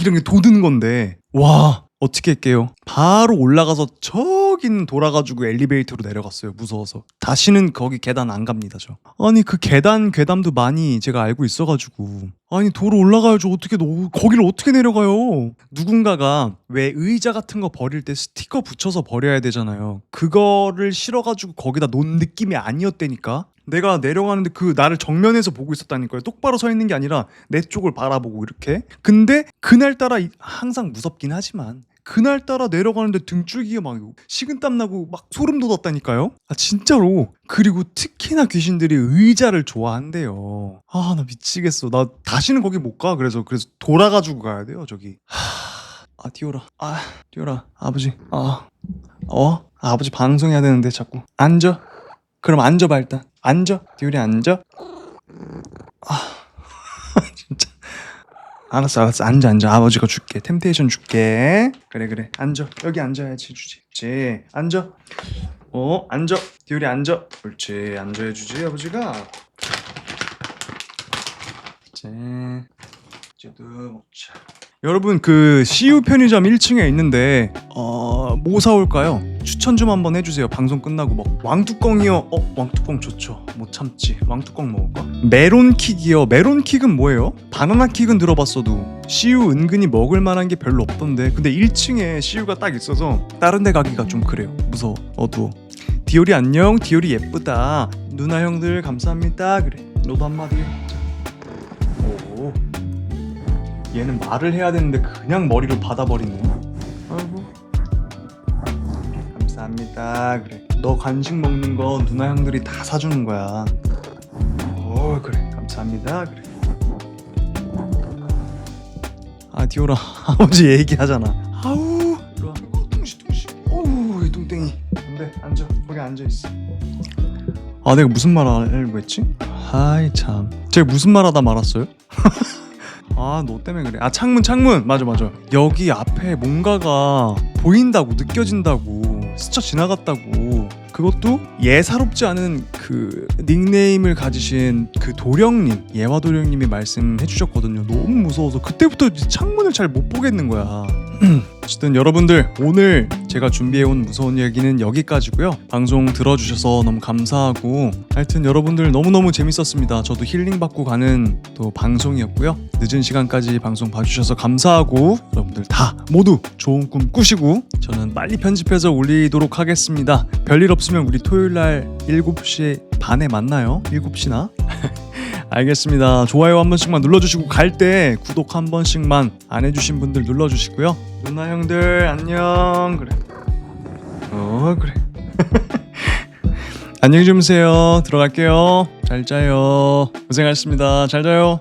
Speaker 1: 이런 게 돋는 건데, 와 어떻게 할게요. 바로 올라가서 저긴 돌아가지고 엘리베이터로 내려갔어요. 무서워서. 다시는 거기 계단 안 갑니다 저. 아니 그 계단 괴담도 많이 제가 알고 있어가지고, 아니 도로 올라가야죠. 어떻게 거기를 어떻게 내려가요. 누군가가 왜 의자 같은 거 버릴 때 스티커 붙여서 버려야 되잖아요. 그거를 실어가지고 거기다 놓은 느낌이 아니었다니까. 내가 내려가는데 그 나를 정면에서 보고 있었다니까요. 똑바로 서 있는 게 아니라 내 쪽을 바라보고 이렇게. 근데 그날따라 항상 무섭긴 하지만 그날따라 내려가는데 등줄기가 막 식은땀 나고 막 소름 돋았다니까요. 아 진짜로. 그리고 특히나 귀신들이 의자를 좋아한대요. 아 나 미치겠어. 나 다시는 거기 못 가. 그래서 돌아가지고 가야 돼요 저기. 디오라. 디오라 아버지. 아버지 방송해야 되는데 자꾸 앉아. 그럼 앉아봐 일단. 앉아. 디오리 앉아. 진짜. 알았어 앉아. 아버지가 줄게. 템테이션 줄게. 그래 앉아. 여기 앉아야지 주지. 그렇지. 앉아. 앉아. 디오리 앉아. 옳지. 앉아야주지 아버지가. 그렇지. 이제도 먹자. 여러분 그 CU 편의점 1층에 있는데 뭐 사올까요? 추천 좀 한번 해주세요. 방송 끝나고. 막 왕뚜껑이요. 왕뚜껑 좋죠. 못 참지. 왕뚜껑 먹을까? 메론킥이요. 메론킥은 뭐예요? 바나나킥은 들어봤어도 CU 은근히 먹을 만한 게 별로 없던데. 근데 1층에 CU가 딱 있어서 다른 데 가기가 좀 그래요. 무서워. 어두워. 디오리 안녕. 디오리 예쁘다. 누나 형들 감사합니다. 그래 너도 한마디 해. 오, 얘는 말을 해야 되는데 그냥 머리로 받아버리네. 아이고 감사합니다. 그래 너 간식 먹는 거 누나 형들이 다 사주는 거야. 그래 감사합니다. 그래. 디오라 아버지 얘기하잖아. 아우 이리와. 뚱시 어우 이 뚱땡이. 안돼 앉아. 거기 앉아있어. 내가 무슨 말 하려고 했지? 아이 참 제가 무슨 말 하다 말았어요? 너 때문에 그래. 창문 맞아. 여기 앞에 뭔가가 보인다고, 느껴진다고, 스쳐 지나갔다고. 그것도 예사롭지 않은 그 닉네임을 가지신 그 도령님, 예화도령님이 말씀해 주셨거든요. 너무 무서워서 그때부터 창문을 잘 못 보겠는 거야. 어쨌든 여러분들 오늘 제가 준비해온 무서운 이야기는 여기까지고요. 방송 들어주셔서 너무 감사하고, 하여튼 여러분들 너무너무 재밌었습니다. 저도 힐링받고 가는 또 방송이었고요. 늦은 시간까지 방송 봐주셔서 감사하고, 여러분들 다 모두 좋은 꿈 꾸시고 저는 빨리 편집해서 올리도록 하겠습니다. 별일 없으면 우리 토요일날 7시 반에 만나요. 7시나? 알겠습니다. 좋아요 한 번씩만 눌러주시고, 갈 때 구독 한 번씩만 안 해주신 분들 눌러주시고요. 누나 형들 안녕. 그래. 그래. 안녕히 주무세요. 들어갈게요. 잘 자요. 고생하셨습니다. 잘 자요.